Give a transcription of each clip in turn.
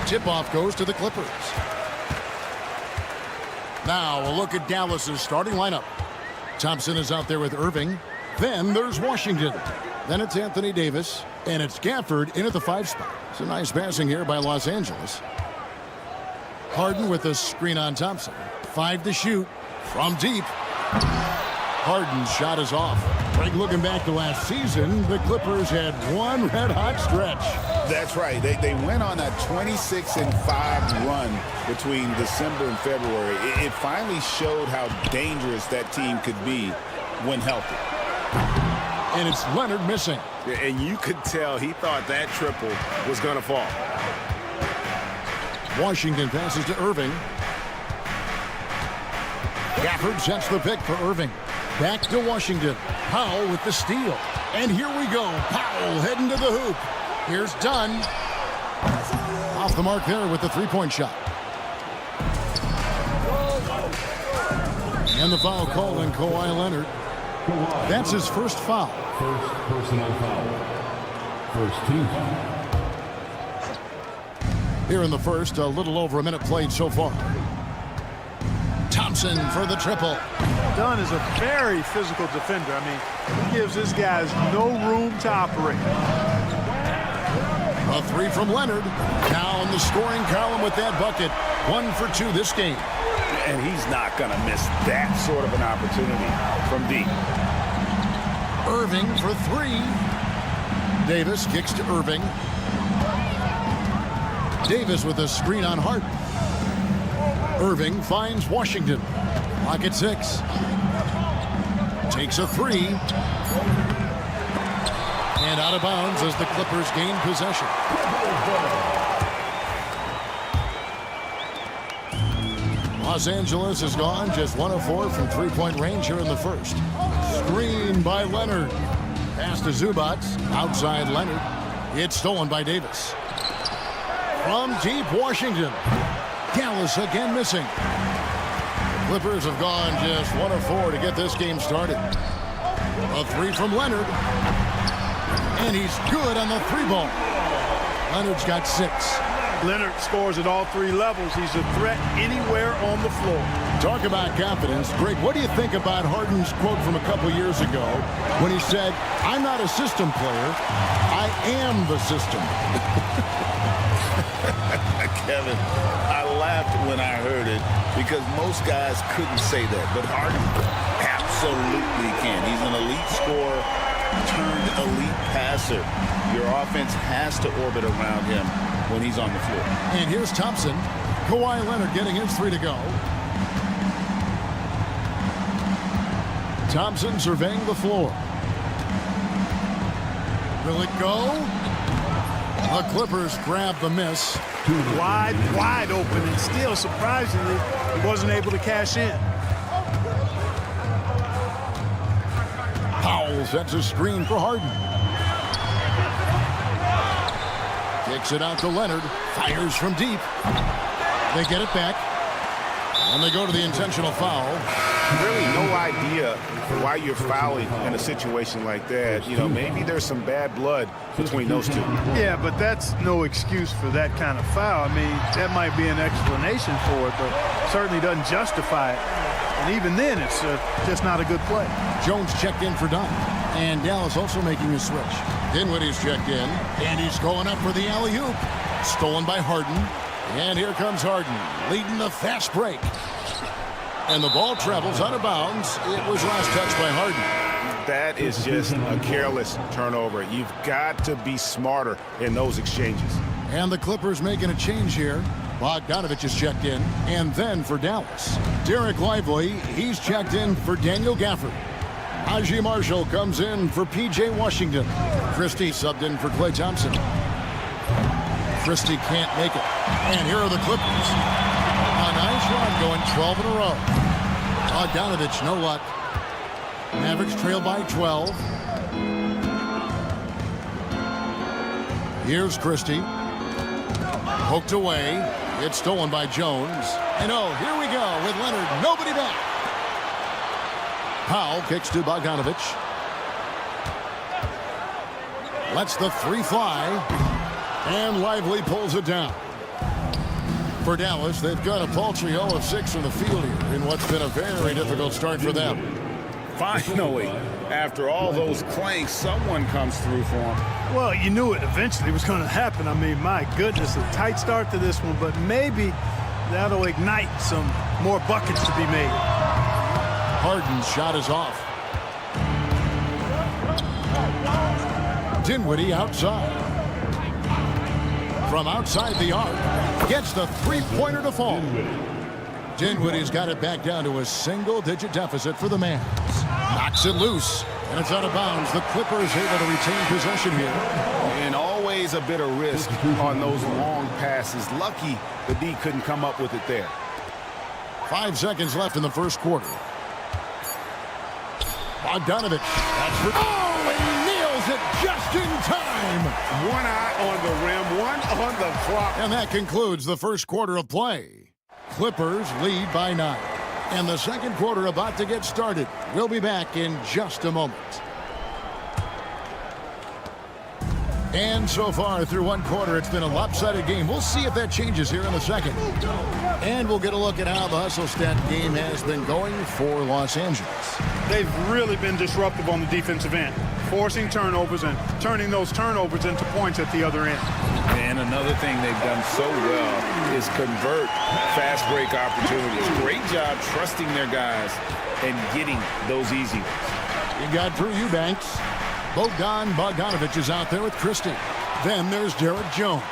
Tip-off goes to the Clippers. Now a look at Dallas's starting lineup. Thompson is out there with Irving. Then there's Washington. Then it's Anthony Davis. And it's Gafford in at the 5 spot. It's a nice passing here by Los Angeles. Harden with a screen on Thompson. 5 to shoot from deep. Harden's shot is off. Greg, looking back to last season, the Clippers had one red-hot stretch. That's right. They went on a 26-5 run between December and February. It finally showed how dangerous that team could be when healthy. And it's Leonard missing. And you could tell he thought that triple was going to fall. Washington passes to Irving. Gafford sets the pick for Irving. Back to Washington. Powell with the steal. And here we go. Powell heading to the hoop. Here's Dunn. Off the mark there with the three-point shot. And the foul called on Kawhi Leonard. That's his first foul. First personal foul. First team foul. Here in the first, a little over a minute played so far. Thompson for the triple. Dunn is a very physical defender. I mean, he gives his guys no room to operate. A 3 from Leonard. Now in the scoring column with that bucket. 1 for 2 this game. And he's not going to miss that sort of an opportunity from deep. Irving for 3. Davis kicks to Irving. Davis with a screen on Harden. Irving finds Washington. Clock at 6. Takes a 3. And out of bounds as the Clippers gain possession. Los Angeles has gone just 1 of 4 from three-point range here in the first. Screen by Leonard. Pass to Zubac. Outside Leonard. It's stolen by Davis. From deep Washington. Dallas again missing. The Clippers have gone just 1 of 4 to get this game started. A 3 from Leonard. And he's good on the 3-ball. Leonard's got 6. Leonard scores at all 3 levels. He's a threat anywhere on the floor. Talk about confidence. Greg, what do you think about Harden's quote from a couple years ago when he said, "I'm not a system player, I am the system"? Kevin, I laughed when I heard it because most guys couldn't say that, but Harden absolutely can. He's an elite scorer turned elite passer. Your offense has to orbit around him when he's on the floor. And here's Thompson. Kawhi Leonard getting his 3 to go. Thompson surveying the floor. Will it go? The Clippers grab the miss. Wide open, and still, surprisingly, he wasn't able to cash in. Powell sets a screen for Harden. Kicks it out to Leonard. Fires from deep. They get it back. And they go to the intentional foul. Really no idea why you're fouling in a situation like that. You know, maybe there's some bad blood between those two. Yeah, but that's no excuse for that kind of foul. I mean, that might be an explanation for it, but certainly doesn't justify it. And even then, it's just not a good play. Jones checked in for Dunn. And Dallas also making a switch. Dinwiddie's checked in. And he's going up for the alley-oop. Stolen by Harden. And here comes Harden, leading the fast break. And the ball travels out of bounds. It was last touched by Harden. That is just a careless turnover. You've got to be smarter in those exchanges. And the Clippers making a change here. Bogdanovich is checked in. And then for Dallas, Derek Lively, he's checked in for Daniel Gafford. Najee Marshall comes in for P.J. Washington. Christie subbed in for Klay Thompson. Christie can't make it. And here are the Clippers. A nice run going 12 in a row. Bogdanovich, no luck. Mavericks trail by 12. Here's Christie. Hooked away. It's stolen by Jones. And oh, here we go with Leonard. Nobody back. Powell kicks to Bogdanovich. Lets the 3 fly. And Lively pulls it down. For Dallas, they've got a paltry 0 of 6 from the field here in what's been a very difficult start for them. Finally, after all those clanks, someone comes through for him. Well, you knew it eventually was going to happen. I mean, my goodness, a tight start to this one, but maybe that'll ignite some more buckets to be made. Harden's shot is off. Dinwiddie outside. From outside the arc, gets the three-pointer to fall. Dinwiddie's got it back down to a single-digit deficit for the Mavs. Knocks it loose, and it's out of bounds. The Clippers able to retain possession here. And always a bit of risk on those long passes. Lucky the D couldn't come up with it there. 5 seconds left in the first quarter. Bogdanovich. That's for... Oh, and he nails it just in time. One eye on the rim, one on the clock. And that concludes the first quarter of play. Clippers lead by 9. And the second quarter about to get started. We'll be back in just a moment. And so far through one quarter, it's been a lopsided game. We'll see if that changes here in the second. And we'll get a look at how the hustle stat game has been going for Los Angeles. They've really been disruptive on the defensive end, forcing turnovers and turning those turnovers into points at the other end. And another thing they've done so well is convert fast break opportunities. Great job trusting their guys and getting those easy ones. You got Drew Eubanks. Bogdanovich is out there with Christie. Then there's Derek Jones.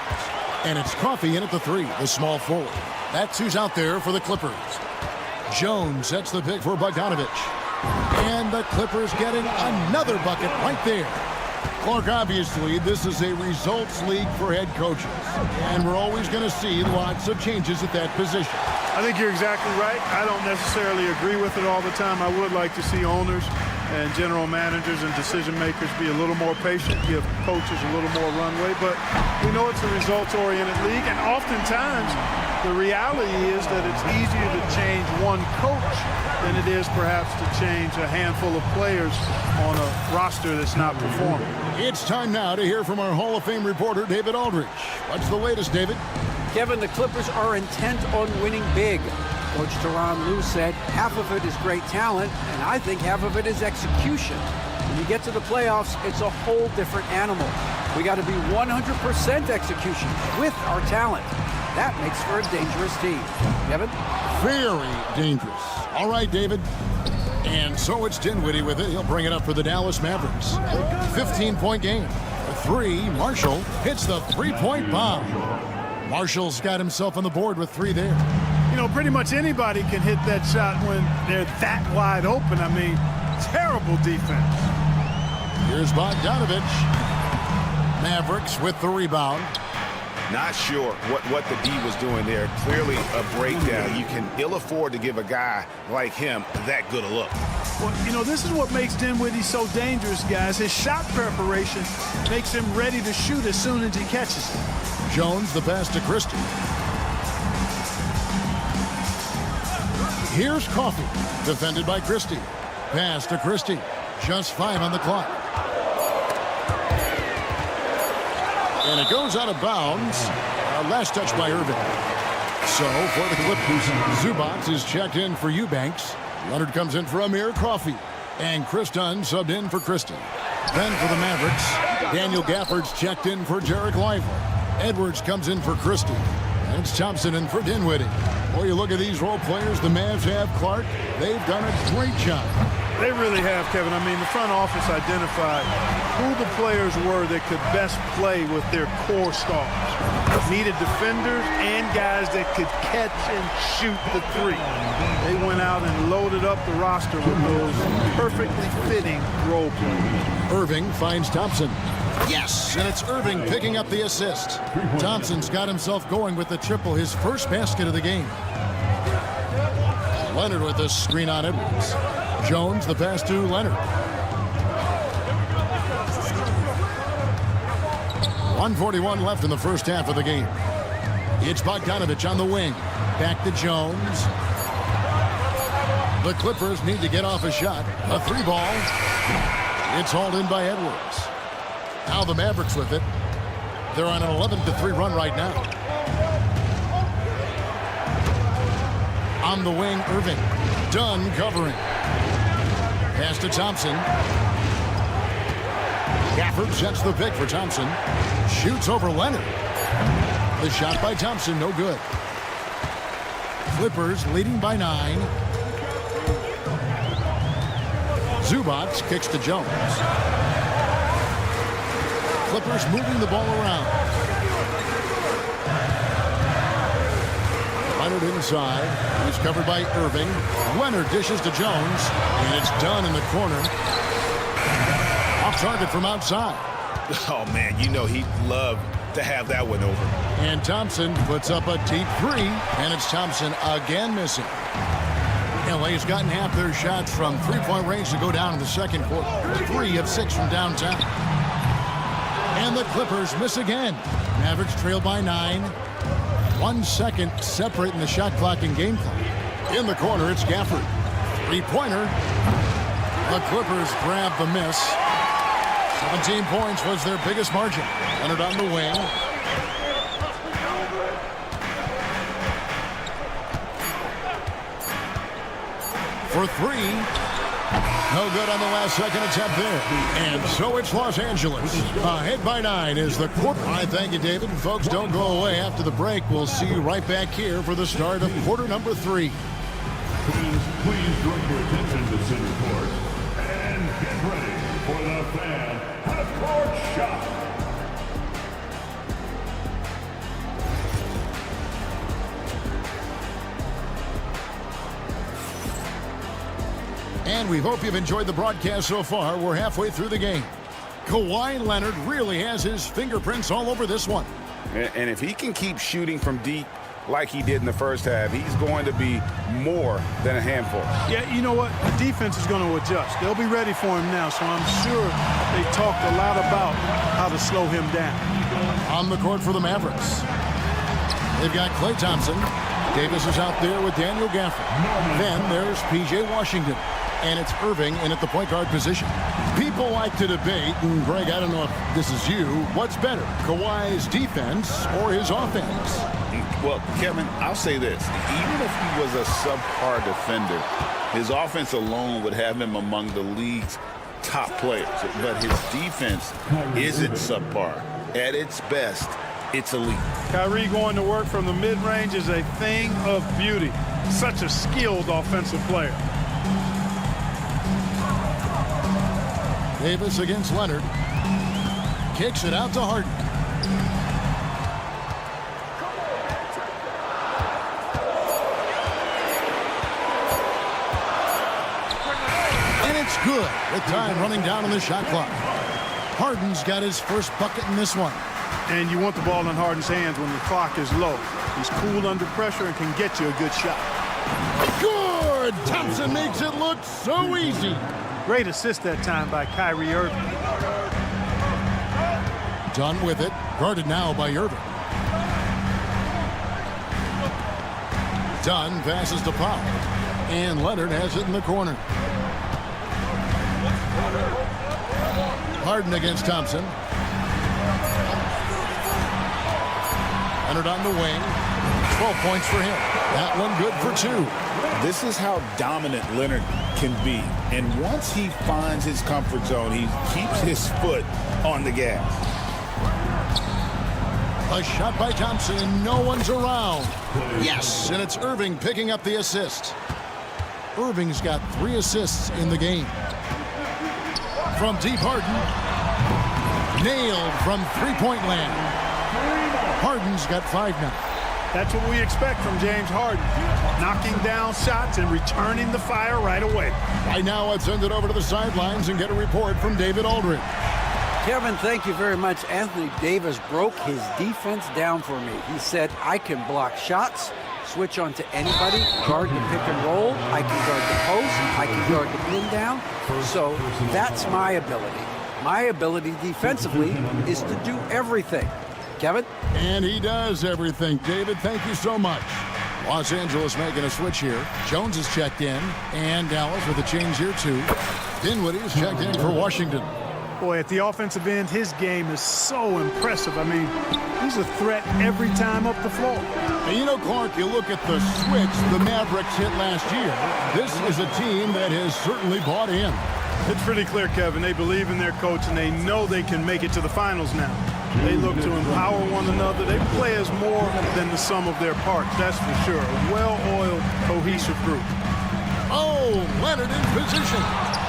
And it's Coffey in at the 3, the small forward. That's who's out there for the Clippers. Jones sets the pick for Bogdanovich. And the Clippers getting another bucket right there. Clark, obviously, this is a results league for head coaches. And we're always going to see lots of changes at that position. I think you're exactly right. I don't necessarily agree with it all the time. I would like to see owners and general managers and decision makers be a little more patient, give coaches a little more runway. But we know it's a results-oriented league, and oftentimes the reality is that it's easier to change one coach than it is perhaps to change a handful of players on a roster that's not performing. It's time now to hear from our Hall of Fame reporter, David Aldridge. What's the latest, David? Kevin, the Clippers are intent on winning big. Coach Tyronn Lue said half of it is great talent, and I think half of it is execution. When you get to the playoffs, it's a whole different animal. We got to be 100% execution with our talent. That makes for a dangerous team. Kevin? Very dangerous. All right, David. And so it's Dinwiddie with it. He'll bring it up for the Dallas Mavericks. 15-point game. A 3, Marshall hits the three-point bomb. Marshall's got himself on the board with 3 there. You know, pretty much anybody can hit that shot when they're that wide open. I mean, terrible defense. Here's Bogdanovich. Mavericks with the rebound. Not sure what the D was doing there. Clearly a breakdown. You can ill afford to give a guy like him that good a look. Well, you know, this is what makes Dinwiddie so dangerous, guys. His shot preparation makes him ready to shoot as soon as he catches it. Jones, the pass to Christie. Here's Coffey, defended by Christie. Pass to Christie. Just 5 on the clock. And it goes out of bounds. Last touch by Irving. So for the Clippers, Zubac is checked in for Eubanks. Leonard comes in for Amir Coffey. And Chris Dunn subbed in for Christie. Then for the Mavericks, Daniel Gafford's checked in for Jarek Lively. Edwards comes in for Christie. And it's Thompson in for Dinwiddie. Boy, you look at these role players the Mavs have, Clark. They've done a great job. They really have, Kevin. I mean, the front office identified who the players were that could best play with their core stars. Needed defenders and guys that could catch and shoot the 3. They went out and loaded up the roster with those perfectly fitting role players. Irving finds Thompson. Yes, and it's Irving picking up the assist. Thompson's got himself going with the triple, his first basket of the game. Leonard with a screen on Edwards. Jones, the pass to Leonard. 1:41 left in the first half of the game. It's Bogdanovich on the wing. Back to Jones. The Clippers need to get off a shot. A 3-ball. It's hauled in by Edwards. Now the Mavericks with it. They're on an 11-3 run right now. On the wing, Irving. Dunn covering. Pass to Thompson. Gafford sets the pick for Thompson. Shoots over Leonard. The shot by Thompson, no good. Clippers leading by 9. Zubats kicks to Jones. Clippers moving the ball around. Leonard inside. He's covered by Irving. Leonard dishes to Jones. And it's done in the corner. Off target from outside. Oh, man, you know he'd love to have that one over. And Thompson puts up a deep 3. And it's Thompson again missing. LA's gotten half their shots from three-point range to go down in the second quarter. 3 of 6 from downtown. And the Clippers miss again. Mavericks trail by 9. 1 second separating the shot clock and game clock. In the corner, it's Gafford. Three-pointer. The Clippers grab the miss. 17 points was their biggest margin. Leonard on the wing. For 3. No good on the last second attempt there. And so it's Los Angeles. Ahead by 9 is the quarter. I thank you, David. Folks, don't go away after the break. We'll see you right back here for the start of quarter number 3. Please direct your attention to center court and get ready for the fan half-court shot. And we hope you've enjoyed the broadcast so far. We're halfway through the game. Kawhi Leonard really has his fingerprints all over this one. And if he can keep shooting from deep like he did in the first half, he's going to be more than a handful. Yeah, you know what? The defense is going to adjust. They'll be ready for him now, so I'm sure they talked a lot about how to slow him down. On the court for the Mavericks. They've got Klay Thompson. Davis is out there with Daniel Gafford. Then there's P.J. Washington. And it's Irving in at the point guard position. People like to debate, and Greg, I don't know if this is you, what's better, Kawhi's defense or his offense? Well, Kevin, I'll say this. Even if he was a subpar defender, his offense alone would have him among the league's top players. But his defense isn't subpar. At its best, it's elite. Kyrie going to work from the mid-range is a thing of beauty. Such a skilled offensive player. Davis against Leonard. Kicks it out to Harden. And it's good with time running down on the shot clock. Harden's got his first bucket in this one. And you want the ball in Harden's hands when the clock is low. He's cool under pressure and can get you a good shot. Good! Thompson makes it look so easy. Great assist that time by Kyrie Irving. Done with it. Guarded now by Irving. Dunn passes to Powell. And Leonard has it in the corner. Harden against Thompson. Leonard on the wing. 12 points for him. That one good for 2. This is how dominant Leonard can be. And once he finds his comfort zone, he keeps his foot on the gas. A shot by Thompson, and no one's around. Yes, and it's Irving picking up the assist. Irving's got 3 assists in the game. From deep, Harden. Nailed from three-point land. Harden's got 5 now. That's what we expect from James Harden. Knocking down shots and returning the fire right away. Right now, let's send it over to the sidelines and get a report from David Aldridge. Kevin, thank you very much. Anthony Davis broke his defense down for me. He said, I can block shots, switch on to anybody, guard the pick and roll, I can guard the post, I can guard the pin down. So that's my ability. My ability defensively is to do everything. Kevin? And he does everything. David, thank you so much. Los Angeles making a switch here. Jones is checked in, and Dallas with a change here too. Dinwiddie is checked in for Washington. Boy, at the offensive end, his game is so impressive. I mean, he's a threat every time up the floor. And you know, Clark, you look at the switch the Mavericks hit last year. This is a team that has certainly bought in. It's pretty clear, Kevin. They believe in their coach, and they know they can make it to the finals now. They look to empower one another. They play as more than the sum of their parts, that's for sure. A well-oiled, cohesive group. Oh, Leonard in position.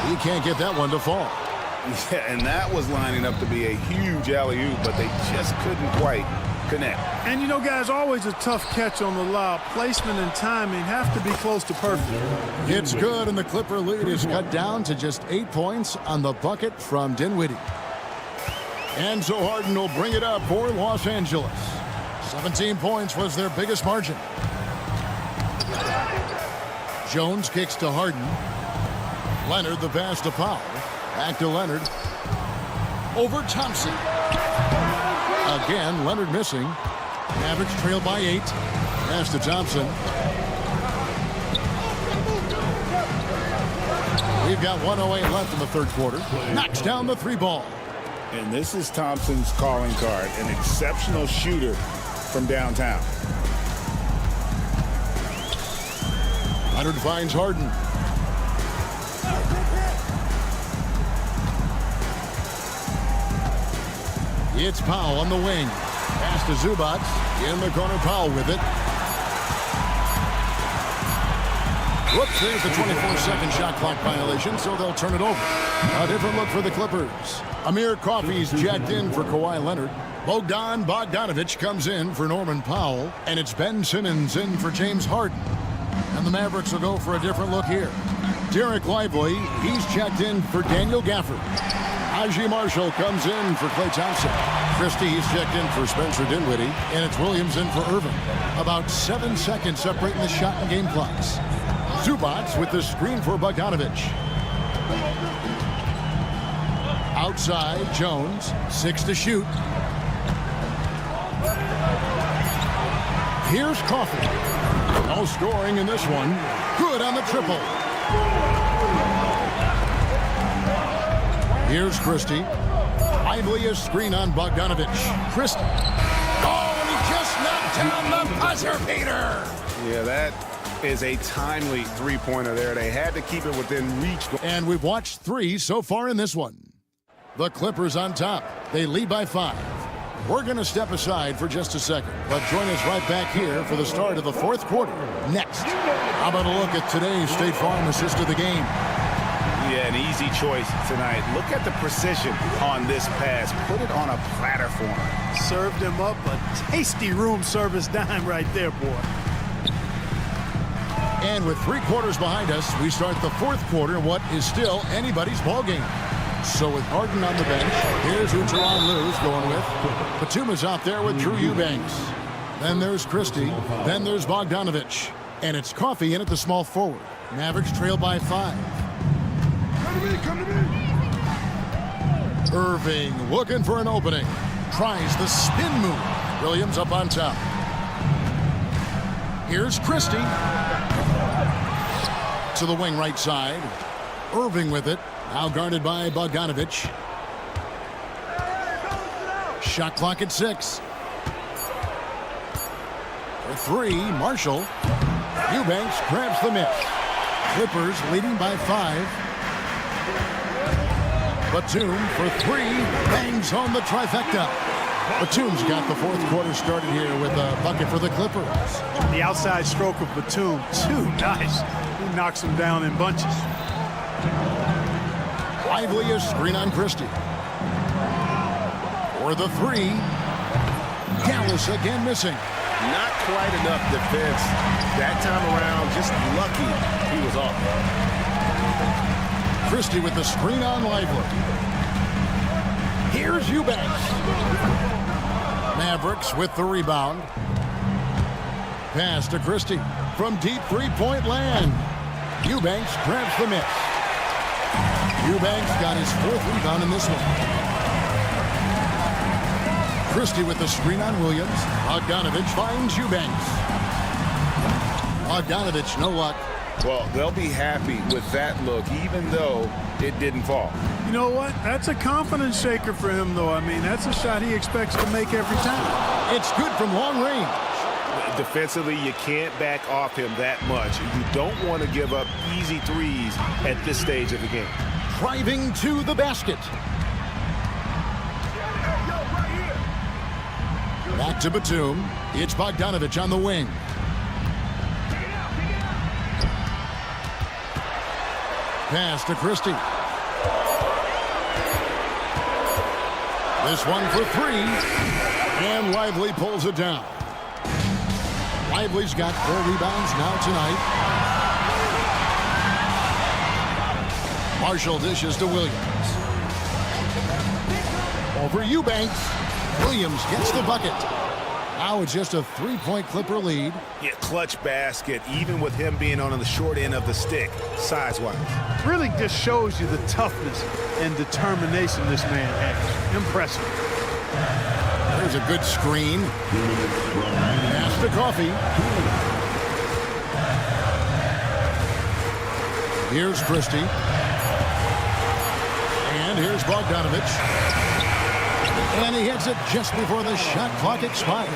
He can't get that one to fall. Yeah, and that was lining up to be a huge alley-oop, but they just couldn't quite connect. And you know, guys, always a tough catch on the lob. Placement and timing have to be close to perfect. It's good, and the Clipper lead is cut down to just 8 points on the bucket from Dinwiddie. And so Harden will bring it up for Los Angeles. 17 points was their biggest margin. Jones kicks to Harden. Leonard the pass to Powell. Back to Leonard. Over Thompson. Again, Leonard missing. Mavericks trail by 8. Pass to Thompson. We've got 1:08 left in the third quarter. Knocks down the 3 ball. And this is Thompson's calling card, an exceptional shooter from downtown. Leonard finds Harden. It's Powell on the wing. Pass to Zubac. In the corner, Powell with it. Whoops, there's the 24-second shot clock violation, so they'll turn it over. A different look for the Clippers. Amir Coffey's jacked in for Kawhi Leonard. Bogdanovich comes in for Norman Powell. And it's Ben Simmons in for James Harden. And the Mavericks will go for a different look here. Derek Lively, he's checked in for Daniel Gafford. Najee Marshall comes in for Klay Thompson. Christie, he's checked in for Spencer Dinwiddie. And it's Williams in for Irvin. About 7 seconds separating the shot and game clocks. Zubac with the screen for Bogdanovich. Outside, Jones. 6 to shoot. Here's Coffey. No scoring in this one. Good on the triple. Here's Christie. Lively a screen on Bogdanovich. Christie. Oh, and he just knocked down the buzzer beater. Yeah, that is a timely three-pointer there. They had to keep it within reach. And we've watched 3 so far in this one. The Clippers on top. They lead by 5. We're going to step aside for just a second, but join us right back here for the start of the fourth quarter. Next, how about a look at today's State Farm assist of the game? Yeah, an easy choice tonight. Look at the precision on this pass. Put it on a platter for him. Served him up a tasty room service dime right there, boy. And with 3 quarters behind us, we start the fourth quarter in what is still anybody's ball game. So with Harden on the bench, here's who Teron Lue's going with. Batum is out there with Drew Eubanks. Then there's Christie. Then there's Bogdanovich. And it's Coffey in at the small forward. Mavericks trail by 5. Come to me. Irving looking for an opening. Tries the spin move. Williams up on top. Here's Christie. To the wing right side. Irving with it. Now guarded by Bogdanovich. Shot clock at 6. For 3, Marshall. Eubanks grabs the miss. Clippers leading by 5. Batum for 3. Bangs home the trifecta. Batum's got the fourth quarter started here with a bucket for the Clippers. The outside stroke of Batum, too nice. He knocks him down in bunches. Lively a screen on Christie. For the 3. Dallas again missing. Not quite enough defense that time around. Just lucky he was off. Christie with the screen on Lively. Here's Eubanks. Mavericks with the rebound. Pass to Christie from deep three-point land. Eubanks grabs the miss. Eubanks got his 4th rebound in this one. Christie with the screen on Williams. Bogdanovich finds Eubanks. Bogdanovich, no luck. Well, they'll be happy with that look, even though it didn't fall. You know what? That's a confidence shaker for him, though. I mean, that's a shot he expects to make every time. It's good from long range. Defensively, you can't back off him that much. You don't want to give up easy threes at this stage of the game. Driving to the basket. Back to Batum. It's Bogdanovich on the wing. Pass to Christie. This one for three. And Lively pulls it down. Lively's got 4 rebounds now tonight. Marshall dishes to Williams. Over Eubanks. Williams gets the bucket. Now it's just a 3-point Clipper lead. Yeah, clutch basket, even with him being on the short end of the stick, size-wise. Really just shows you the toughness and determination this man has. Impressive. There's a good screen. Pass to Coffee. Here's Christie. And here's Bogdanovich. And he hits it just before the shot clock expires.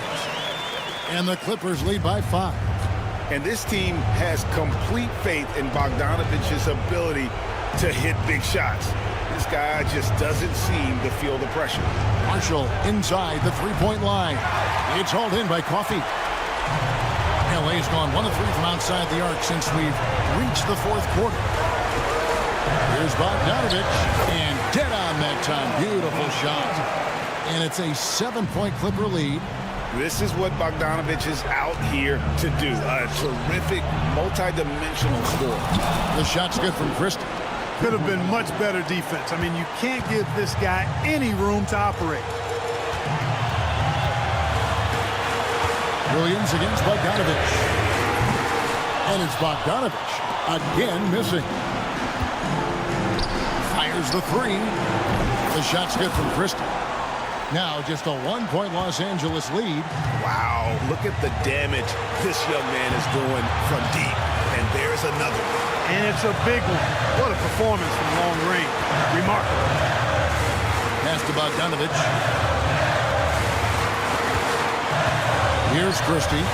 And the Clippers lead by 5. And this team has complete faith in Bogdanovich's ability to hit big shots. This guy just doesn't seem to feel the pressure. Marshall inside the 3-point line. It's hauled in by Coffee. LA's gone 1 of 3 from outside the arc since we've reached the 4th quarter. Here's Bogdanovich, and dead on that time. Beautiful shot. And it's a 7-point Clipper lead. This is what Bogdanovich is out here to do. A terrific, multi-dimensional score. The shot's good from Christie. Could have been much better defense. I mean, you can't give this guy any room to operate. Williams against Bogdanovich. And it's Bogdanovich again missing. Fires the 3. The shot's good from Christie. Now just a 1-point Los Angeles lead. Wow, look at the damage this young man is doing from deep. And there's another one. And it's a big one. What a performance from long range. Remarkable. Pass to Bogdanovich. Here's Christie.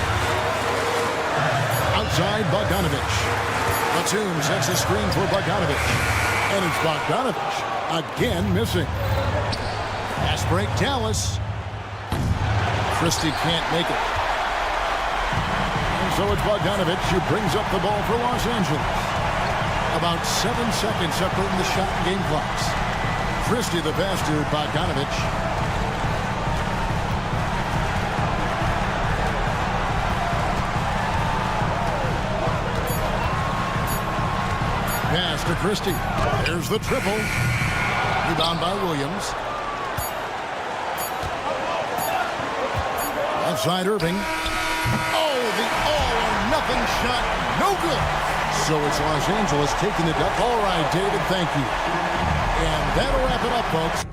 Outside Bogdanovich. Batum sets the screen for Bogdanovich. And it's Bogdanovich again missing. Pass break, Dallas. Christie can't make it. And so it's Bogdanovich who brings up the ball for Los Angeles. About 7 seconds separating the shot and game clocks. Christie the pass to Bogdanovich. Pass to Christie. There's the triple. Rebound by Williams. Outside Irving. Oh, the all-or-nothing shot. No good. So it's Los Angeles taking the duck. All right, David, thank you. And that'll wrap it up, folks.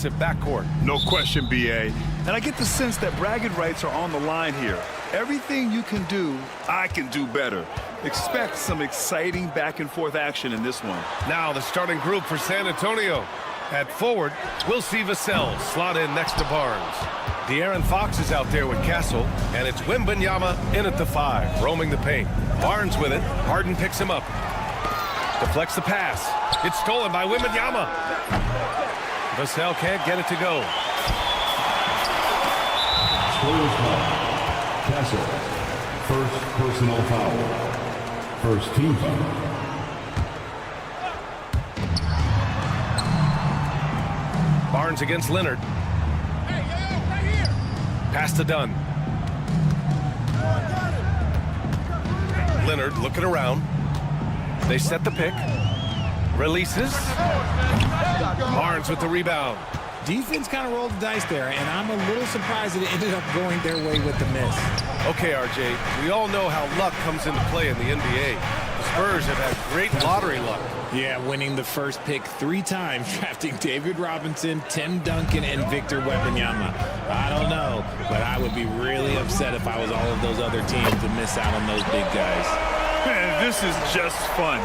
aggressive backcourt. No question, B.A. And I get the sense that bragging rights are on the line here. Everything you can do, I can do better. Expect some exciting back-and-forth action in this one. Now the starting group for San Antonio. At forward, we'll see Vassell slot in next to Barnes. De'Aaron Fox is out there with Castle, and it's Wembanyama in at the 5, roaming the paint. Barnes with it. Harden picks him up. Deflects the pass. It's stolen by Wembanyama. Vassell can't get it to go. Spurs foul. Castle. First personal foul. First team foul. Barnes against Leonard. Pass to Dunn. Leonard looking around. They set the pick. Releases. Barnes with the rebound. Defense kind of rolled the dice there, and I'm a little surprised that it ended up going their way with the miss. Okay, RJ, we all know how luck comes into play in the NBA. The Spurs have had great lottery luck. Yeah, winning the first pick 3 times, drafting David Robinson, Tim Duncan, and Victor Wembanyama. I don't know, but I would be really upset if I was all of those other teams to miss out on those big guys. Man, this is just fun.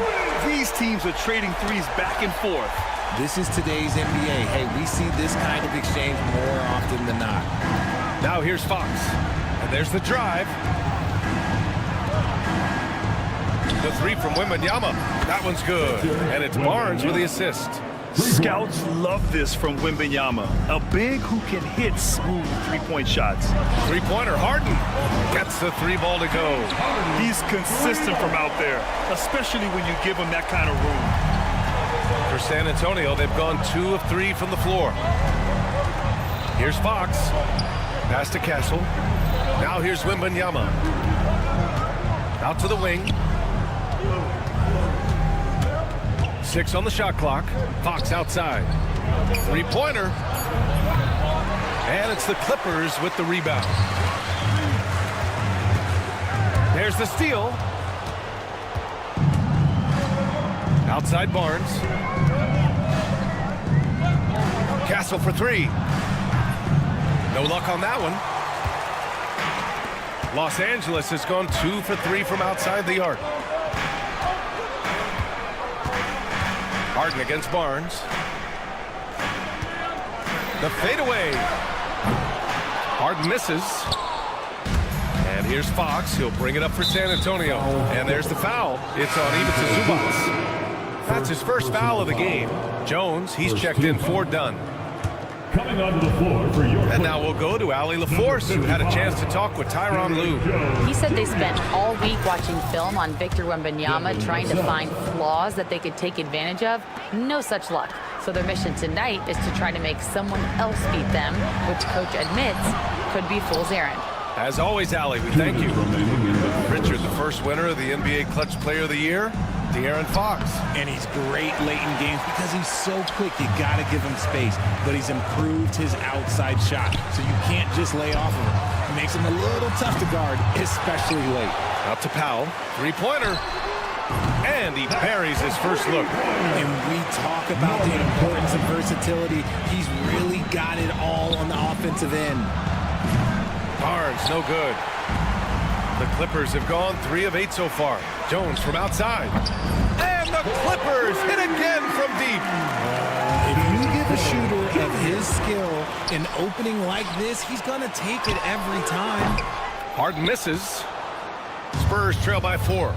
These teams are trading threes back and forth. This is today's NBA. Hey, we see this kind of exchange more often than not. Now here's Fox. And there's the drive. The 3 from Wembanyama. That one's good. And it's Barnes with the assist. Scouts love this from Wembanyama. A big who can hit smooth three-point shots. Three-pointer, Harden gets the 3 ball to go. He's consistent from out there, especially when you give him that kind of room. For San Antonio, they've gone 2 of 3 from the floor. Here's Fox. Pass to Castle. Now here's Wembanyama. Out to the wing. 6 on the shot clock. Fox outside. 3-pointer. And it's the Clippers with the rebound. There's the steal. Outside Barnes. Castle for 3. No luck on that one. Los Angeles has gone 2 for 3 from outside the arc. Harden against Barnes. The fadeaway. Harden misses. And here's Fox. He'll bring it up for San Antonio. And there's the foul. It's on Ivica Zubac. That's his first foul of the game. Jones, he's checked in for Dunn. Coming onto the floor for your And now we'll go to Allie LaForce, who had a chance to talk with Tyronn Lue. He said they spent all week watching film on Victor Wembanyama, trying to find flaws that they could take advantage of. No such luck. So their mission tonight is to try to make someone else beat them, which coach admits could be fool's errand. As always, Allie, we thank you. Richard, the first winner of the NBA Clutch Player of the Year, De'Aaron Fox. And he's great late in games because he's so quick. You got to give him space. But he's improved his outside shot, so you can't just lay off of him. It makes him a little tough to guard, especially late. Out to Powell. 3-pointer. And he buries his first look. And we talk about the importance of versatility. He's really got it all on the offensive end. Barnes, no good. The Clippers have gone 3 of 8 so far. Jones from outside. And the Clippers hit again from deep. If you give a shooter of his skill an opening like this, he's going to take it every time. Harden misses. Spurs trail by 4.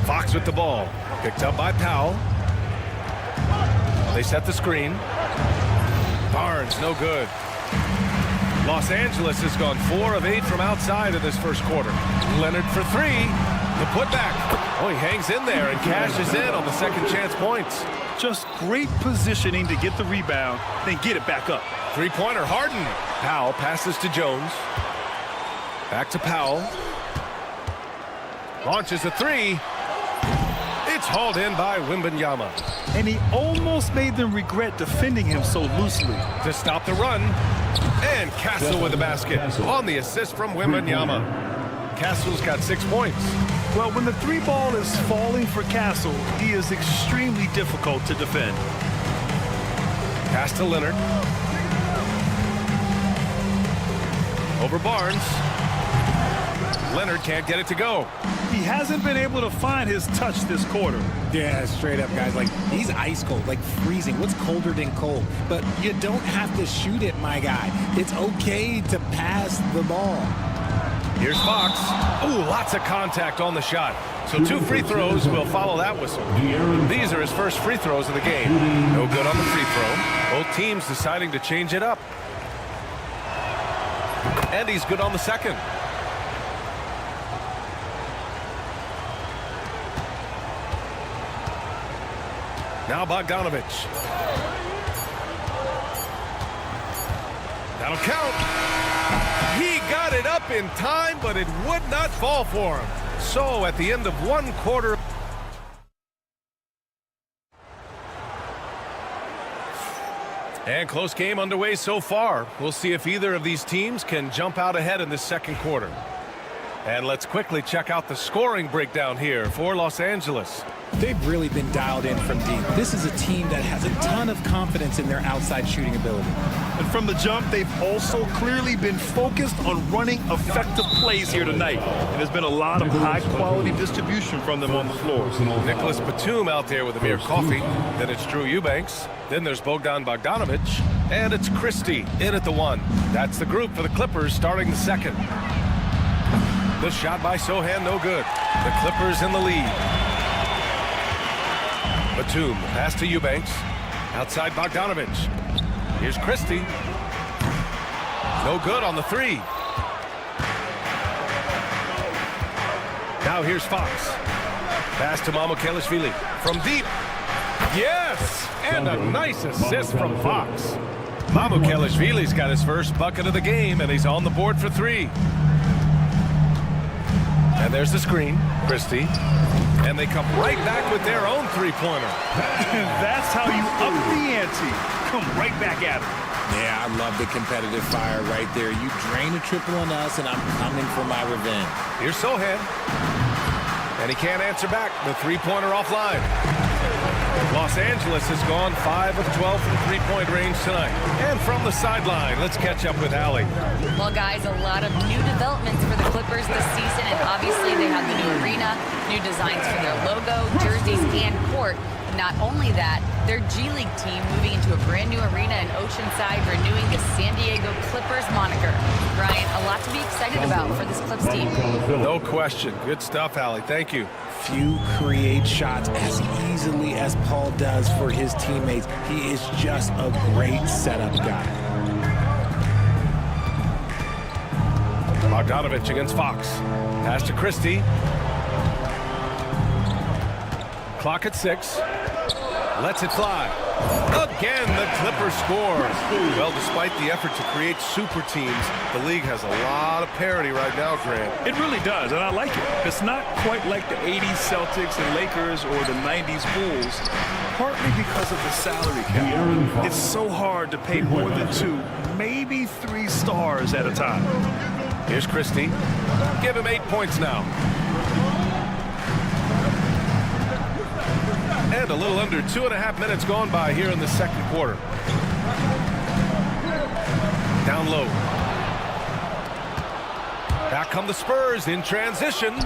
Fox with the ball. Picked up by Powell. They set the screen. Barnes, no good. Los Angeles has gone 4 of 8 from outside of this first quarter. Leonard for 3. The putback. Oh, he hangs in there and cashes in on the second chance points. Just great positioning to get the rebound, then get it back up. 3-pointer, Harden. Powell passes to Jones. Back to Powell. Launches a 3. It's hauled in by Wembanyama. And he almost made them regret defending him so loosely. To stop the run. And Castle with the basket on the assist from Wembanyama. Castle's got 6 points. Well, when the 3 ball is falling for Castle, he is extremely difficult to defend. Pass to Leonard. Over Barnes. Leonard can't get it to go. He hasn't been able to find his touch this quarter. Yeah, straight up, guys. Like, he's ice cold, like freezing. What's colder than cold? But you don't have to shoot it, my guy. It's okay to pass the ball. Here's Fox. Ooh, lots of contact on the shot. So 2 free throws will follow that whistle. These are his first free throws of the game. No good on the free throw. Both teams deciding to change it up. And he's good on the second. Now Bogdanovich. That'll count. He got it up in time, but it would not fall for him. So at the end of 1 quarter. And close game underway so far. We'll see if either of these teams can jump out ahead in this second quarter. And let's quickly check out the scoring breakdown here for Los Angeles. They've really been dialed in from deep. This is a team that has a ton of confidence in their outside shooting ability. And from the jump, they've also clearly been focused on running effective plays here tonight. And there's been a lot of high-quality distribution from them on the floor. Nicholas Batum out there with Amir Coffey. Then it's Drew Eubanks. Then there's Bogdan Bogdanovich. And it's Christie in at the 1. That's the group for the Clippers starting the second. The shot by Sohan, no good. The Clippers in the lead. Batum, pass to Eubanks. Outside Bogdanovich. Here's Christie. No good on the 3. Now here's Fox. Pass to Mamukelashvili. From deep. Yes! And a nice assist from Fox. Mamukelashvili's got his first bucket of the game, and he's on the board for 3. And there's the screen. Christie. And they come right back with their own 3-pointer. That's how you up the ante. Come right back at it. Yeah, I love the competitive fire right there. You drain a triple on us, and I'm coming for my revenge. Here's Sohan. And he can't answer back. The 3-pointer offline. Los Angeles has gone 5 of 12 from 3-point range tonight. And from the sideline, let's catch up with Allie. Well, guys, a lot of new developments for the Clippers this season, and obviously they have the new arena, new designs for their logo, jerseys, and court. Not only that, their G League team moving into a brand new arena in Oceanside, renewing the San Diego Clippers moniker. Brian, a lot to be excited about for this Clips team. No question. Good stuff, Allie. Thank you. Few create shots as easily as Paul does for his teammates. He is just a great setup guy. Bogdanovich against Fox. Pass to Christie. Clock at 6. Lets it fly. Again, the Clippers score. Well, despite the effort to create super teams, the league has a lot of parity right now, Grant. It really does, and I like it. It's not quite like the 80s Celtics and Lakers or the 90s Bulls, partly because of the salary cap. It's so hard to pay more than 2, maybe 3 stars at a time. Here's Christie. Give him 8 points now. And a little under 2.5 minutes gone by here in the second quarter. Down low. Back come the Spurs in transition.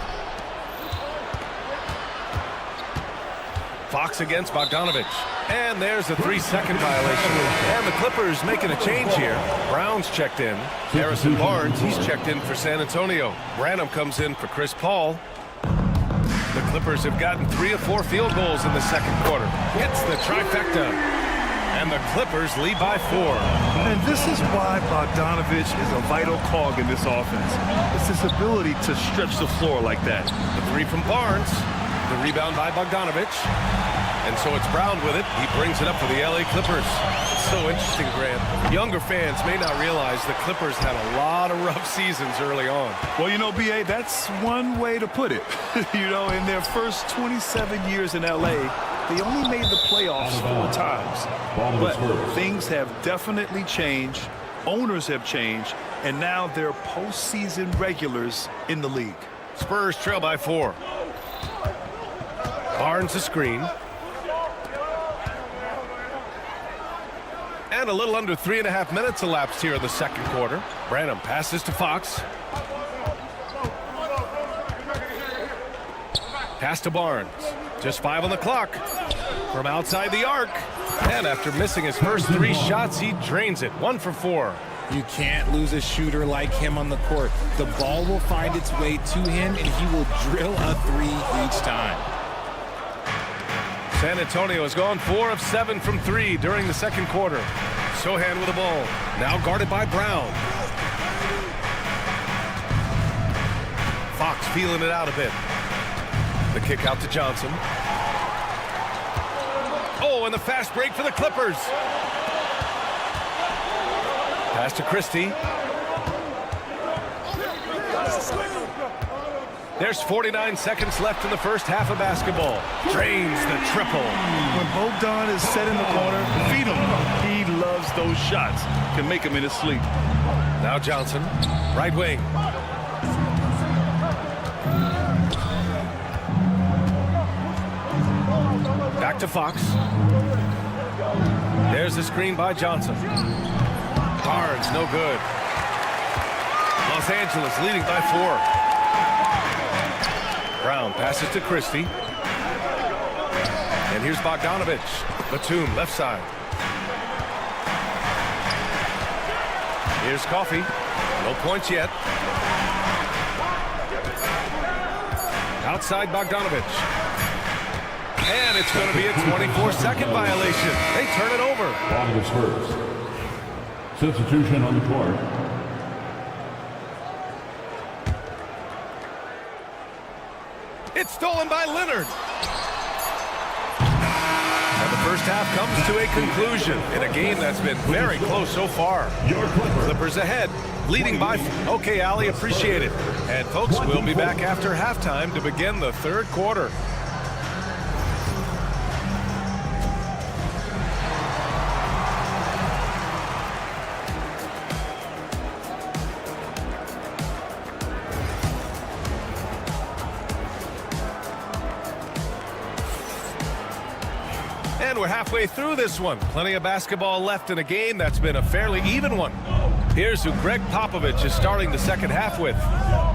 Fox against Bogdanovich. And there's a 3-second violation. And the Clippers making a change here. Brown's checked in. Harrison Barnes, he's checked in for San Antonio. Branham comes in for Chris Paul. The Clippers have gotten 3 of 4 field goals in the second quarter. Hits the trifecta. And the Clippers lead by 4. And this is why Bogdanovich is a vital cog in this offense. It's his ability to stretch the floor like that. The 3 from Barnes. The rebound by Bogdanovich. And so it's Brown with it. He brings it up for the LA Clippers. It's so interesting, Grant. Younger fans may not realize the Clippers had a lot of rough seasons early on. Well, you know, B.A., that's one way to put it. You know, in their first 27 years in LA, they only made the playoffs 4 times. But things have definitely changed. Owners have changed. And now they're postseason regulars in the league. Spurs trail by 4. Barnes the screen. And a little under 3.5 minutes elapsed here in the second quarter. Branham passes to Fox. Pass to Barnes. Just 5 on the clock. From outside the arc. And after missing his first 3 shots, he drains it. 1 for 4. You can't lose a shooter like him on the court. The ball will find its way to him, and he will drill a 3 each time. San Antonio has gone 4 of 7 from 3 during the second quarter. Sohan with the ball. Now guarded by Brown. Fox feeling it out a bit. The kick out to Johnson. Oh, and the fast break for the Clippers. Pass to Christie. There's 49 seconds left in the first half of basketball. Drains the triple. When Bogdan is set in the corner, feed him. He loves those shots. Can make him in his sleep. Now Johnson, right wing. Back to Fox. There's the screen by Johnson. Barnes, no good. Los Angeles leading by 4. Brown passes to Christie. And here's Bogdanovich. Batum, left side. Here's Coffey. No points yet. Outside Bogdanovich. And it's going to be a 24-second violation. They turn it over. On the Spurs. Substitution on the court. It's stolen by Leonard. And the first half comes to a conclusion in a game that's been very close so far. Clippers ahead, leading by... Okay, Ali, appreciate it. And folks, we'll be back after halftime to begin the third quarter. And we're halfway through this one. Plenty of basketball left in a game that's been a fairly even one. Here's who Greg Popovich is starting the second half with.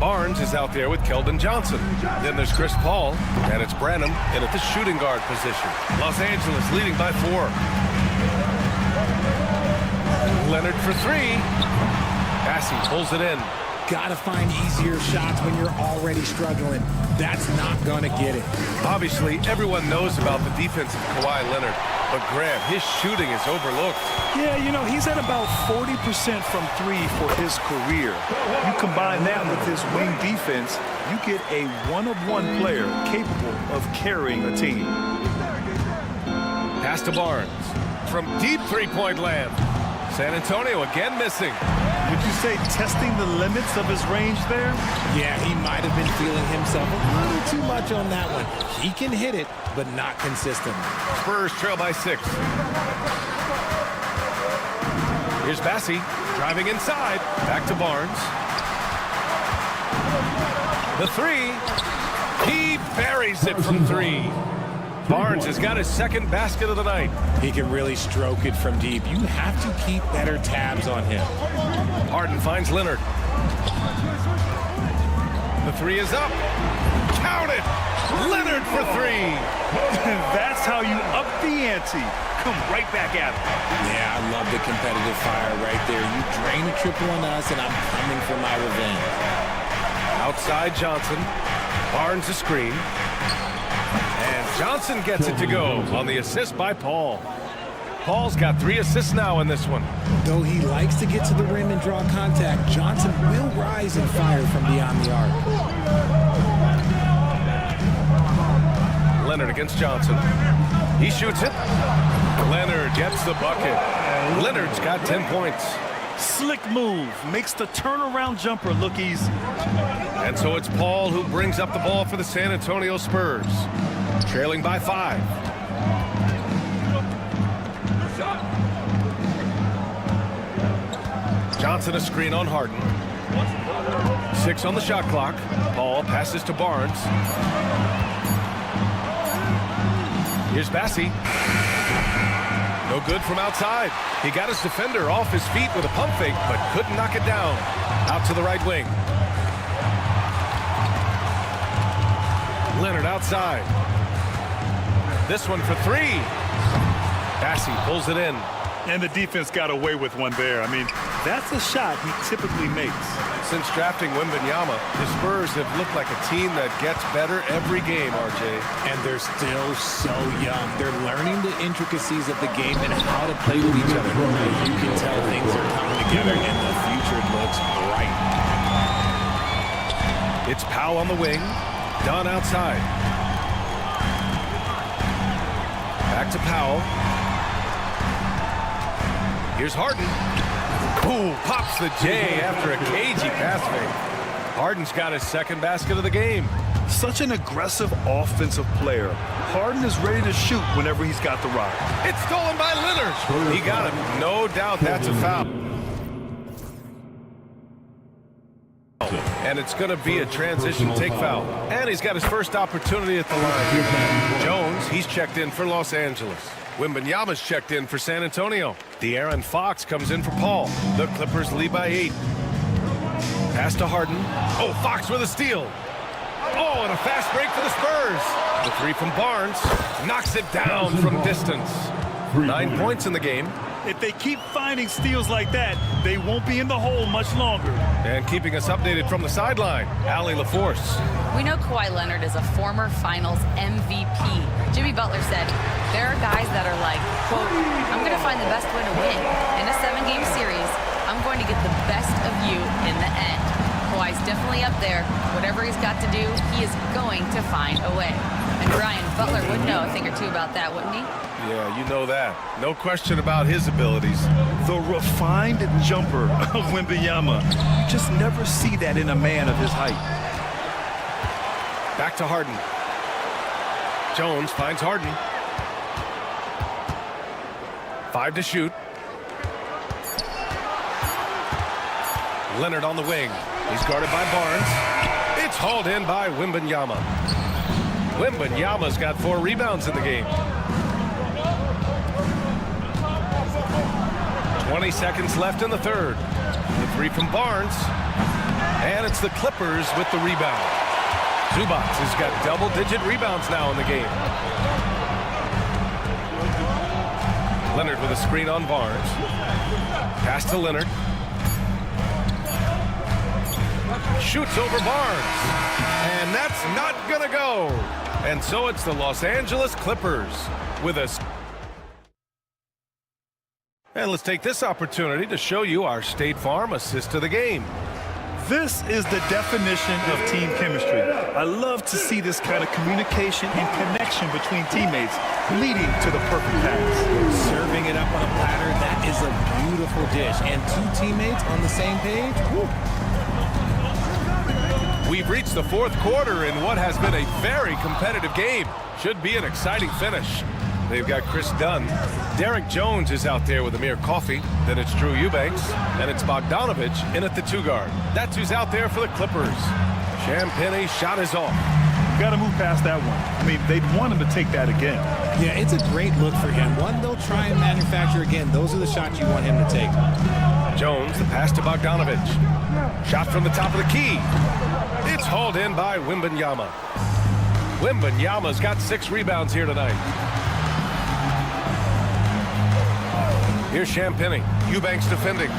Barnes is out there with Keldon Johnson. Then there's Chris Paul, and it's Branham in at the shooting guard position. Los Angeles leading by 4. Leonard for 3. Passing pulls it in. Got to find easier shots when you're already struggling. That's not going to get it. Obviously, everyone knows about the defense of Kawhi Leonard, but Graham, his shooting is overlooked. Yeah, you know, he's at about 40% from 3 for his career. You combine that with his wing defense, you get a one-of-one player capable of carrying a team. Pass to Barnes from deep three-point land. San Antonio again missing. Would you say testing the limits of his range there? Yeah, he might have been feeling himself a little too much on that one. He can hit it, but not consistently. Spurs trail by 6. Here's Bassey driving inside. Back to Barnes. The 3. He buries it from 3. Barnes has got his second basket of the night. He can really stroke it from deep. You have to keep better tabs on him. Harden finds Leonard. The 3 is up. Count it! Leonard for 3. That's how you up the ante. Come right back at him. Yeah, I love the competitive fire right there. You drain a triple on us, and I'm coming for my revenge. Outside Johnson. Barnes a screen. Johnson gets it to go on the assist by Paul. Paul's got 3 assists now in this one. Though he likes to get to the rim and draw contact, Johnson will rise and fire from beyond the arc. Leonard against Johnson. He shoots it. Leonard gets the bucket. Leonard's got 10 points. Slick move. Makes the turnaround jumper look easy. And so it's Paul who brings up the ball for the San Antonio Spurs. Trailing by 5. Johnson a screen on Harden. 6 on the shot clock. Paul passes to Barnes. Here's Bassey. No No good from outside. He got his defender off his feet with a pump fake, but couldn't knock it down. Out to the right wing. Leonard outside. This one for three. Bassey pulls it in. And the defense got away with one there. I mean, that's a shot he typically makes. Since drafting Wembanyama, the Spurs have looked like a team that gets better every game, RJ. And they're still so young. They're learning the intricacies of the game and how to play with each other. You can tell things are coming together and the future looks bright. It's Powell on the wing. Dunn outside. Back to Powell. Here's Harden. Ooh, pops the J after a cagey pass fake. Harden's got his second basket of the game. Such an aggressive offensive player. Harden is ready to shoot whenever he's got the rock. It's stolen by Leonard. He got him. No doubt that's a foul. And it's going to be a transition take foul. And he's got his first opportunity at the line. Jones, he's checked in for Los Angeles. Wembanyama's checked in for San Antonio. De'Aaron Fox comes in for Paul. The Clippers lead by 8. Pass to Harden. Oh, Fox with a steal. Oh, and a fast break for the Spurs. The three from Barnes. Knocks it down from distance. 9 points in the game. If they keep finding steals like that, they won't be in the hole much longer. And keeping us updated from the sideline, Allie LaForce. We know Kawhi Leonard is a former Finals MVP. Jimmy Butler said, there are guys that are like, quote, I'm going to find the best way to win. In a 7-game series, I'm going to get the best of you in the end. Kawhi's definitely up there. Whatever he's got to do, he is going to find a way. And Brian, Butler would know a thing or two about that, wouldn't he? Yeah, you know that. No question about his abilities. The refined jumper of Wembanyama. You just never see that in a man of his height. Back to Harden. Jones finds Harden. 5 to shoot. Leonard on the wing. He's guarded by Barnes. It's hauled in by Wembanyama. Wembanyama's got 4 rebounds in the game. 20 seconds left in the third. The three from Barnes. And it's the Clippers with the rebound. Zubac has got double-digit rebounds now in the game. Leonard with a screen on Barnes. Pass to Leonard. Shoots over Barnes. And that's not going to go. And so it's the Los Angeles Clippers with a... And let's take this opportunity to show you our State Farm assist of the game. This is the definition of team chemistry. I love to see this kind of communication and connection between teammates leading to the perfect pass. Serving it up on a platter, that is a beautiful dish. And 2 teammates on the same page. Woo. We've reached the 4th quarter in what has been a very competitive game. Should be an exciting finish. They've got Chris Dunn. Derek Jones is out there with Amir Coffey. Then it's Drew Eubanks. And it's Bogdanovich in at the 2-guard. That's who's out there for the Clippers. Champagnie shot is off. Got to move past that one. I mean, they'd want him to take that again. Yeah, it's a great look for him. One they'll try and manufacture again. Those are the shots you want him to take. Jones, the pass to Bogdanovich. Shot from the top of the key. It's hauled in by Wembanyama. Wembanyama's got 6 rebounds here tonight. Here's Champagnie. Eubanks defending.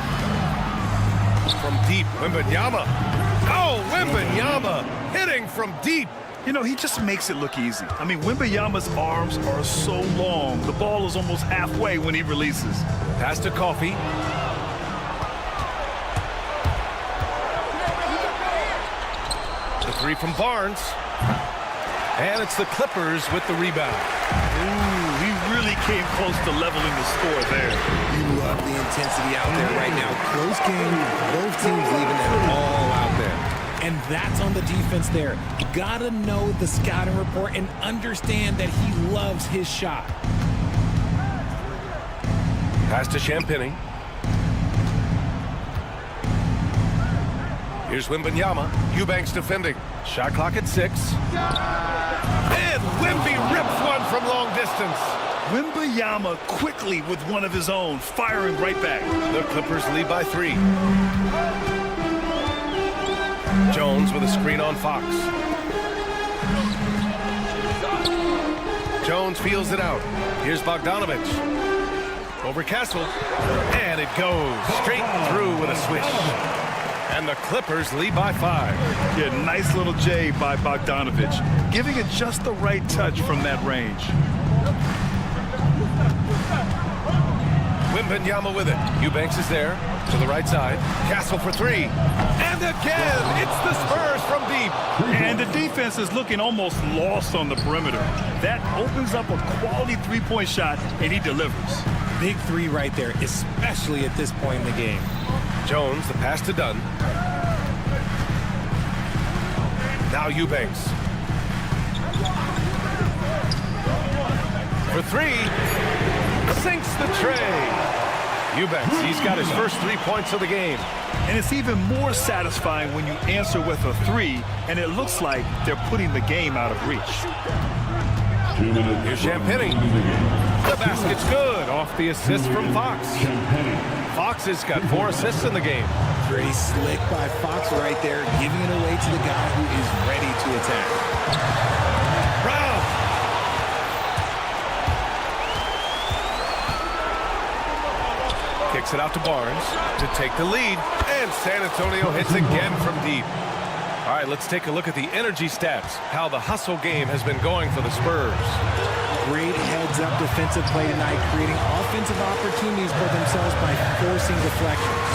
From deep, Wembanyama. Oh, Wembanyama hitting from deep. You know, he just makes it look easy. I mean, Wembanyama's arms are so long. The ball is almost halfway when he releases. Pass to Coffey. The three from Barnes. And it's the Clippers with the rebound. Ooh, he really came close to leveling the score there. You love the intensity out there right now. Close game, both teams leaving it all out there. And that's on the defense there. You gotta know the scouting report and understand that he loves his shot. Pass to Champagnie. Here's Wembanyama. Eubanks defending. Shot clock at 6. And Wemby rips one from long distance. Wembanyama quickly with one of his own, firing right back. The Clippers lead by 3. Jones with a screen on Fox. Jones feels it out. Here's Bogdanovich. Over Castle. And it goes straight through with a swish. And the Clippers lead by 5. Yeah, nice little J by Bogdanovich, giving it just the right touch from that range. Wembanyama with it. Eubanks is there to the right side. Castle for 3. And again, it's the Spurs from deep. And the defense is looking almost lost on the perimeter. That opens up a quality three-point shot, and he delivers. Big 3 right there, especially at this point in the game. Jones, the pass to Dunn. Now Eubanks. For 3. Sinks the tray. Eubanks, he's got his first 3 points of the game. And it's even more satisfying when you answer with a 3, and it looks like they're putting the game out of reach. Here's Champagny. The basket's good off the assist from Fox. Fox has got 4 assists in the game. Pretty slick by Fox right there, giving it away to the guy who is ready to attack. Brown. Kicks it out to Barnes to take the lead. And San Antonio hits again from deep. All right, let's take a look at the energy stats. How the hustle game has been going for the Spurs. Great heads-up defensive play tonight, creating offensive opportunities for themselves by forcing deflections.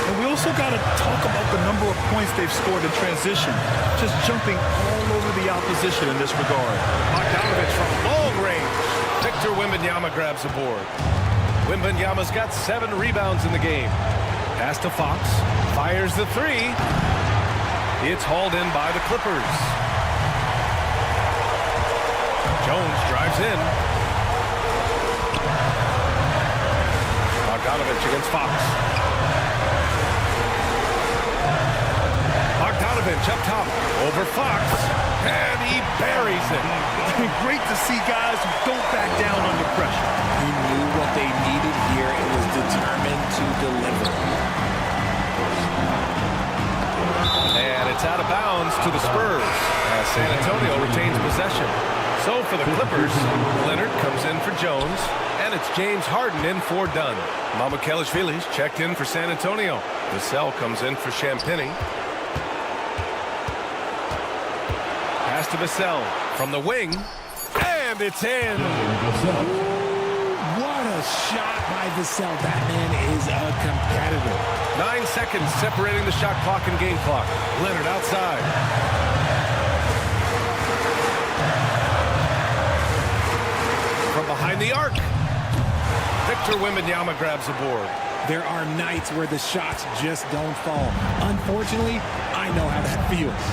And we also got to talk about the number of points they've scored in transition, just jumping all over the opposition in this regard. Bogdanovich from long range. Victor Wembanyama grabs the board. Wembanyama's got 7 rebounds in the game. Pass to Fox. Fires the 3. It's hauled in by the Clippers. Jones drives in. Bogdanovich against Fox. Bogdanovich up top. Over Fox. And he buries it. Great to see guys who don't back down under pressure. He knew what they needed here and was determined to deliver. And it's out of bounds to the Spurs as San Antonio retains possession. So for the Clippers, Leonard comes in for Jones, and it's James Harden in for Dunn. Mamukelashvili's checked in for San Antonio. Vassell comes in for Champagny. Pass to Vassell from the wing, and it's in. What a shot by Vassell. That man is a competitor. 9 seconds separating the shot clock and game clock. Leonard outside. From behind the arc. Victor Wembanyama grabs the board. There are nights where the shots just don't fall. Unfortunately, I know how that feels.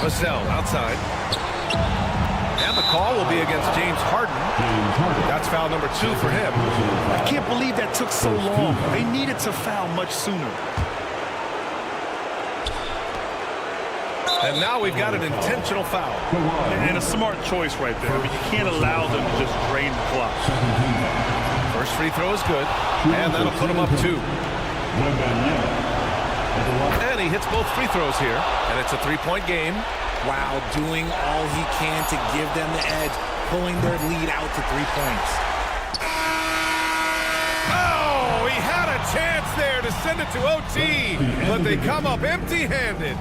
Vassell outside. And the call will be against James Harden. That's foul number 2 for him. I can't believe that took so long. They needed to foul much sooner. And now we've got an intentional foul. And a smart choice right there. I mean, you can't allow them to just drain the clock. First free throw is good. And that'll put him up 2. And he hits both free throws here. And it's a 3-point game. Wow, doing all he can to give them the edge, pulling their lead out to 3 points. Oh, he had a chance there to send it to OT, but they come up empty-handed.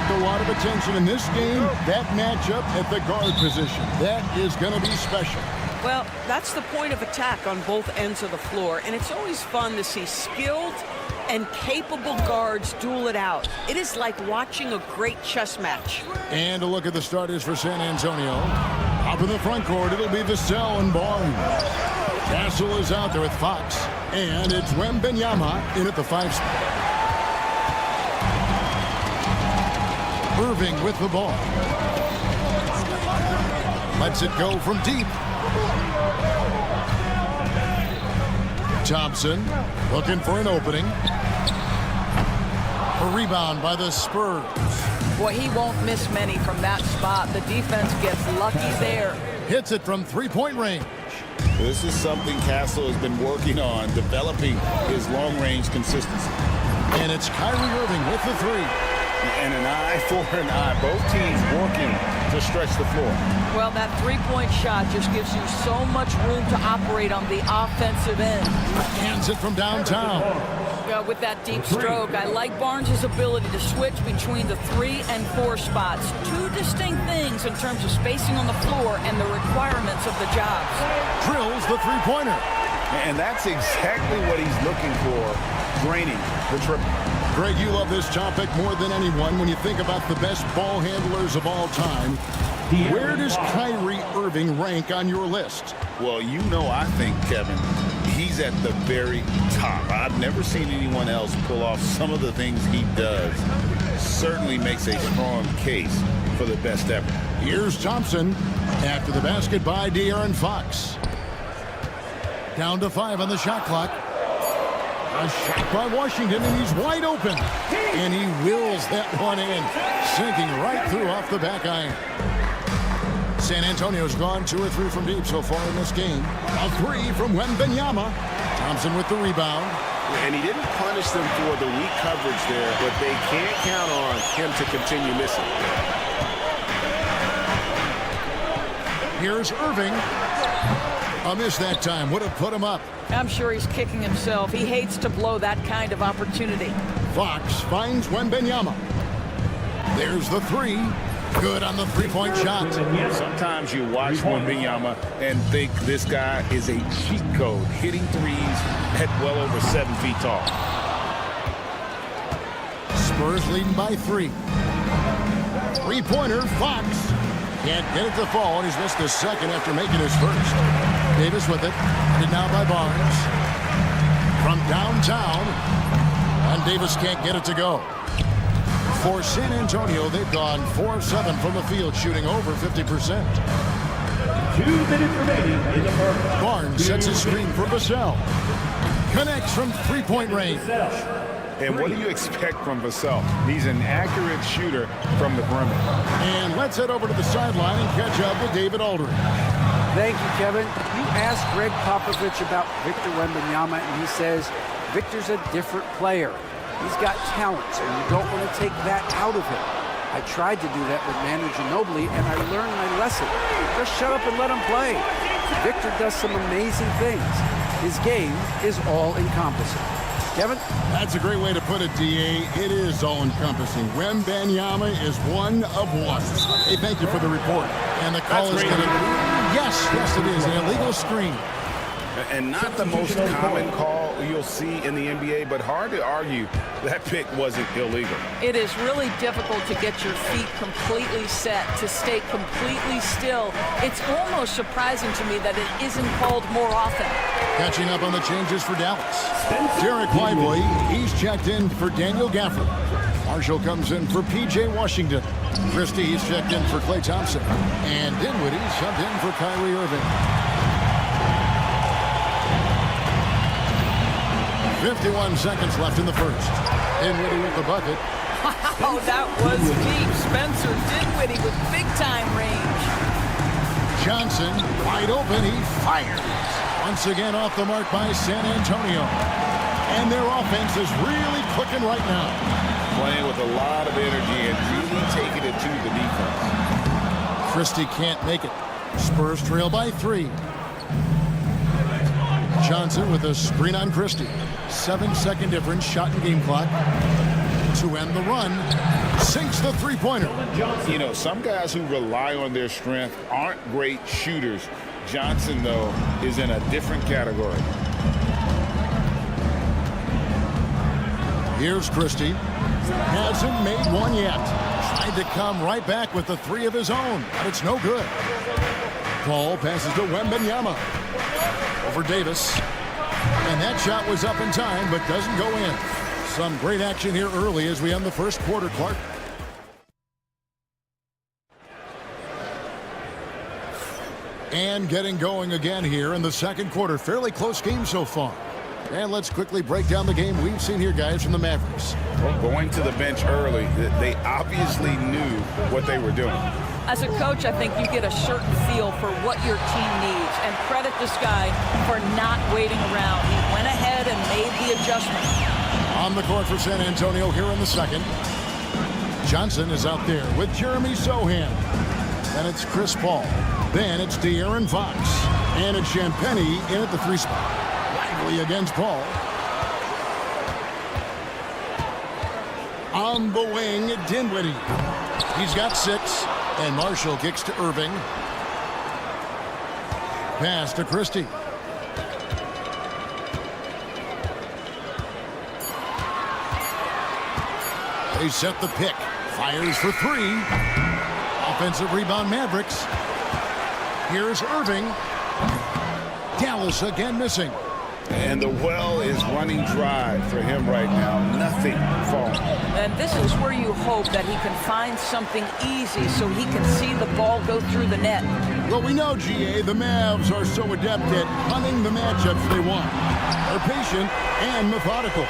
attract a lot of attention in this game. That matchup at the guard position, that is going to be special. Well, that's the point of attack on both ends of the floor, and it's always fun to see skilled and capable guards duel it out. It is like watching a great chess match. And a look at the starters for San Antonio. Up in the front court, it'll be Vassell and Barnes. Castle is out there with Fox, and it's Wembanyama in at the 5 spot. Irving with the ball. Lets it go from deep. Thompson looking for an opening. A rebound by the Spurs. Boy, he won't miss many from that spot. The defense gets lucky there. Hits it from three-point range. This is something Castle has been working on, developing his long-range consistency. And it's Kyrie Irving with the 3. And an eye for an eye. Both teams working to stretch the floor. Well, that three-point shot just gives you so much room to operate on the offensive end. Hands it from downtown. With that deep stroke, I like Barnes' ability to switch between the 3 and 4 spots. Two distinct things in terms of spacing on the floor and the requirements of the jobs. Drills the three-pointer. And that's exactly what he's looking for, draining the triple. Greg, you love this topic more than anyone when you think about the best ball handlers of all time. Where does Kyrie Irving rank on your list? Well, you know, I think, Kevin, he's at the very top. I've never seen anyone else pull off some of the things he does. Certainly makes a strong case for the best ever. Here's Thompson after the basket by De'Aaron Fox. Down to 5 on the shot clock. A shot by Washington, and he's wide open. And he wills that one in, sinking right through off the back iron. San Antonio's gone 2 or 3 from deep so far in this game. A 3 from Wembanyama. Thompson with the rebound. And he didn't punish them for the weak coverage there, but they can't count on him to continue missing. Here's Irving. A miss that time. Would have put him up. I'm sure he's kicking himself. He hates to blow that kind of opportunity. Fox finds Wembanyama. There's the 3. Good on the three-point shot. Sometimes you watch Wembanyama and think this guy is a cheat code, hitting threes at well over 7 feet tall. Spurs leading by 3. Three-pointer, Fox. Can't get it to fall, and he's missed the second after making his first. Davis with it. Headed now by Barnes. From downtown. And Davis can't get it to go. For San Antonio, they've gone 4 of 7 from the field, shooting over 50%. 2 minutes remaining in the first. Barnes sets a screen for Vassell. Connects from three-point range. And what do you expect from Vassell? He's an accurate shooter from the perimeter. And let's head over to the sideline and catch up with David Aldridge. Thank you, Kevin. You asked Greg Popovich about Victor Wembanyama, and he says Victor's a different player. He's got talents, and you don't want to take that out of him. I tried to do that with Manu Ginobili, and I learned my lesson. Just shut up and let him play. Victor does some amazing things. His game is all-encompassing. Kevin? That's a great way to put it, D.A. It is all-encompassing. Wembanyama is one of one. Hey, thank you for the report. And the call is going to be... Yes, it is. An illegal screen. And not the most common call you'll see in the NBA, but hard to argue that pick wasn't illegal. It is really difficult to get your feet completely set, to stay completely still. It's almost surprising to me that it isn't called more often. Catching up on the changes for Dallas. Derek Lively, he's checked in for Daniel Gafford. Marshall comes in for P.J. Washington. Christie, he's checked in for Klay Thompson. And Dinwiddie subbed in for Kyrie Irving. 51 seconds left in the first. Dinwiddie with the bucket. Wow, that was deep. Spencer Dinwiddie with big-time range. Johnson, wide open, he fires. Once again off the mark by San Antonio. And their offense is really clicking right now. Playing with a lot of energy and really taking it to the defense. Christie can't make it. Spurs trail by 3. Johnson with a screen on Christie. 7-second difference, shot and game clock to end the run. sinks the three-pointer. You know, some guys who rely on their strength aren't great shooters. Johnson, though, is in a different category. Here's Christie. Hasn't made one yet. Tried to come right back with the three of his own, but it's no good. Paul passes to Wembanyama. Over Davis. And that shot was up in time, but doesn't go in. Some great action here early as we end the first quarter, Clark. And getting going again here in the second quarter. Fairly close game so far. And let's quickly break down the game we've seen here, guys, from the Mavericks. Well, going to the bench early, they obviously knew what they were doing. As a coach, I think you get a certain feel for what your team needs. And credit this guy for not waiting around. He went ahead and made the adjustment. On the court for San Antonio here in the second. Johnson is out there with Jeremy Sohan. Then it's Chris Paul. Then it's De'Aaron Fox. And it's Champagnie in at the three spot. Lively against Paul. On the wing, Dinwiddie. He's got 6. And Marshall kicks to Irving. Pass to Christie. They set the pick. Fires for 3. Offensive rebound, Mavericks. Here's Irving. Dallas again missing. And the well is running dry for him right now. Nothing falling. And this is where you hope that he can find something easy so he can see the ball go through the net. Well, we know, GA, the Mavs are so adept at hunting the matchups they want. They're patient and methodical.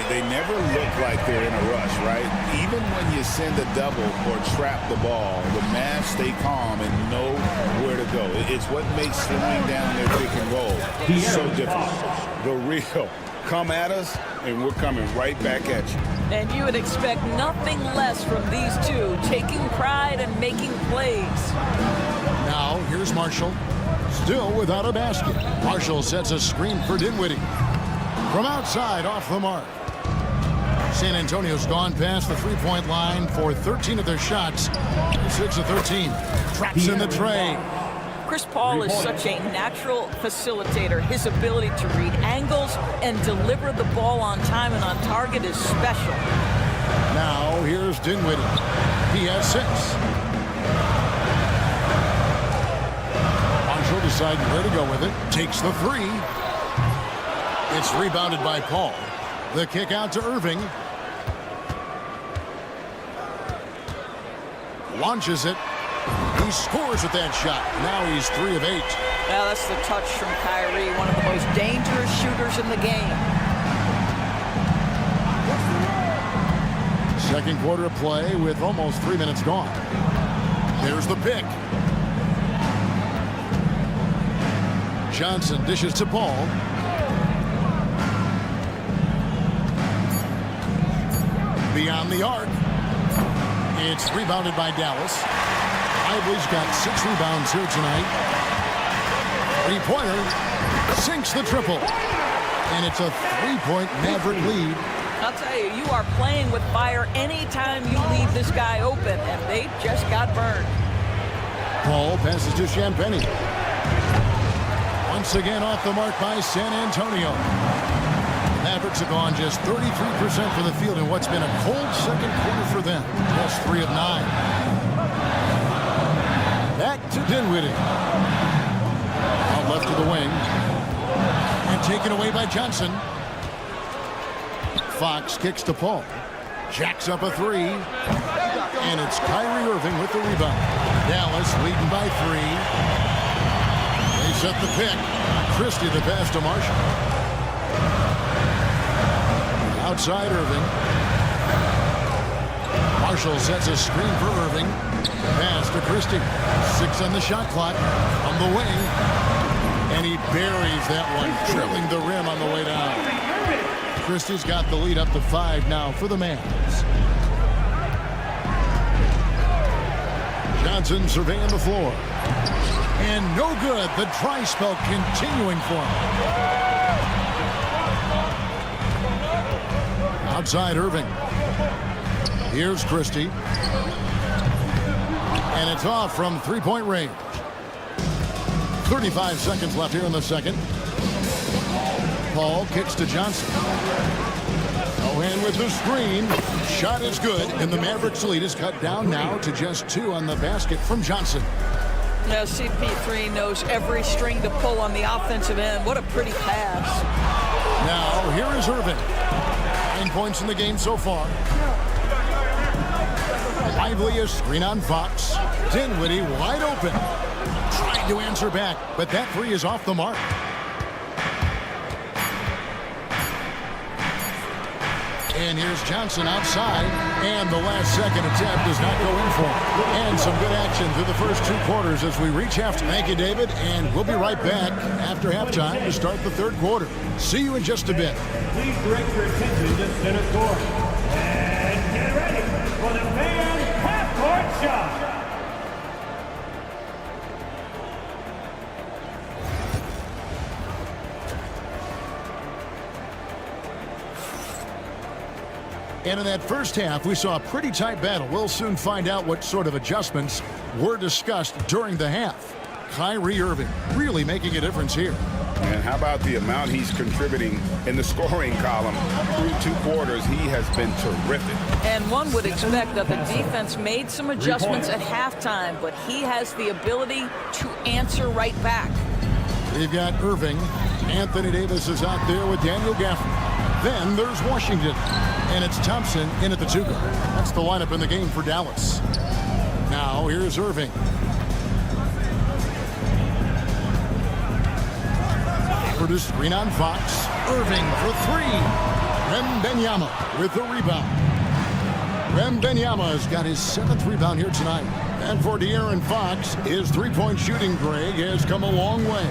They never look like they're in a rush, right? Even when you send a double or trap the ball, the Mavs stay calm and know where to go. It's what makes slowing down their pick and roll so difficult. The real come at us, and we're coming right back at you. And you would expect nothing less from these two, taking pride and making plays. Now, here's Marshall. Still without a basket. Marshall sets a screen for Dinwiddie. From outside, off the mark. San Antonio's gone past the three-point line for 13 of their shots. 6 of 13. Traps in the tray. Chris Paul is such a natural facilitator. His ability to read angles and deliver the ball on time and on target is special. Now, here's Dinwiddie. He has 6. Marshall deciding where to go with it. Takes the 3. It's rebounded by Paul. The kick out to Irving. Launches it. He scores with that shot. Now he's 3 of 8. Now that's the touch from Kyrie, one of the most dangerous shooters in the game. Second quarter of play with almost 3 minutes gone. There's the pick. Johnson dishes to Paul. Beyond the arc. It's rebounded by Dallas. Lively's got 6 rebounds here tonight. Three-pointer sinks the triple. And it's a 3-point Maverick lead. I'll tell you, you are playing with fire anytime you leave this guy open, and they just got burned. Paul passes to Champagnie. Once again off the mark by San Antonio. Mavericks have gone just 33% for the field in what's been a cold second quarter for them. Just 3 of 9. Back to Dinwiddie. Out left to the wing. And taken away by Johnson. Fox kicks to Paul. Jacks up a 3. And it's Kyrie Irving with the rebound. Dallas leading by 3. They set the pick. Christie the pass to Marshall. Outside Irving. Marshall sets a screen for Irving. Pass to Christie. 6 on the shot clock. On the wing. And he buries that one, drilling the rim on the way down. Christie's got the lead up to 5 now for the Mavs. Johnson surveying the floor. And no good. The dry spell continuing for him. Outside Irving. Here's Christie. And it's off from three-point range. 35 seconds left here in the second. Paul kicks to Johnson. Cohen with the screen. Shot is good, and the Mavericks lead is cut down now to just 2 on the basket from Johnson. Now, CP3 knows every string to pull on the offensive end. What a pretty pass. Now, here is Irving. 9 points in the game so far. Lively a screen on Fox. Dinwiddie wide open. Trying to answer back, but that three is off the mark. And here's Johnson outside, and the last-second attempt does not go in for him. And some good action through the first 2 quarters as we reach halftime. Thank you, David, and we'll be right back after halftime to start the third quarter. See you in just a bit. Please direct your attention to center court. And get ready for the fan half-court shot. And in that first half, we saw a pretty tight battle. We'll soon find out what sort of adjustments were discussed during the half. Kyrie Irving really making a difference here. And how about the amount he's contributing in the scoring column through 2 quarters? He has been terrific. And one would expect that the defense made some adjustments at halftime, but he has the ability to answer right back. They've got Irving. Anthony Davis is out there with Daniel Gafford. Then there's Washington. And it's Thompson in at the 2 guard. That's the lineup in the game for Dallas. Now here's Irving. For the screen on Fox. Irving for 3. Wembanyama with the rebound. Wembanyama's got his 7th rebound here tonight. And for De'Aaron Fox, his three-point shooting, Greg, has come a long way.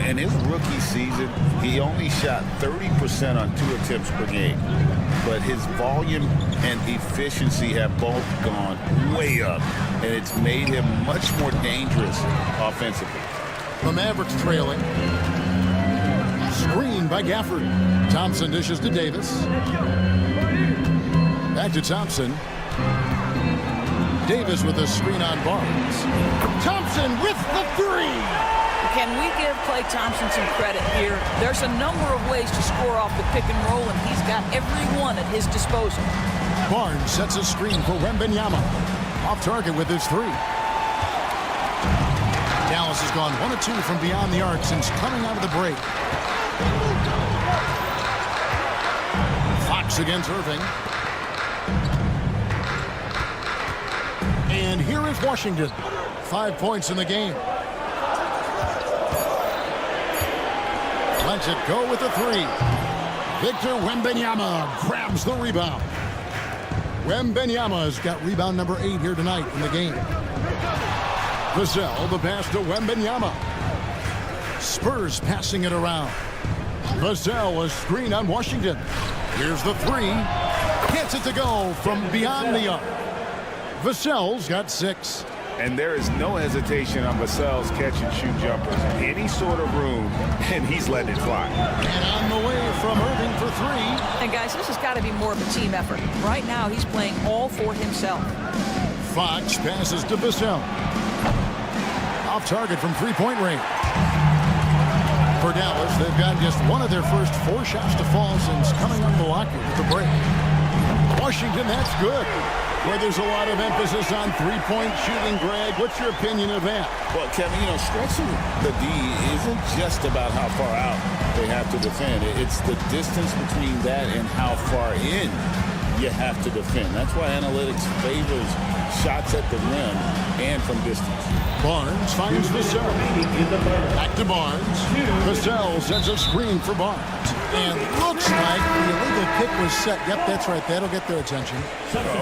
In his rookie season, he only shot 30% on 2 attempts per game. But his volume and efficiency have both gone way up. And it's made him much more dangerous offensively. The Mavericks trailing. Screen by Gafford. Thompson dishes to Davis. Back to Thompson. Davis with a screen on Barnes. Thompson with the 3. Can we give Klay Thompson some credit here? There's a number of ways to score off the pick and roll, and he's got every one at his disposal. Barnes sets a screen for Wembanyama. Off target with his 3. Dallas has gone 1 of 2 from beyond the arc since coming out of the break. Fox against Irving. And here is Washington. 5 points in the game. Lets it go with the 3. Victor Wembanyama grabs the rebound. Wembanyama's got rebound number 8 here tonight in the game. Vassell, the pass to Wembanyama. Spurs passing it around. Vassell, a screen on Washington. Here's the 3. Gets it to go from beyond the arc. Vassell's got 6. And there is no hesitation on Vassell's catch-and-shoot jumpers. Any sort of room, and he's letting it fly. And on the way from Irving for 3. And, guys, this has got to be more of a team effort. Right now, he's playing all for himself. Fox passes to Vassell. Off target from three-point range. For Dallas, they've got just one of their first 4 shots to fall since coming on the locker with the break. Washington, that's good. Where there's a lot of emphasis on three-point shooting, Greg. What's your opinion of that? Well, Kevin, stretching the D isn't just about how far out they have to defend. It's the distance between that and how far in you have to defend. That's why analytics favors shots at the rim and from distance. Barnes finds Vassell. Back to Barnes. Vassell sets a screen for Barnes. And looks like the illegal pick was set. Yep, that's right. That'll get their attention.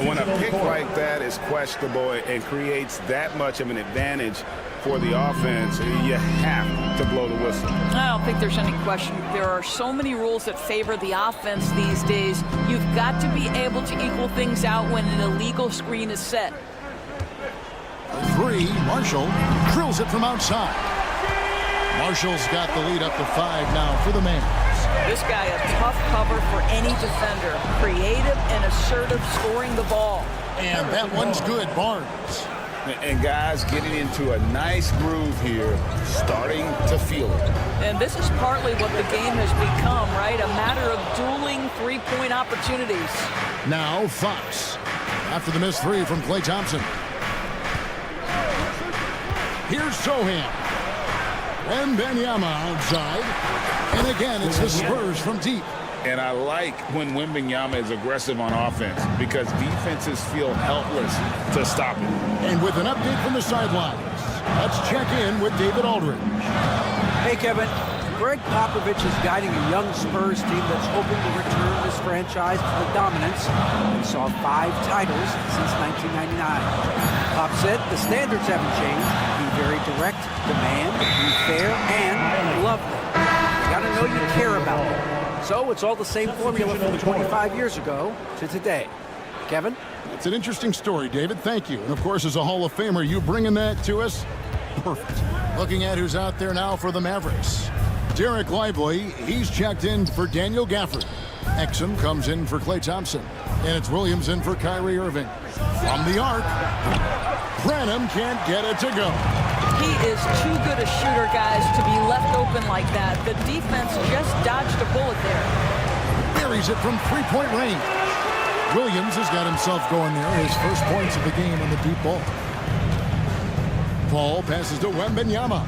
When a pick like that is questionable and creates that much of an advantage for the offense, you have to blow the whistle. I don't think there's any question. There are so many rules that favor the offense these days. You've got to be able to equal things out when an illegal screen is set. 3, Marshall drills it from outside. Marshall's got the lead up to 5 now for the Mavs. This guy a tough cover for any defender. Creative and assertive scoring the ball. And that one's good, Barnes. And guys getting into a nice groove here, starting to feel it. And this is partly what the game has become, right? A matter of dueling three-point opportunities. Now Fox. After the missed three from Klay Thompson. Here's Sohan. Wembanyama outside. And again, it's the Spurs from deep. And I like when Wembanyama is aggressive on offense because defenses feel helpless to stop him. And with an update from the sidelines, let's check in with David Aldridge. Hey, Kevin. Greg Popovich is guiding a young Spurs team that's hoping to return this franchise to the dominance and saw 5 titles since 1999. Pop said the standards haven't changed. Be very direct, demand, be fair, and love them. You gotta know you care about them. So it's all the same formula from 25 years ago to today. Kevin? It's an interesting story, David. Thank you. And of course, as a Hall of Famer, you bringing that to us? Perfect. Looking at who's out there now for the Mavericks. Derek Lively, he's checked in for Daniel Gafford. Exum comes in for Klay Thompson. And it's Williams in for Kyrie Irving. From the arc, Branham can't get it to go. He is too good a shooter, guys, to be left open like that. The defense just dodged a bullet there. Buries it from three-point range. Williams has got himself going there. His first points of the game on the deep ball. Paul passes to Wembanyama.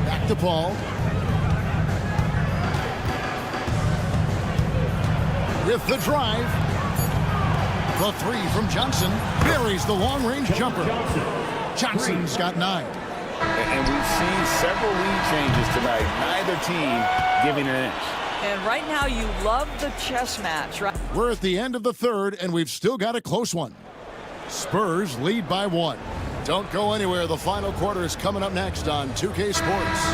Back to Paul. With the drive. The three from Johnson. Buries the long-range jumper. Johnson's got 9. And we've seen several lead changes tonight. Neither team giving an inch. And right now you love the chess match, right? We're at the end of the third, and we've still got a close one. Spurs lead by 1. Don't go anywhere. The final quarter is coming up next on 2K Sports.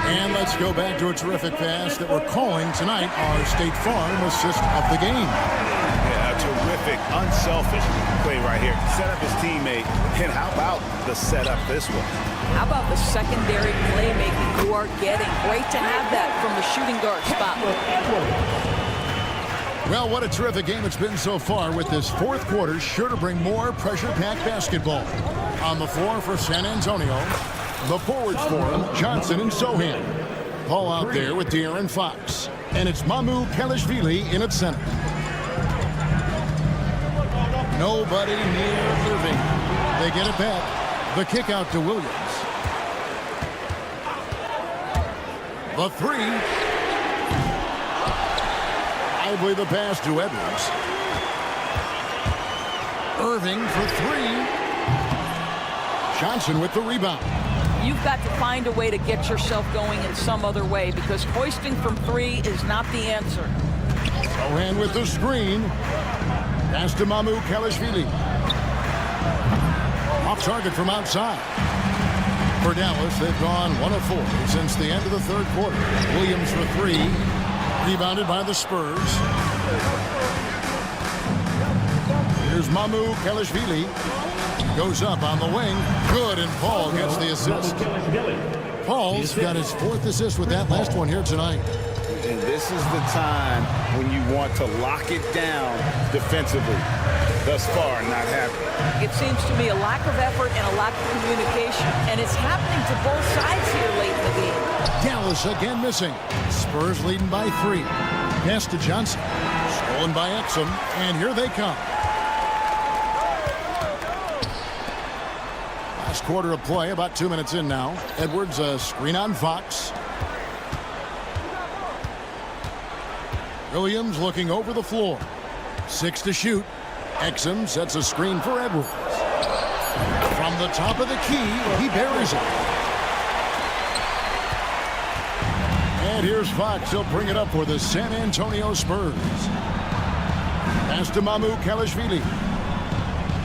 And let's go back to a terrific pass that we're calling tonight our State Farm assist of the game. Yeah, a terrific, unselfish play right here. Set up his teammate. And how about the setup this one? How about the secondary playmaking you are getting? Great to have that from the shooting guard spot. Well, what a terrific game it's been so far, with this fourth quarter sure to bring more pressure-packed basketball. On the floor for San Antonio, the forwards for him, Johnson and Sohan. Paul out there with De'Aaron Fox. And it's Mamu Kelishvili in at center. Nobody near Irving. They get it back. The kick out to Williams. The three. Lively the pass to Edwards. Irving for 3. Johnson with the rebound. You've got to find a way to get yourself going in some other way, because hoisting from 3 is not the answer. Sohan with the screen. Pass to Mamu Kelishvili. Off target from outside. For Dallas, they've gone 1 of 4 since the end of the third quarter. Williams for 3. Rebounded by the Spurs. Here's Mamu Kelishvili. Goes up on the wing. Good, and Paul gets the assist. Paul's got his 4th assist with that last one here tonight. And this is the time when you want to lock it down defensively. Thus far, not happening. It seems to me a lack of effort and a lack of communication, and it's happening to both sides here late in the game. Dallas again missing. Spurs leading by 3. Pass to Johnson. Stolen by Exum, and here they come. Last quarter of play, about 2 minutes in now. Edwards, a screen on Fox. Williams looking over the floor. 6 to shoot. Exum sets a screen for Edwards. From the top of the key, he buries it. And here's Fox. He'll bring it up for the San Antonio Spurs. Pass to Mamu Kelishvili.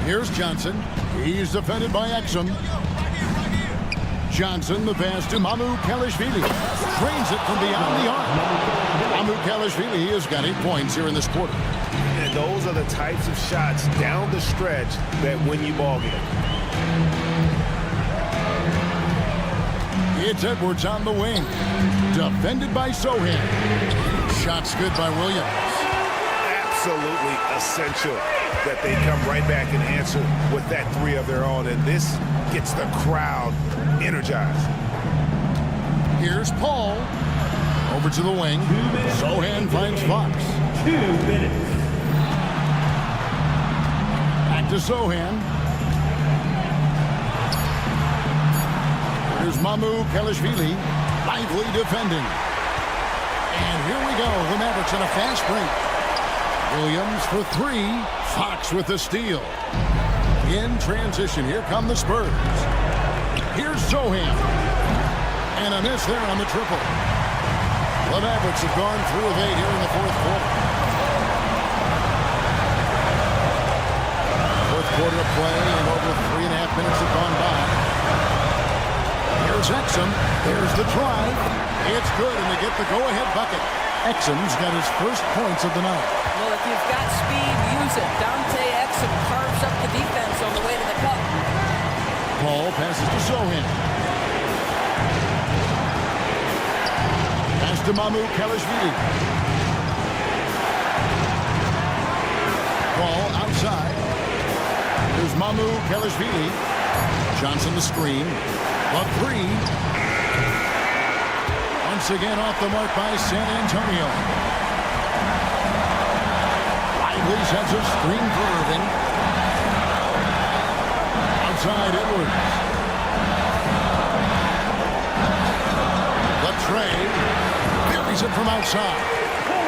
Here's Johnson. He's defended by Exum. Johnson, the pass to Mamu Kelishvili. Drains it from beyond the arc. Mamu Kelishvili has got 8 points here in this quarter. And those are the types of shots down the stretch that win you ball game. It's Edwards on the wing. Defended by Sohan. Shot's good by Williams. Absolutely essential that they come right back and answer with that three of their own, and this gets the crowd energized. Here's Paul. Over to the wing. Sohan finds Fox. 2 minutes. Back to Sohan. Here's Mamu Kelishvili. Lively defending. And here we go. The Mavericks in a fast break. Williams for 3. Fox with the steal. In transition, here come the Spurs. Here's Sohan. And a miss there on the triple. The Mavericks have gone 3 of 8 here in the fourth quarter. Fourth quarter of play, and over 3.5 minutes have gone by. Here's Exum. There's the drive. It's good, and they get the go-ahead bucket. Exum's got his first points of the night. Well, if you've got speed, use it. Dante Exum carves up the defense on the way to the cup. Paul passes to Sohan. Pass to Mamu Kelishvili. Paul outside. Here's Mamu Kelishvili. Johnson the screen. The 3. Once again off the mark by San Antonio. Lively sets a screen for Irving. Outside Edwards. The tray. Buries it from outside.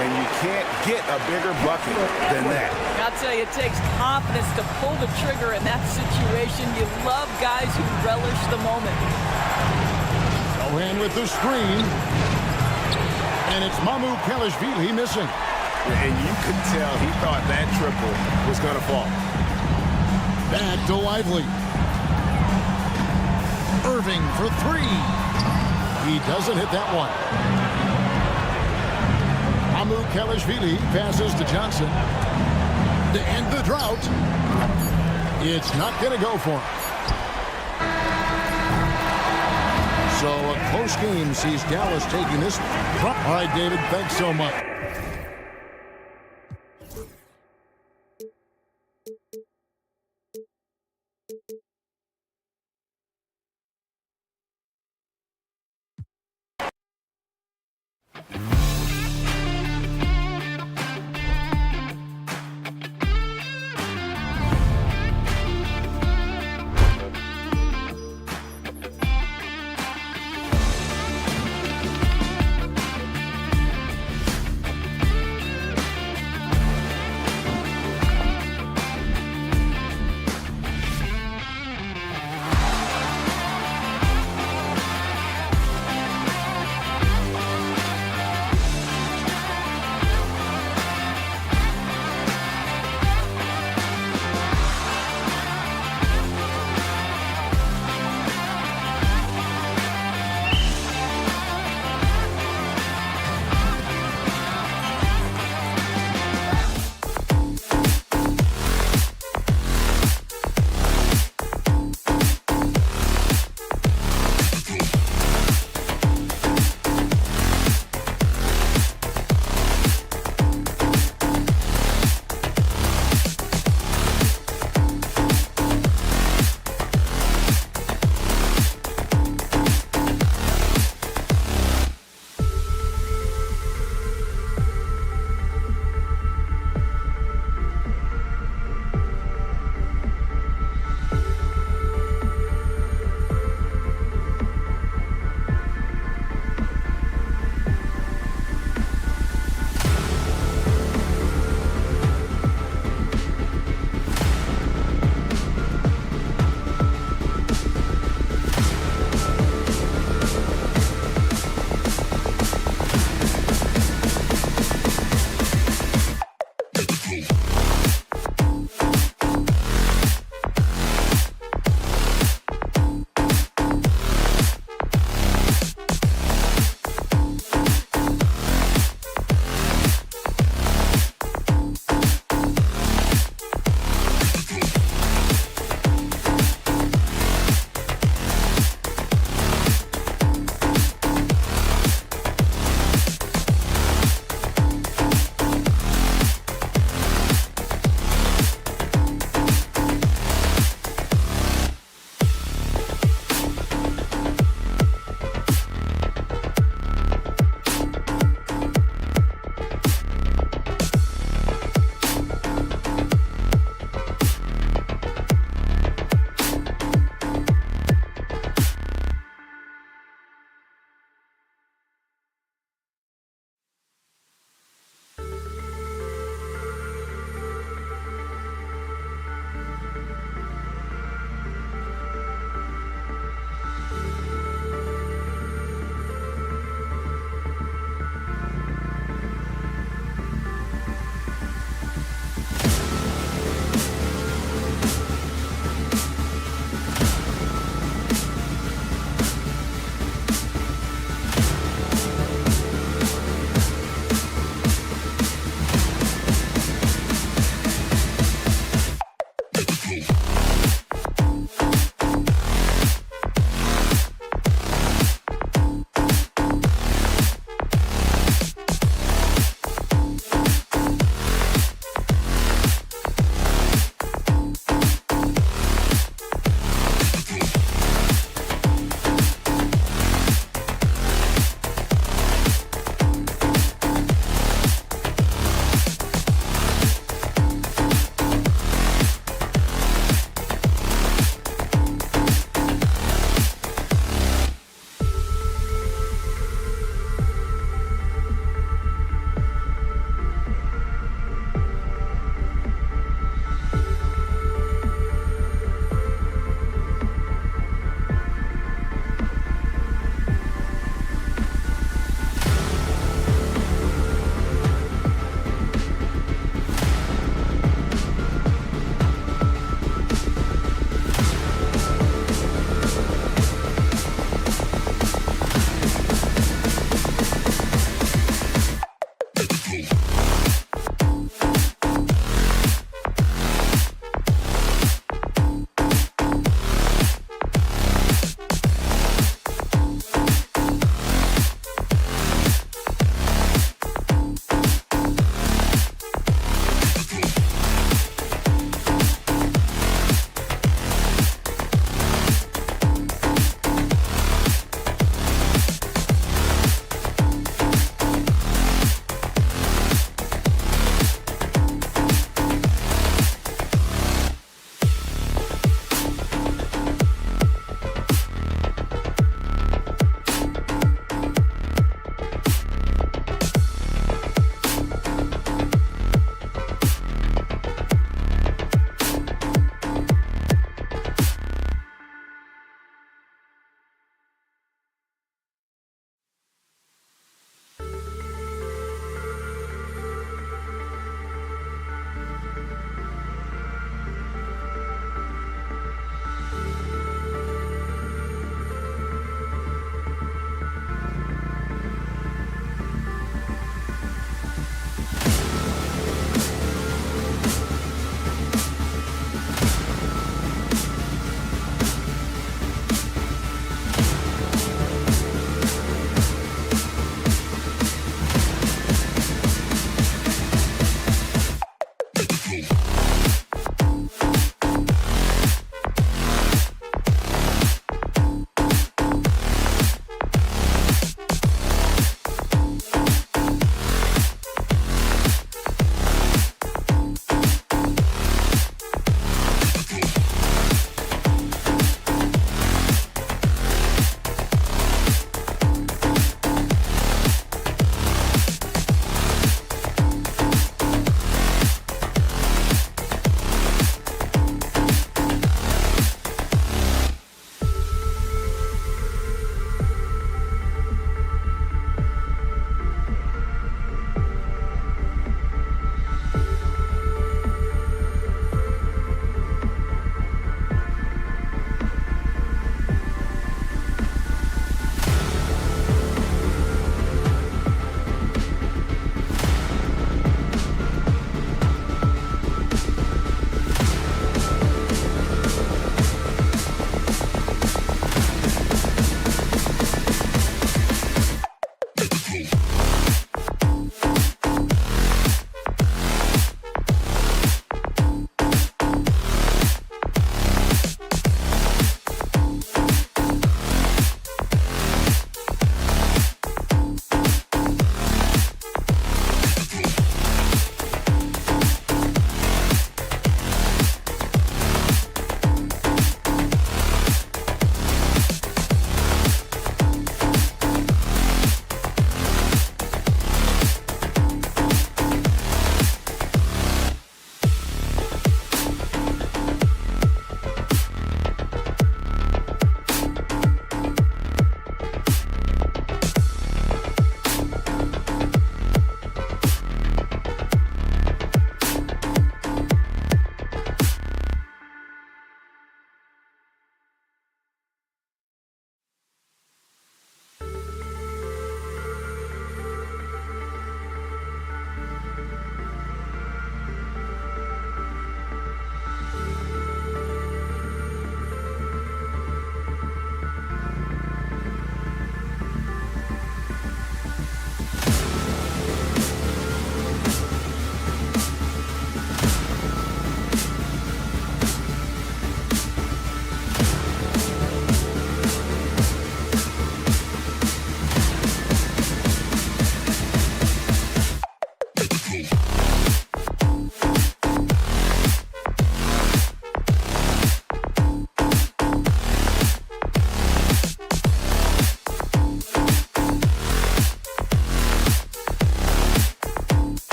And you can't get a bigger bucket than that. I'll tell you, it takes confidence to pull the trigger in that situation. You love guys who relish the moment. Sohan with the screen. And it's Mamu Kelishvili missing. And you could tell he thought that triple was going to fall. Back to Lively. Irving for 3. He doesn't hit that one. Mamu Kelishvili passes to Johnson. To end the drought. It's not going to go for him. So a close game sees Dallas taking this. All right, David, thanks so much.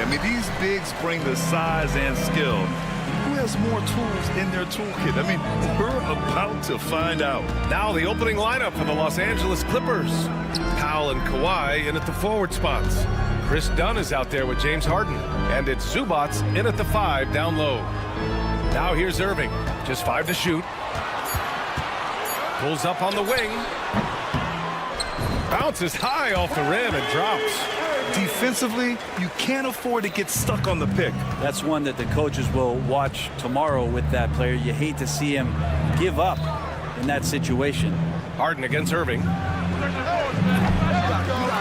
mean, these bigs bring the size and skill. Who has more tools in their toolkit? I mean, we're about to find out. Now the opening lineup for the Los Angeles Clippers. Powell and Kawhi in at the forward spots. Chris Dunn is out there with James Harden. And it's Zubats in at the 5 down low. Now here's Irving. Just 5 to shoot. Pulls up on the wing. Bounces high off the rim and drops. Defensively, you can't afford to get stuck on the pick. That's one that the coaches will watch tomorrow with that player. You hate to see him give up in that situation. Harden against Irving.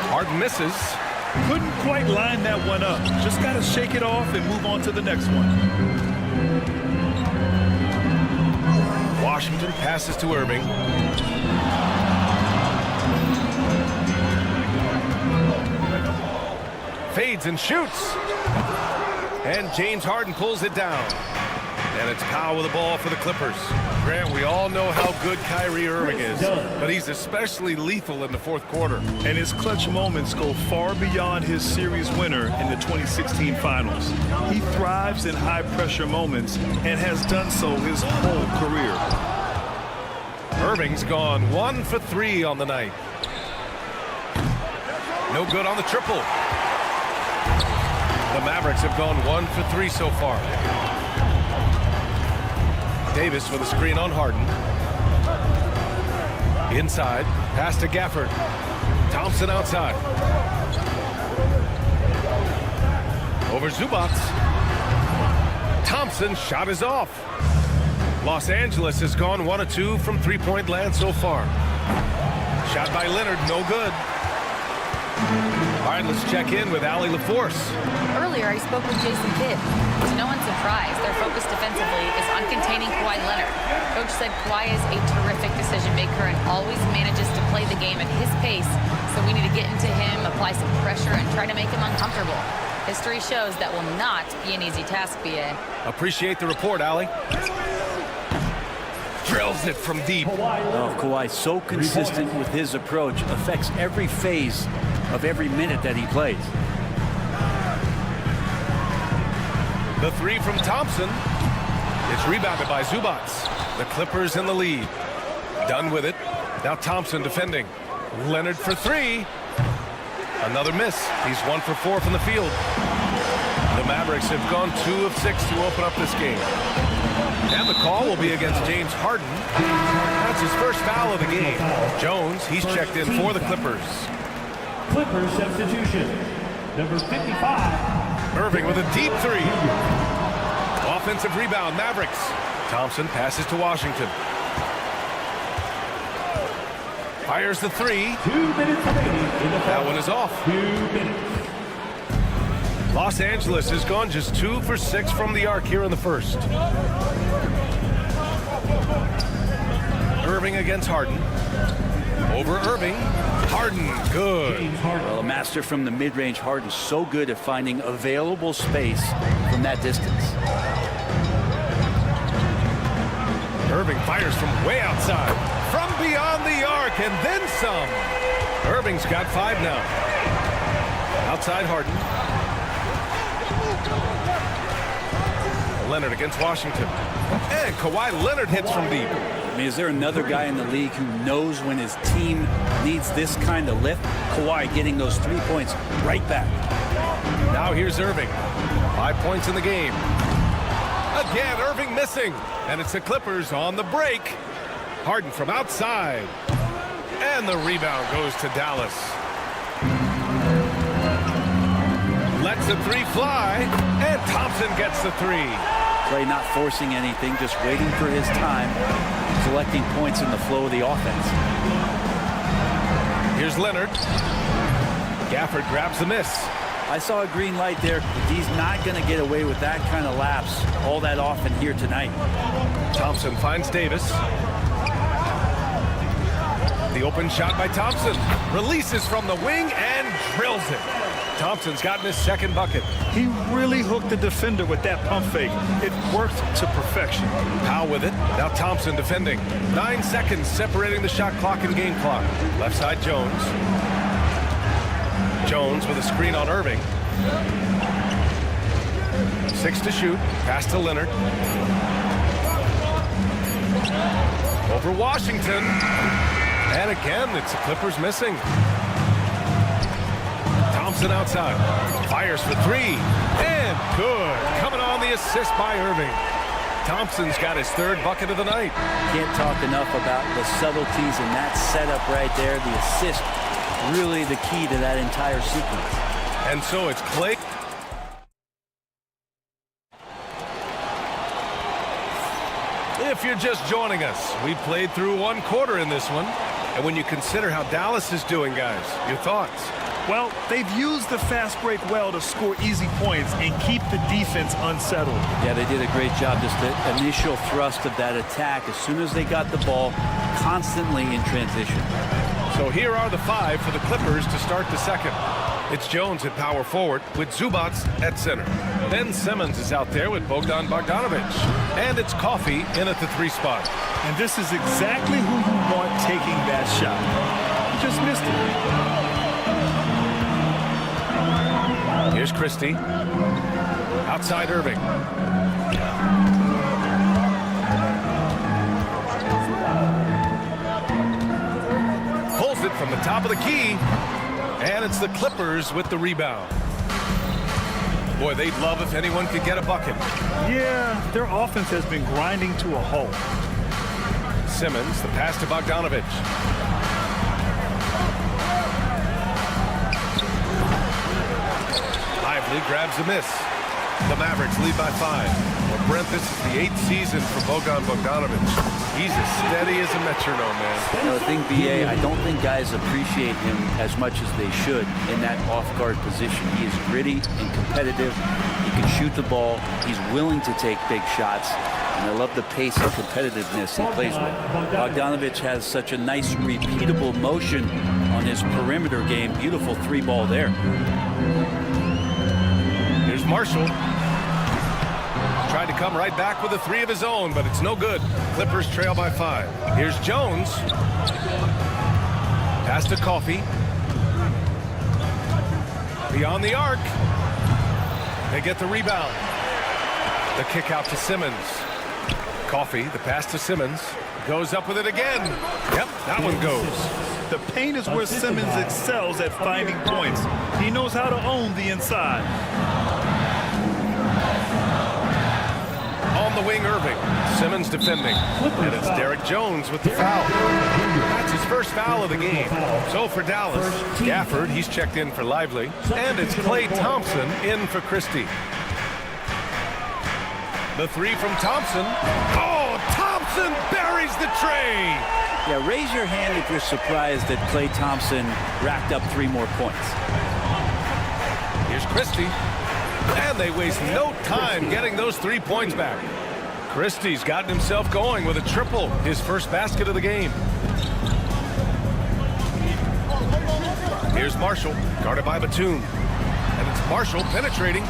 Harden misses. Couldn't quite line that one up. Just got to shake it off and move on to the next one. Washington passes to Irving. Fades and shoots. And James Harden pulls it down. And it's Powell with the ball for the Clippers. Grant, we all know how good Kyrie Irving is, but he's especially lethal in the fourth quarter. And his clutch moments go far beyond his series winner in the 2016 finals. He thrives in high-pressure moments and has done so his whole career. Irving's gone 1 for 3 on the night. No good on the triple. The Mavericks have gone 1 for 3 so far. Davis with a screen on Harden. Inside, pass to Gafford. Thompson outside. Over Zubats. Thompson's shot is off. Los Angeles has gone 1 of 2 from three-point land so far. Shot by Leonard, no good. All right, let's check in with Allie LaForce. Earlier, I spoke with Jason Kidd. To no one's surprise, their focus defensively is on containing Kawhi Leonard. Coach said Kawhi is a terrific decision maker and always manages to play the game at his pace, so we need to get into him, apply some pressure, and try to make him uncomfortable. History shows that will not be an easy task, BA. Appreciate the report, Allie. Drills it from deep. Oh, Kawhi, so consistent with his approach, affects every phase of every minute that he plays. The 3 from Thompson. It's rebounded by Zubats. The Clippers in the lead. Done with it. Now Thompson defending. Leonard for 3. Another miss. He's 1 for 4 from the field. The Mavericks have gone 2 of 6 to open up this game. And the call will be against James Harden. That's his first foul of the game. Jones, he's checked in for the Clippers. Clippers substitution. Number 55. Irving with a deep 3. Offensive rebound, Mavericks. Thompson passes to Washington. Fires the 3. 2 minutes remaining in the That one is off. 2 minutes. Los Angeles has gone just 2 for 6 from the arc here in the first. Irving against Harden. Over Irving. Harden, good. Well, a master from the mid-range. Harden so good at finding available space from that distance. Irving fires from way outside. From beyond the arc and then some. Irving's got 5 now. Outside Harden. Leonard against Washington. And Kawhi Leonard hits from deep. I mean, is there another guy in the league who knows when his team needs this kind of lift? Kawhi getting those 3 points right back. Now here's Irving. 5 points in the game. Again, Irving missing. And it's the Clippers on the break. Harden from outside. And the rebound goes to Dallas. Lets the 3 fly. And Thompson gets the 3. Clay not forcing anything, just waiting for his time, collecting points in the flow of the offense. Here's Leonard. Gafford grabs the miss. I saw a green light there. He's not going to get away with that kind of lapse all that often here tonight. Thompson finds Davis. The open shot by Thompson. Releases from the wing and drills it. Thompson's gotten his second bucket. He really hooked the defender with that pump fake. It worked to perfection. Powell with it. Now Thompson defending. 9 seconds separating the shot clock and game clock. Left side Jones. Jones with a screen on Irving. 6 to shoot. Pass to Leonard. Over Washington. And again, it's the Clippers missing. Thompson outside. Fires for 3. And good. Coming on the assist by Irving. Thompson's got his 3rd bucket of the night. Can't talk enough about the subtleties in that setup right there. The assist, really the key to that entire sequence. And so it's Clay. If you're just joining us, we played through 1 quarter in this one. And when you consider how Dallas is doing, guys, your thoughts? Well, they've used the fast break well to score easy points and keep the defense unsettled. Yeah, they did a great job. Just the initial thrust of that attack, as soon as they got the ball, constantly in transition. So here are the 5 for the Clippers to start the second. It's Jones at power forward with Zubac at center. Ben Simmons is out there with Bogdan Bogdanovic. And it's Coffey in at the 3 spot. And this is exactly who you want taking that shot. You just missed it. Here's Christie. Outside Irving. Pulls it from the top of the key. And it's the Clippers with the rebound. Boy, they'd love if anyone could get a bucket. Yeah, their offense has been grinding to a halt. Simmons, the pass to Bogdanovic. Lively grabs a miss. The Mavericks lead by 5. Well, Brent, this is the 8th season for Bogdan Bogdanovic. He's as steady as a metronome, man. You know, the thing, BA, I don't think guys appreciate him as much as they should in that off-guard position. He is gritty and competitive. He can shoot the ball. He's willing to take big shots. And I love the pace and competitiveness he plays with. Bogdanovic has such a nice, repeatable motion on his perimeter game. Beautiful 3-ball there. Here's Marshall. Tried to come right back with a 3 of his own, but it's no good. Clippers trail by 5. Here's Jones. Pass to Coffey. Beyond the arc. They get the rebound. The kick out to Simmons. Coffey, the pass to Simmons. Goes up with it again. Yep, that one goes. The paint is where Simmons excels at finding points. He knows how to own the inside. On the wing, Irving. Simmons defending. And it's Derek Jones with the foul. That's his first foul of the game. So for Dallas, Gafford, he's checked in for Lively. And it's Klay Thompson in for Christie. The 3 from Thompson. Oh, Thompson buries the tray. Yeah, raise your hand if you're surprised that Klay Thompson racked up 3 more points. Here's Christie. And they waste no time getting those 3 points back. Christie's gotten himself going with a triple, his first basket of the game. Here's Marshall, guarded by Batum. And it's Marshall penetrating.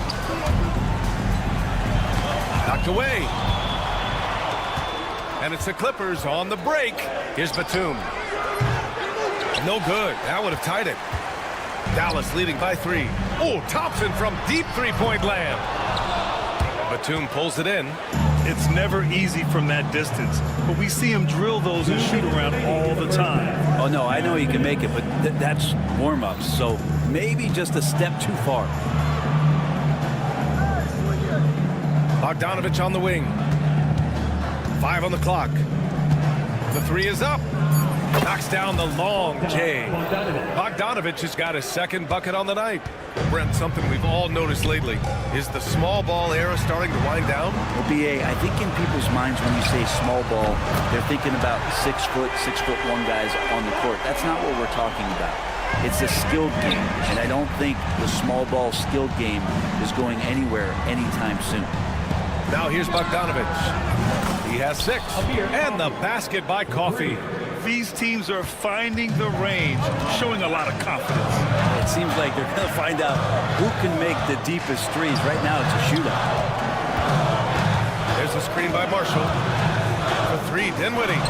Knocked away. And it's the Clippers on the break. Here's Batum. No good. That would have tied it. Dallas leading by 3. Oh, Thompson from deep 3-point land. Batum pulls it in. It's never easy from that distance, but we see him drill those and shoot around all the time. Oh, no, I know he can make it, but that's warm-ups, so maybe just a step too far. Bogdanovic on the wing. 5 on the clock. The 3 is up. Knocks down the long J. Bogdanovic has got his 2nd bucket on the night. Brent, something we've all noticed lately. Is the small ball era starting to wind down? Well, BA, I think in people's minds when you say small ball, they're thinking about 6'1" guys on the court. That's not what we're talking about. It's a skilled game, and I don't think the small ball skilled game is going anywhere anytime soon. Now here's Bogdanovic. He has 6. And the basket by Coffey. These teams are finding the range, showing a lot of confidence. It seems like they're going to find out who can make the deepest threes. Right now, it's a shootout. There's a screen by Marshall. For 3, Dinwiddie.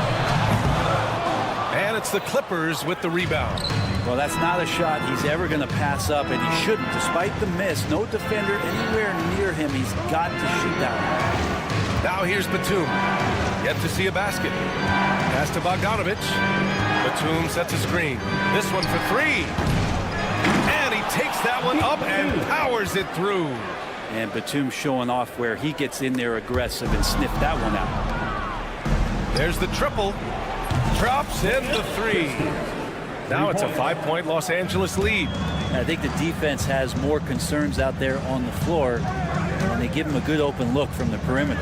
And it's the Clippers with the rebound. Well, that's not a shot he's ever going to pass up, and he shouldn't. Despite the miss, no defender anywhere near him. He's got to shoot that one. Now here's Batum. Yet to see a basket. Pass to Bogdanovich. Batum sets a screen. This one for three. And he takes that one up and powers it through. And Batum showing off where he gets in there aggressive and sniff that one out. There's the triple. Drops in the three. Now it's a 5-point Los Angeles lead. I think the defense has more concerns out there on the floor, and they give him a good open look from the perimeter.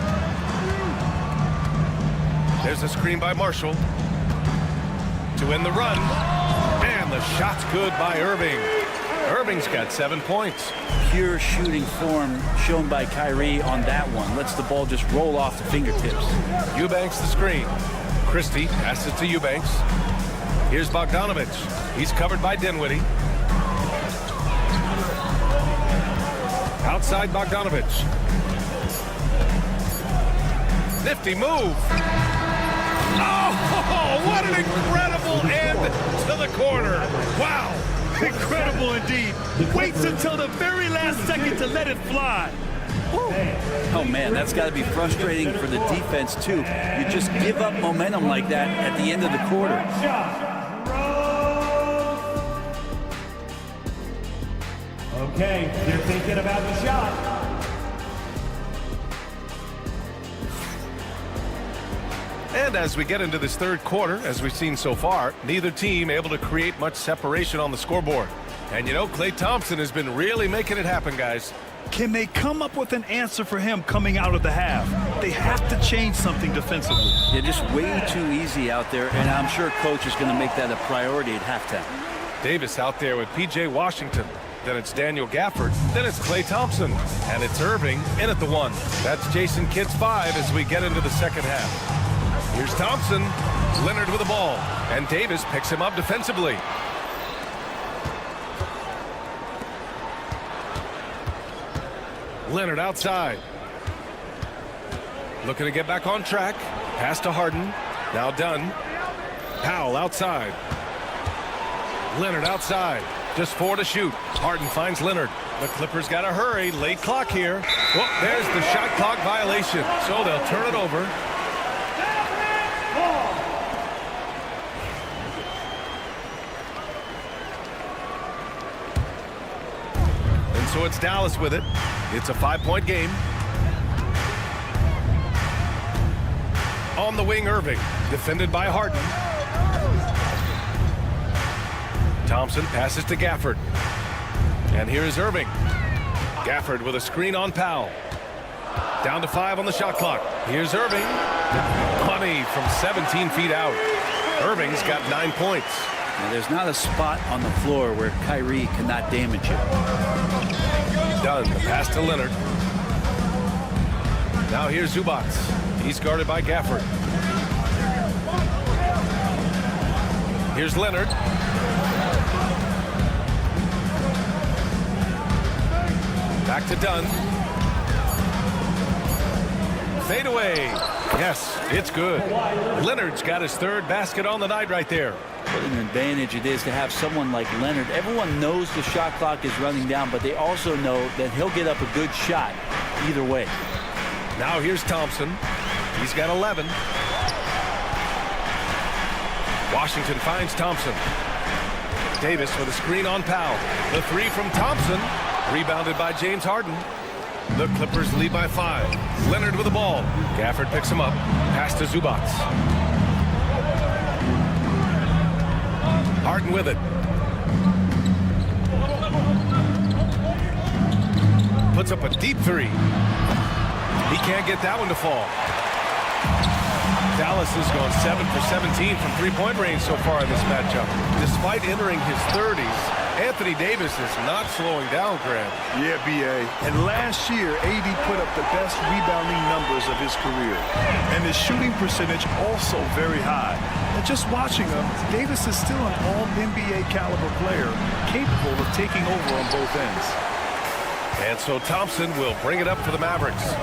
There's a screen by Marshall to end the run. And the shot's good by Irving. Irving's got 7 points. Pure shooting form shown by Kyrie on that one. Lets the ball just roll off the fingertips. Eubanks the screen. Christie passes to Eubanks. Here's Bogdanovich. He's covered by Dinwiddie. Outside Bogdanovich. Nifty move. Oh, what an incredible end to the corner. Wow. Incredible indeed. Waits until the very last second to let it fly. Oh, man, that's got to be frustrating for the defense, too. You just give up momentum like that at the end of the quarter. Okay, you're thinking about the shot. And as we get into this third quarter, as we've seen so far, neither team able to create much separation on the scoreboard. And you know, Klay Thompson has been really making it happen, guys. Can they come up with an answer for him coming out of the half? They have to change something defensively. They're just way too easy out there, and I'm sure coach is going to make that a priority at halftime. Davis out there with P.J. Washington. Then it's Daniel Gafford. Then it's Klay Thompson. And it's Irving in at the 1. That's Jason Kidd's 5 as we get into the second half. Here's Thompson. Leonard with the ball. And Davis picks him up defensively. Leonard outside. Looking to get back on track. Pass to Harden. Now Dunn. Powell outside. Leonard outside. Just 4 to shoot. Harden finds Leonard. The Clippers got to hurry. Late clock here. Well, there's the shot clock violation. So they'll turn it over. And so it's Dallas with it. It's a 5-point game. On the wing, Irving. Defended by Harden. Thompson passes to Gafford. And here is Irving. Gafford with a screen on Powell. Down to 5 on the shot clock. Here's Irving. Money from 17 feet out. Irving's got 9 points. Now, there's not a spot on the floor where Kyrie cannot damage it. Done. The pass to Leonard. Now here's Zubac. He's guarded by Gafford. Here's Leonard. Back to Dunn. Fade away. Yes, it's good. Leonard's got his 3rd basket on the night right there. What an advantage it is to have someone like Leonard. Everyone knows the shot clock is running down, but they also know that he'll get up a good shot either way. Now here's Thompson. He's got 11. Washington finds Thompson. Davis with a screen on Powell. The 3 from Thompson. Rebounded by James Harden. The Clippers lead by 5. Leonard with the ball. Gafford picks him up. Pass to Zubac. Harden with it. Puts up a deep 3. He can't get that one to fall. Dallas has gone 7 for 17 from three-point range so far in this matchup. Despite entering his 30s, Anthony Davis is not slowing down, Grant. Yeah, B.A. And last year, AD put up the best rebounding numbers of his career. And his shooting percentage also very high. And just watching him, Davis is still an all-NBA caliber player, capable of taking over on both ends. And so Thompson will bring it up for the Mavericks.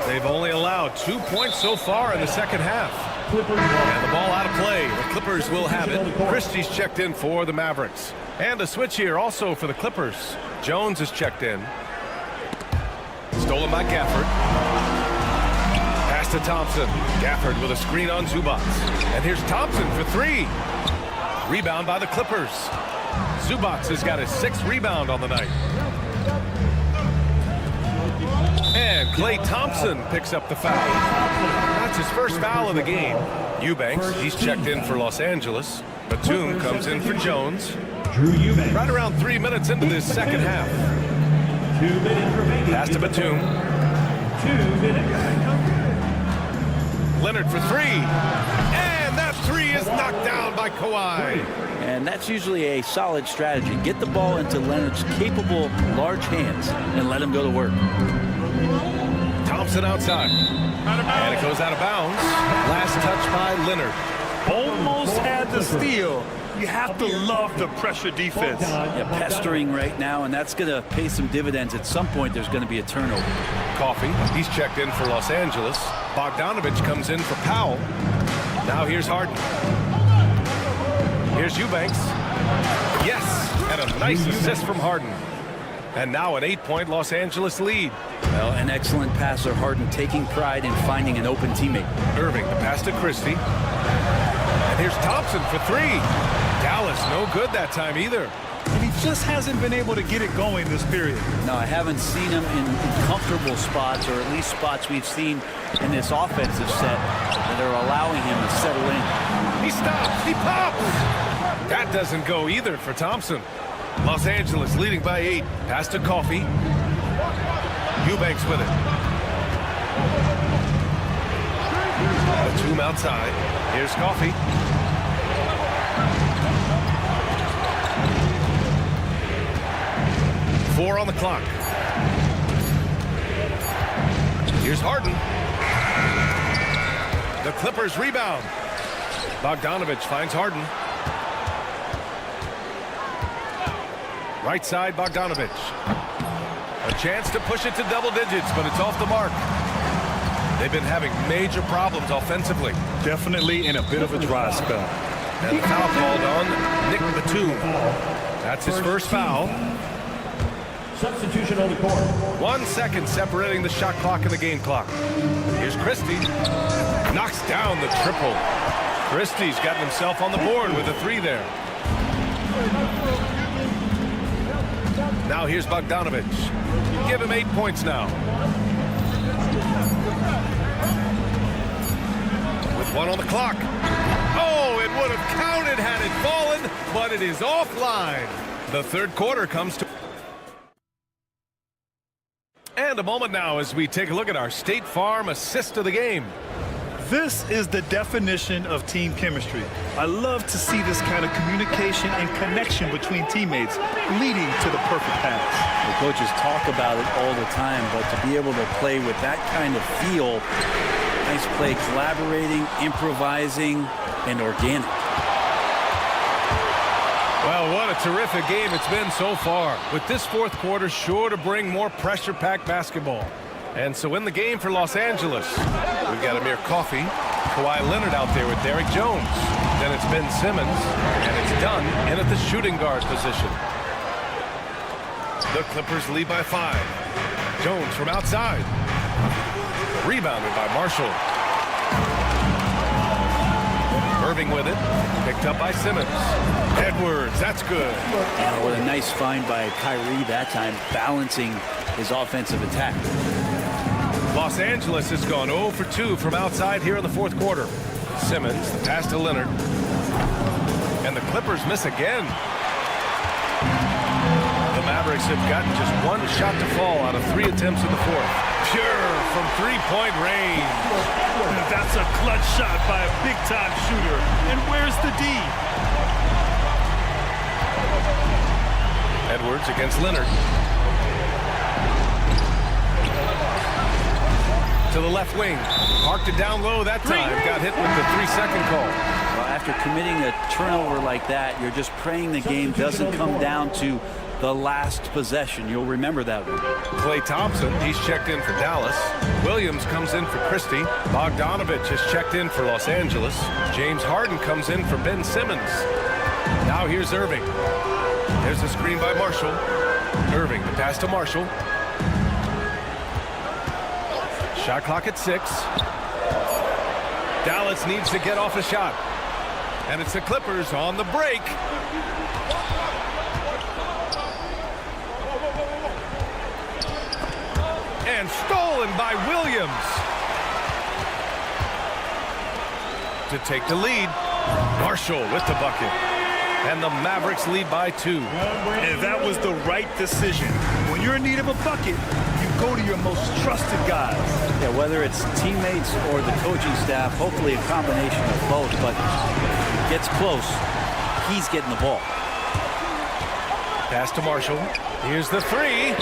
They've only allowed 2 points so far in the second half. And the ball out of play. The Clippers will have it. Christie's checked in for the Mavericks. And a switch here also for the Clippers. Jones is checked in. Stolen by Gafford. Pass to Thompson. Gafford with a screen on Zubats. And here's Thompson for three. Rebound by the Clippers. Zubats has got his 6th rebound on the night. And Klay Thompson picks up the foul. That's his first foul of the game. Eubanks, he's checked in for Los Angeles. Batum comes in for Jones. Right around 3 minutes into this second half. 2 minutes remaining. Pass to Batum. 2 minutes. Leonard for three. And that three is knocked down by Kawhi. And that's usually a solid strategy. Get the ball into Leonard's capable, large hands and let him go to work. Thompson outside. And it goes out of bounds. Last touch by Leonard. Almost had the steal. You have to love the pressure defense. Yeah, pestering right now, and that's going to pay some dividends. At some point, there's going to be a turnover. Coffee, he's checked in for Los Angeles. Bogdanovich comes in for Powell. Now here's Harden. Here's Eubanks. Yes, and a nice assist from Harden. And now an 8-point Los Angeles lead. Well, an excellent passer, Harden, taking pride in finding an open teammate. Irving, the pass to Christie. And here's Thompson for three. Dallas, no good that time either. And he just hasn't been able to get it going this period. No, I haven't seen him in comfortable spots, or at least spots we've seen in this offensive set that are allowing him to settle in. He stops, he pops. That doesn't go either for Thompson. Los Angeles leading by 8. Pass to Coffee. Eubanks with it. Batum outside. Here's Coffee. Four on the clock. Here's Harden. The Clippers rebound. Bogdanovich finds Harden. Right side, Bogdanovich. A chance to push it to double digits, but it's off the mark. They've been having major problems offensively. Definitely in a bit of a dry spell. And the foul called on Nick Batum. That's his first foul. Substitution on the court. 1 second separating the shot clock and the game clock. Here's Christie. Knocks down the triple. Christie's gotten himself on the board with a three there. Now here's Bogdanovich. Give him 8 points now. With 1 on the clock. Oh, it would have counted had it fallen, but it is offline. The third quarter comes to... And a moment now as we take a look at our State Farm assist of the game. This is the definition of team chemistry. I love to see this kind of communication and connection between teammates leading to the perfect pass. The coaches talk about it all the time, but to be able to play with that kind of feel, nice play, collaborating, improvising, and organic. Well, what a terrific game it's been so far. With this fourth quarter sure to bring more pressure-packed basketball. And so in the game for Los Angeles, we've got Amir Coffey, Kawhi Leonard out there with Derrick Jones. Then it's Ben Simmons, and it's Dunn in at the shooting guard position. The Clippers lead by 5. Jones from outside. Rebounded by Marshall. Irving with it. Picked up by Simmons. Edwards, that's good. And what a nice find by Kyrie that time, balancing his offensive attack. Los Angeles has gone 0 for 2 from outside here in the fourth quarter. Simmons, the pass to Leonard. And the Clippers miss again. The Mavericks have gotten just 1 shot to fall out of 3 attempts in the fourth. Pure from three-point range. That's a clutch shot by a big-time shooter. And where's the D? Edwards against Leonard. To the left wing. Parked it down low that time. Got hit with the 3-second call. Well, after committing a turnover like that, you're just praying the game doesn't come down to the last possession. You'll remember that one. Klay Thompson, he's checked in for Dallas. Williams comes in for Christie. Bogdanovich has checked in for Los Angeles. James Harden comes in for Ben Simmons. Now here's Irving. There's a screen by Marshall. Irving, the pass to Marshall. Shot clock at 6. Dallas needs to get off a shot. And it's the Clippers on the break. And stolen by Williams. To take the lead. Marshall with the bucket. And the Mavericks lead by 2. And that was the right decision. When you're in need of a bucket, you go to your most trusted guys. Yeah, whether it's teammates or the coaching staff, hopefully a combination of both, but gets close, he's getting the ball. Pass to Marshall. Here's the 3.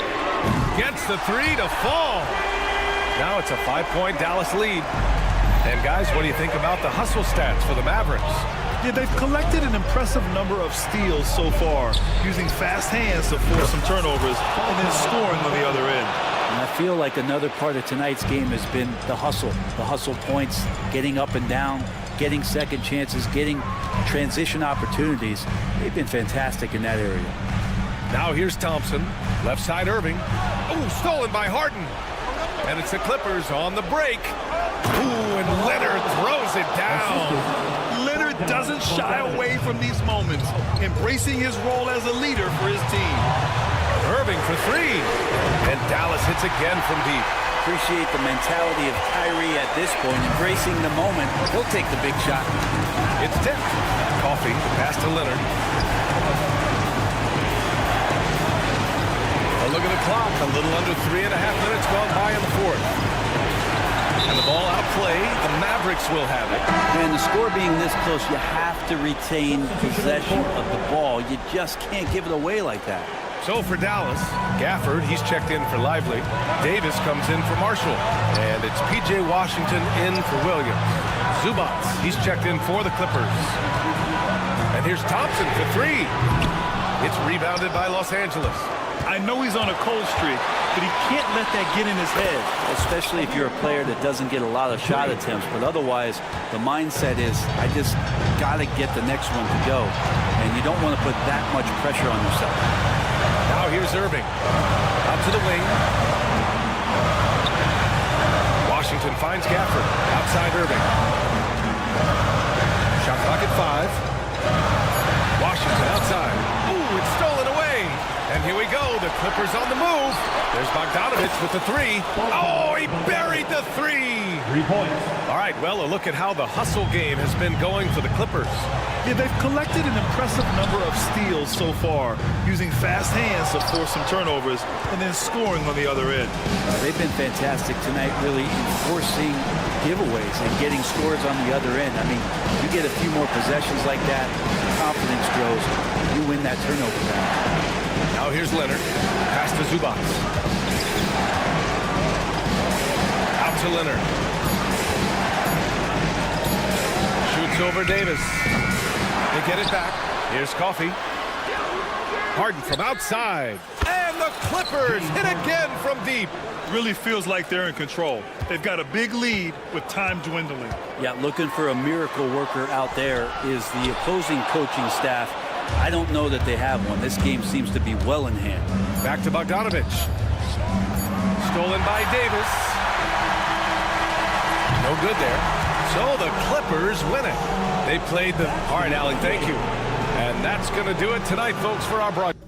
Gets the 3 to fall. Now it's a 5-point Dallas lead. And guys, what do you think about the hustle stats for the Mavericks? Yeah, they've collected an impressive number of steals so far, using fast hands to force some turnovers and then scoring on the other end. And I feel like another part of tonight's game has been the hustle points, getting up and down, getting second chances, getting transition opportunities. They've been fantastic in that area. Now here's Thompson, left side Irving. Oh, stolen by Harden. And it's the Clippers on the break. Ooh, and Leonard throws it down. Leonard doesn't shy away from these moments, embracing his role as a leader for his team. Irving for 3. And Dallas hits again from deep. Appreciate the mentality of Kyrie at this point, embracing the moment. He'll take the big shot. It's tipped. Coffee, pass to Leonard. A look at the clock. A little under 3.5 minutes gone by in the 4th. And the ball outplay. The Mavericks will have it. And the score being this close, you have to retain possession of the ball. You just can't give it away like that. So for Dallas, Gafford, he's checked in for Lively. Davis comes in for Marshall. And it's P.J. Washington in for Williams. Zubats, he's checked in for the Clippers. And here's Thompson for 3. It's rebounded by Los Angeles. I know he's on a cold streak, but he can't let that get in his head. Especially if you're a player that doesn't get a lot of shot attempts, but otherwise the mindset is, I just got to get the next one to go. And you don't want to put that much pressure on yourself. Now here's Irving. Out to the wing. Washington finds Gafford. Outside Irving. Shot clock at 5. Washington outside. Ooh, it's stolen away. And here we go. The Clippers on the move. There's Bogdanovich with the 3. Oh, he buried the 3. 3 points. All right, well, a look at how the hustle game has been going for the Clippers. Yeah, they've collected an impressive number of steals so far, using fast hands to force some turnovers and then scoring on the other end. They've been fantastic tonight, really enforcing giveaways and getting scores on the other end. I mean, you get a few more possessions like that, confidence grows, you win that turnover battle. Now here's Leonard. Pass to Zubats. Out to Leonard. Shoots over Davis. They get it back. Here's Coffee. Harden from outside. And the Clippers hit again from deep. Really feels like they're in control. They've got a big lead with time dwindling. Yeah, looking for a miracle worker out there is the opposing coaching staff. I don't know that they have one. This game seems to be well in hand. Back to Bogdanovich. Stolen by Davis. No good there. So the Clippers win it. They played the... All right, Allie, thank you. And that's going to do it tonight, folks, for our broadcast.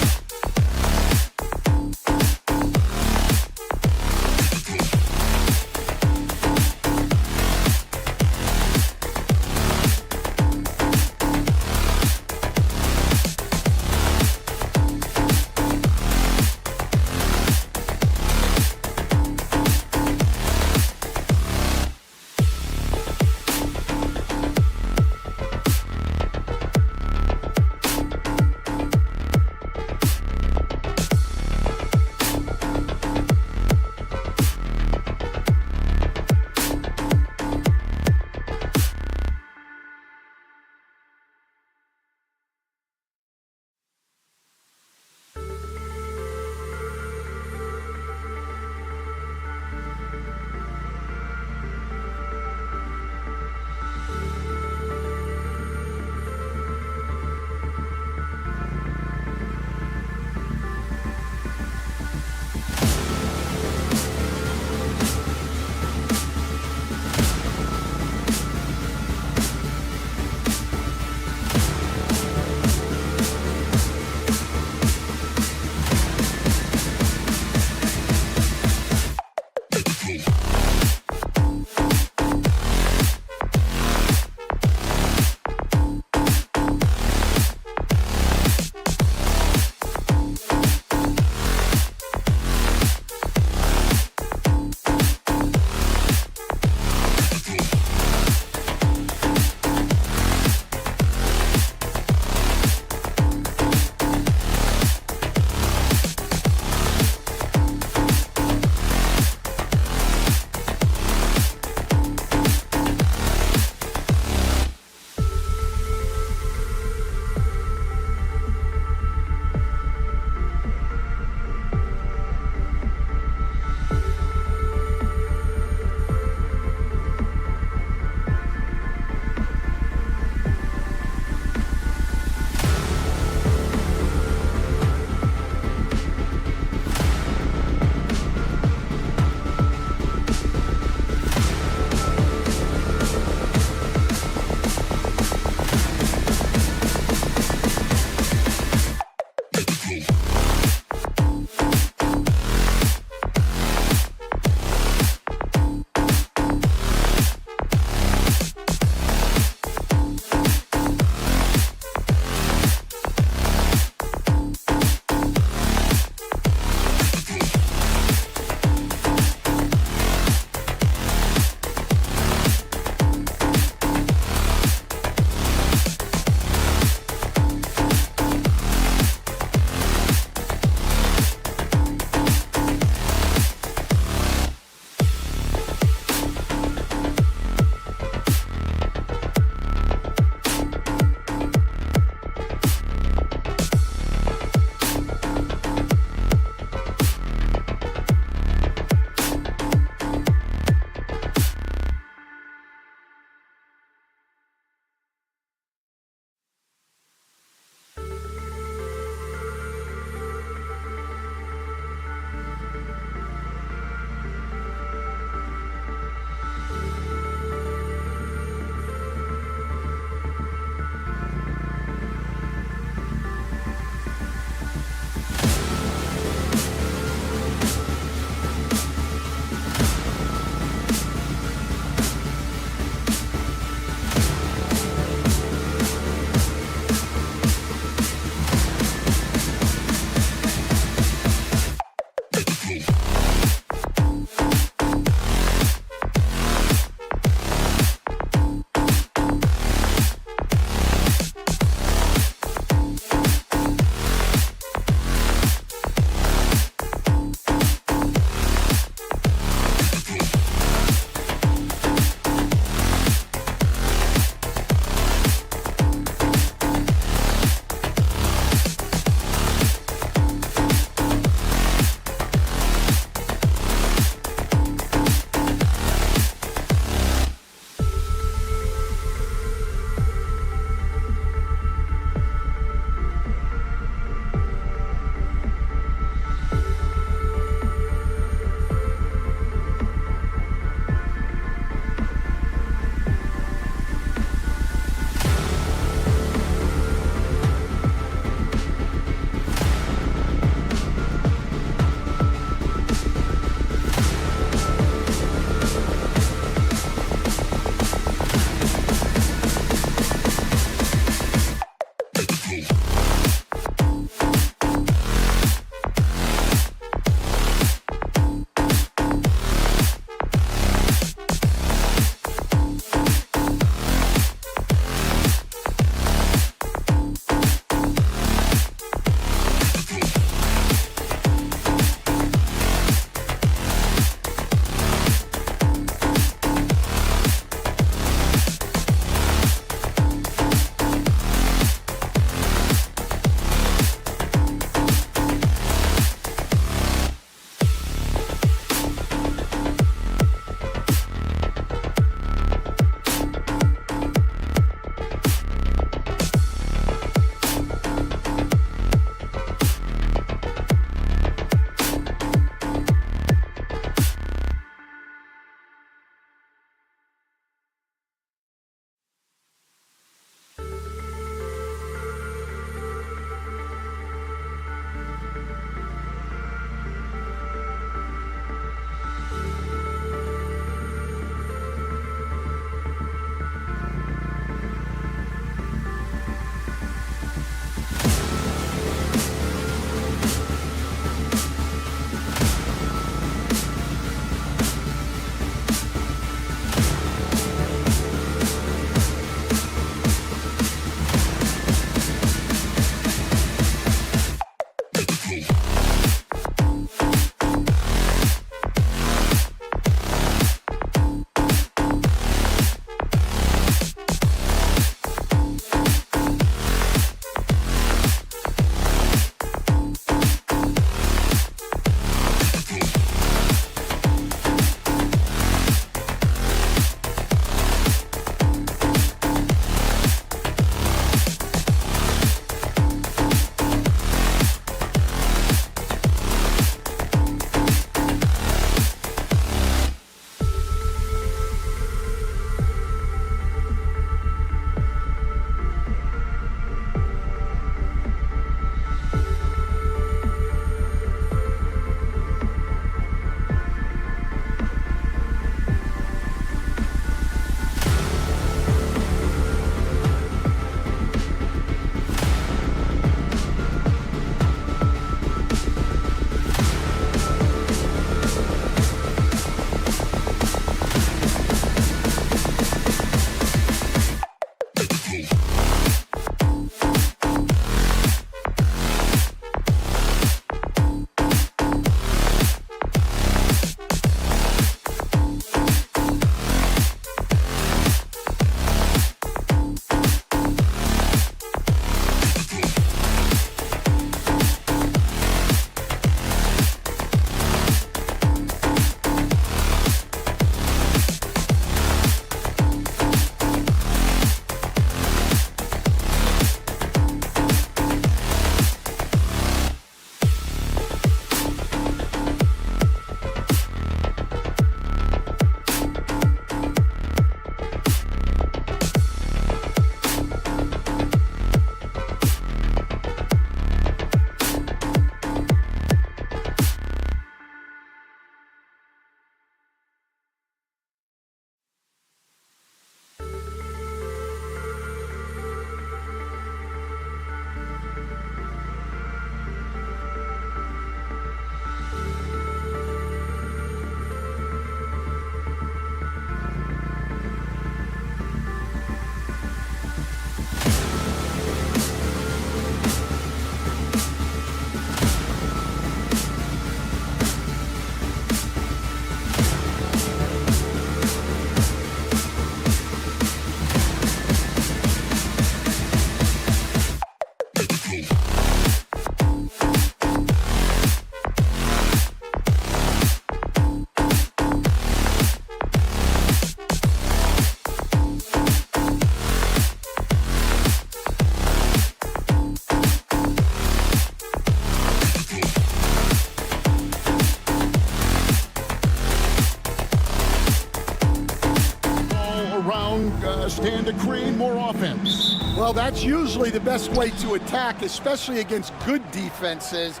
stand to create more offense. Well, that's usually the best way to attack, especially against good defenses.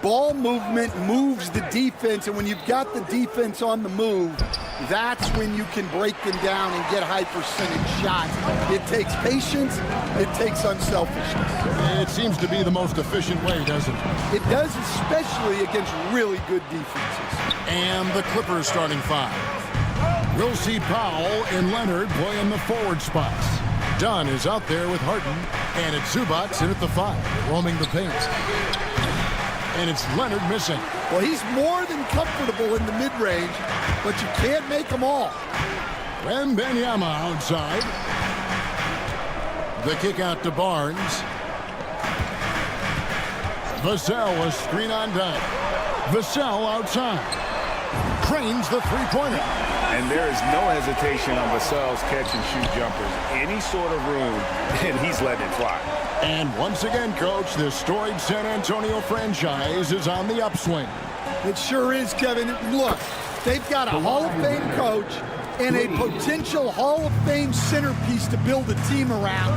Ball movement moves the defense, and when you've got the defense on the move, that's when you can break them down and get high percentage shots. It takes patience, it takes unselfishness. It seems to be the most efficient way, doesn't it? It does, especially against really good defenses. And the Clippers starting five. We'll see Powell and Leonard play in the forward spots. Dunn is out there with Harden, and it's Zubac in at the five, roaming the paint. And it's Leonard missing. Well, he's more than comfortable in the mid-range, but you can't make them all. Wembanyama outside. The kick out to Barnes. Vassell, a screen on Dunn. Vassell outside. Cranes the three-pointer. And there is no hesitation on Vassell's catch-and-shoot jumpers. Any sort of room, and he's letting it fly. And once again, Coach, the storied San Antonio franchise is on the upswing. It sure is, Kevin. Look, they've got a Hall of Fame coach and a potential Hall of Fame centerpiece to build a team around.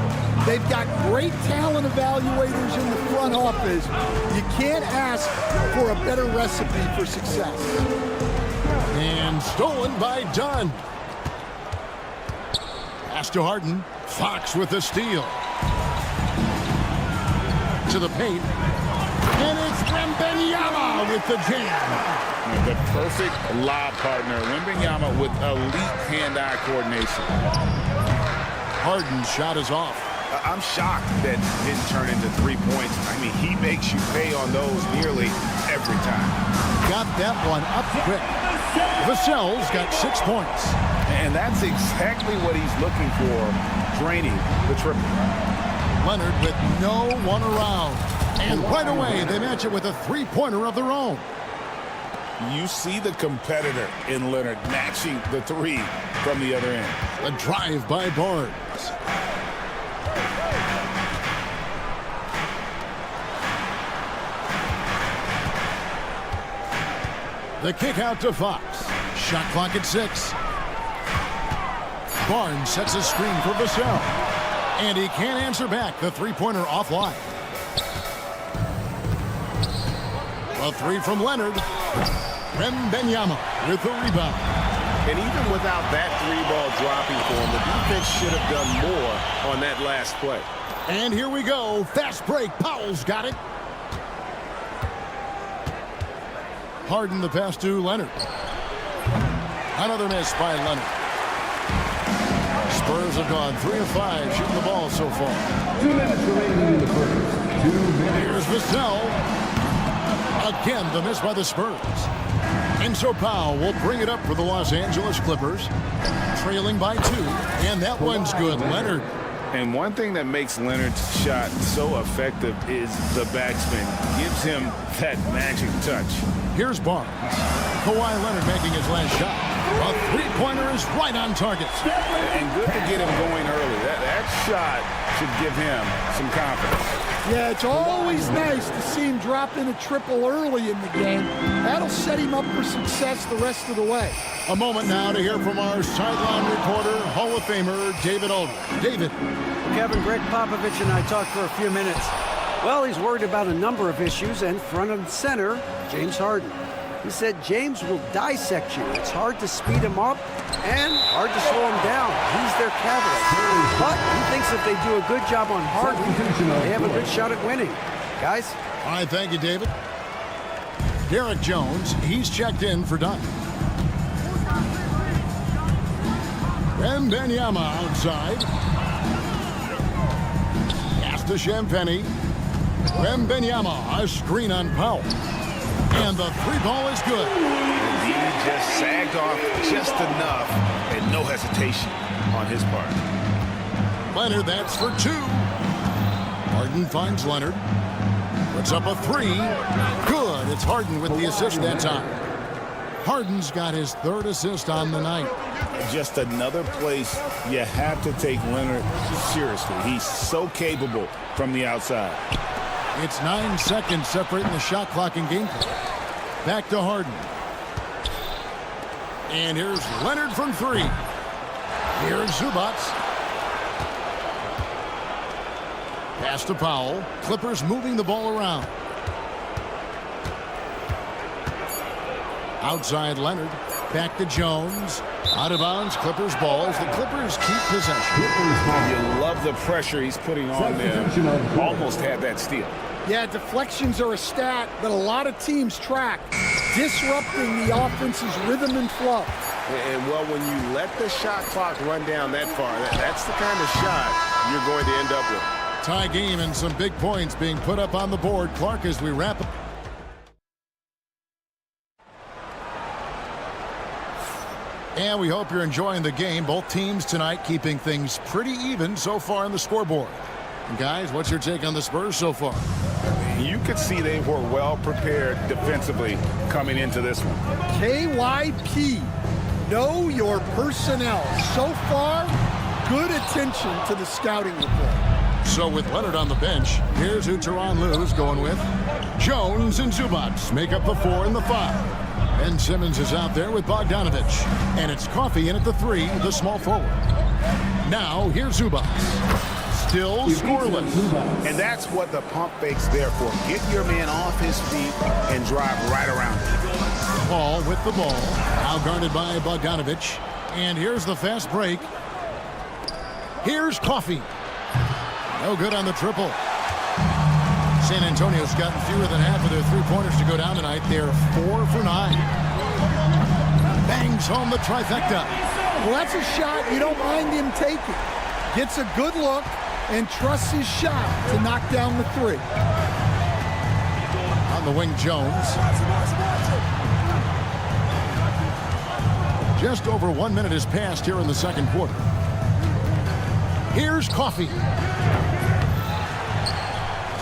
They've got great talent evaluators in the front office. You can't ask for a better recipe for success. And stolen by Dunn. Pass to Harden. Fox with the steal. To the paint. And it's Wembanyama with the jam. The perfect lob partner. Wembanyama with elite hand-eye coordination. Harden's shot is off. I'm shocked that didn't turn into 3 points. I mean, he makes you pay on those nearly every time. Got that one up quick. Vassell's got 6 points. And that's exactly what he's looking for, draining the triple. Leonard with no one around. And right away, they match it with a three-pointer of their own. You see the competitor in Leonard matching the three from the other end. A drive by Barnes. The kick out to Fox. Shot clock at 6. Barnes sets a screen for Vassell. And he can't answer back. The three-pointer offline. A three from Leonard. Wembanyama with the rebound. And even without that three-ball dropping for him, the defense should have done more on that last play. And here we go. Fast break. Powell's got it. Harden the pass to Leonard. Another miss by Leonard. Spurs have gone 3 of 5 shooting the ball so far. 2 minutes remaining in the first. 2 minutes. Here's Vassell. Again, the miss by the Spurs. And so Powell will bring it up for the Los Angeles Clippers. Trailing by 2. And that one's good. Leonard. And one thing that makes Leonard's shot so effective is the backspin. Gives him that magic touch. Here's Barnes. Kawhi Leonard making his last shot. A three-pointer is right on target. And good to get him going early. That shot should give him some confidence. Yeah, it's always nice to see him drop in a triple early in the game. That'll set him up for success the rest of the way. A moment now to hear from our sideline reporter, Hall of Famer David Aldridge. David. Kevin, Greg Popovich and I talked for a few minutes. Well, he's worried about a number of issues, and front and center, James Harden. He said James will dissect you. It's hard to speed him up and hard to slow him down. He's their catalyst. But he thinks if they do a good job on Harden, they have a good shot at winning. Guys? All right, thank you, David. Derek Jones, he's checked in for Dunn. Wembanyama outside. Pass to Champagnie. Wembanyama, a screen on Powell. And the three ball is good. He just sagged off just enough and no hesitation on his part. Leonard, that's for 2. Harden finds Leonard. Puts up a 3. Good. It's Harden with the assist that time. Harden's got his 3rd assist on the night. Just another place you have to take Leonard seriously. He's so capable from the outside. It's 9 seconds separating the shot clock and gameplay. Back to Harden. And here's Leonard from 3. Here's Zubac. Pass to Powell. Clippers moving the ball around. Outside Leonard. Back to Jones. Out of bounds. Clippers ball as the Clippers keep possession. You love the pressure he's putting on them. Almost had that steal. Yeah, deflections are a stat that a lot of teams track, disrupting the offense's rhythm and flow. And well, when you let the shot clock run down that far, that's the kind of shot you're going to end up with. Tie game and some big points being put up on the board. Clark, as we wrap up. And we hope you're enjoying the game. Both teams tonight keeping things pretty even so far on the scoreboard. And guys, what's your take on the Spurs so far? You could see they were well prepared defensively coming into this one. KYP, know your personnel. So far, good attention to the scouting report. So with Leonard on the bench, here's who Tyronn Lue's going with. Jones and Zubac make up the 4 and the 5. Ben Simmons is out there with Bogdanovich. And it's Coffey in at the 3, the small forward. Now, here's Zubac. Still scoreless. And that's what the pump fake's there for. Get your man off his feet and drive right around him. Paul with the ball. Now guarded by Bogdanovich. And here's the fast break. Here's Coffey. No good on the triple. San Antonio's gotten fewer than half of their three-pointers to go down tonight. They're 4 for 9. Bangs home the trifecta. Well, that's a shot you don't mind him taking. Gets a good look and trusts his shot to knock down the 3. On the wing, Jones. Just over 1 minute has passed here in the second quarter. Here's Coffey.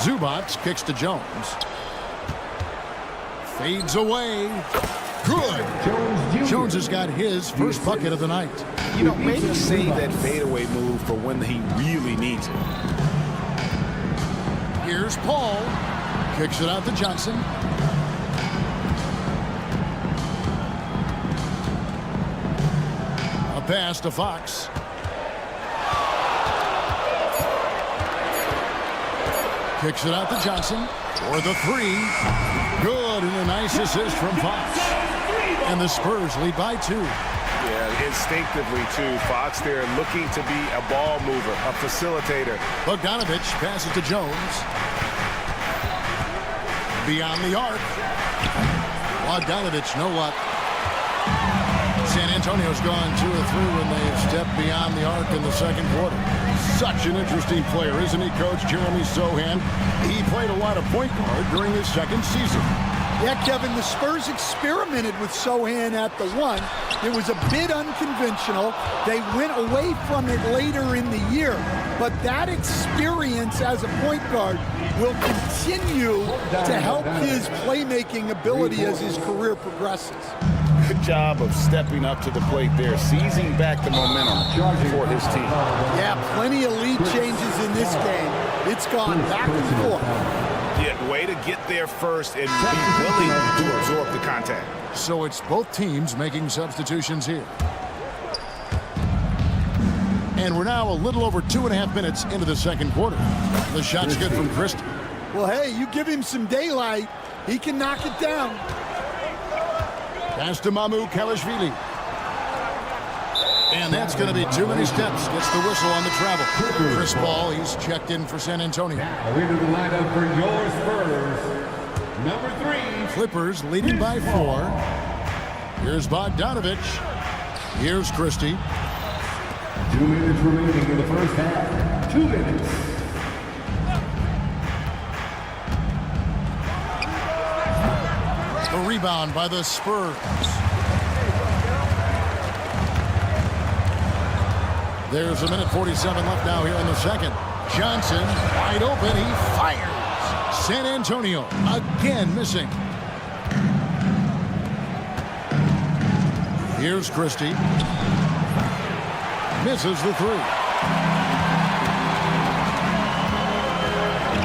Zubac kicks to Jones. Fades away. Good. Jones has got his first bucket of the night. You know, maybe save that fadeaway move for when he really needs it. Here's Paul. Kicks it out to Johnson. A pass to Fox. Kicks it out to Johnson for the 3. Good, and a nice assist from Fox. And the Spurs lead by 2. Yeah, instinctively, too. Fox there looking to be a ball mover, a facilitator. Bogdanovich passes to Jones. Beyond the arc. Bogdanovich, no luck. San Antonio's gone 2 of 3 when they've stepped beyond the arc in the second quarter. Such an interesting player, isn't he, Coach Jeremy Sohan? He played a lot of point guard during his second season. Yeah, Kevin, the Spurs experimented with Sohan at the 1. It was a bit unconventional. They went away from it later in the year. But that experience as a point guard will continue to help his playmaking ability as his career progresses. Good job of stepping up to the plate there, seizing back the momentum for his team. Yeah, plenty of lead changes in this game. It's gone back and forth. Yeah, way to get there first and be willing to absorb the contact. So it's both teams making substitutions here. And we're now a little over 2.5 minutes into the second quarter. The shot's good from Christie. Well, hey, you give him some daylight, he can knock it down. Pass to Mamu-Kelishvili. And that's going to be too many steps. Gets the whistle on the travel. Chris Paul, he's checked in for San Antonio. Now into the lineup for your Spurs, number 3. Clippers leading by 4. Here's Bogdanovich. Here's Christie. 2 minutes remaining in the first half. 2 minutes. The rebound by the Spurs. There's 1:47 left now here in the second. Johnson wide open. He fires. San Antonio again missing. Here's Christie. Misses the 3.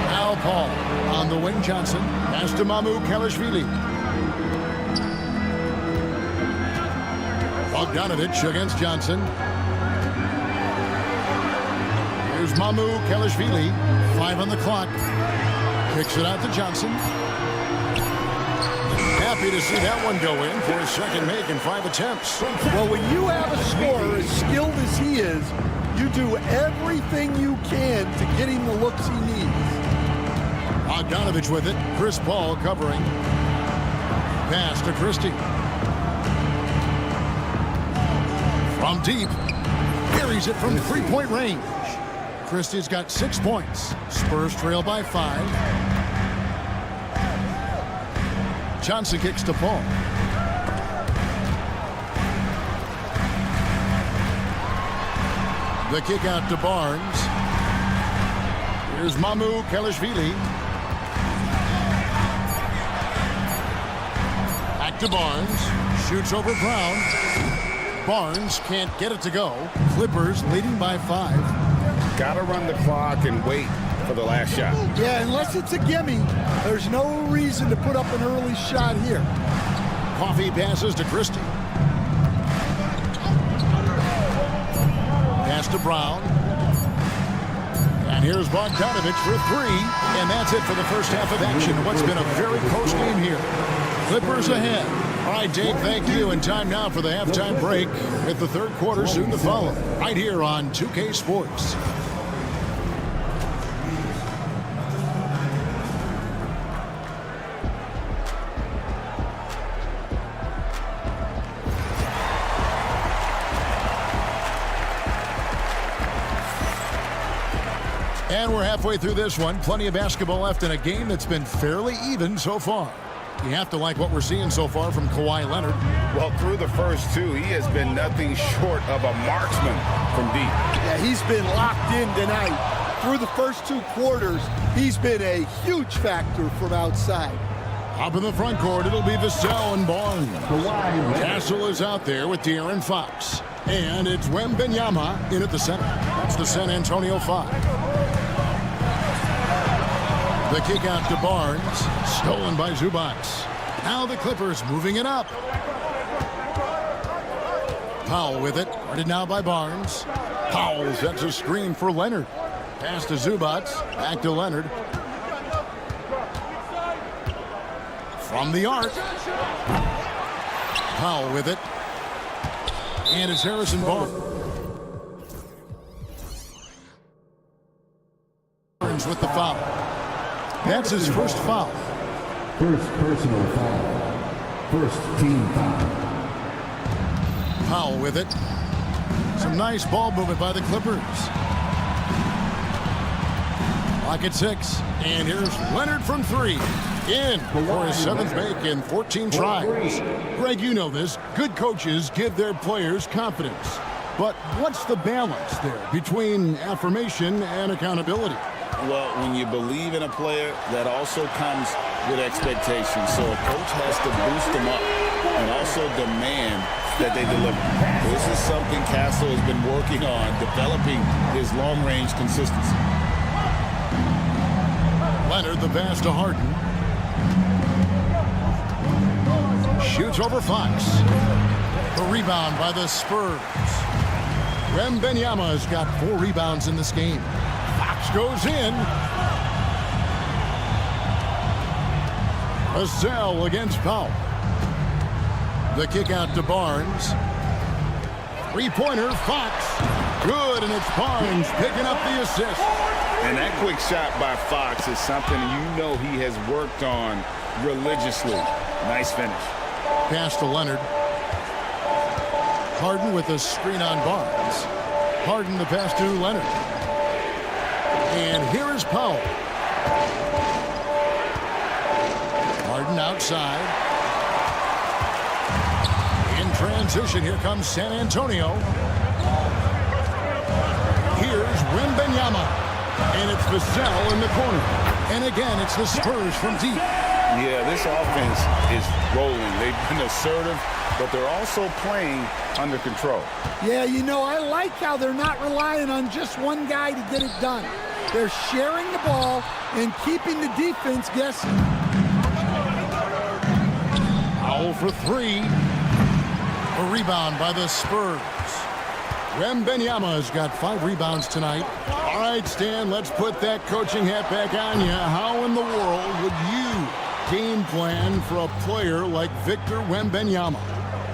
Al Paul on the wing. Johnson. Pass to Mamu-Kelishvili. Bogdanovich against Johnson. Here's Mamu-Kelishvili. 5 on the clock. Kicks it out to Johnson. Happy to see that one go in for his second make in 5 attempts. Well, when you have a scorer as skilled as he is, you do everything you can to get him the looks he needs. Bogdanovich with it. Chris Paul covering. Pass to Christie. From deep. Buries it from 3-point range. Christie's got 6 points. Spurs trail by 5. Johnson kicks to Paul. The kick out to Barnes. Here's Mamu-Kelishvili. Back to Barnes. Shoots over Brown. Barnes can't get it to go. Clippers leading by 5. Got to run the clock and wait for the last shot. Yeah, unless it's a gimme, there's no reason to put up an early shot here. Coffee passes to Christie. Pass to Brown. And here's Bogdanovich for 3. And that's it for the first half of action. What's been a very close game here. Clippers ahead. All right, Dave, thank you. And time now for the halftime break with the third quarter soon to follow. Right here on 2K Sports. And we're halfway through this one. Plenty of basketball left in a game that's been fairly even so far. You have to like what we're seeing so far from Kawhi Leonard. Well, through the first 2, he has been nothing short of a marksman from deep. Yeah, he's been locked in tonight. Through the first 2 quarters, he's been a huge factor from outside. Up in the front court, it'll be Vassell and Barnes. Castle is out there with De'Aaron Fox. And it's Wembanyama in at the center. That's the San Antonio 5. The kick out to Barnes. Stolen by Zubac. Now the Clippers moving it up. Powell with it. Guarded now by Barnes. Powell sets a screen for Leonard. Pass to Zubac. Back to Leonard. From the arc. Powell with it. And it's Harrison Barnes. Barnes with the foul. That's his first foul. First personal foul. First team foul. Powell with it. Some nice ball movement by the Clippers. Clock at 6. And here's Leonard from 3. In for his 7th make in 14 tries. Greg, you know this. Good coaches give their players confidence. But what's the balance there between affirmation and accountability? Well, when you believe in a player, that also comes with expectations. So a coach has to boost them up and also demand that they deliver. This is something Castle has been working on, developing his long-range consistency. Leonard, the pass to Harden. Shoots over Fox. The rebound by the Spurs. Wembanyama has got 4 rebounds in this game. Fox goes in. Vassell against Powell. The kick out to Barnes. 3-pointer, Fox. Good, and it's Barnes picking up the assist. And that quick shot by Fox is something you know he has worked on religiously. Nice finish. Pass to Leonard. Harden with a screen on Barnes. Harden the pass to Leonard. And here is Powell. Harden outside. In transition, here comes San Antonio. Here's Wembanyama. And it's Vassell in the corner. And again, it's the Spurs from deep. Yeah, this offense is rolling. They've been assertive, but they're also playing under control. Yeah, you know, I like how they're not relying on just one guy to get it done. They're sharing the ball and keeping the defense guessing. Powell for 3. A rebound by the Spurs. Wembanyama has got 5 rebounds tonight. All right, Stan, let's put that coaching hat back on you. How in the world would you game plan for a player like Victor Wembanyama?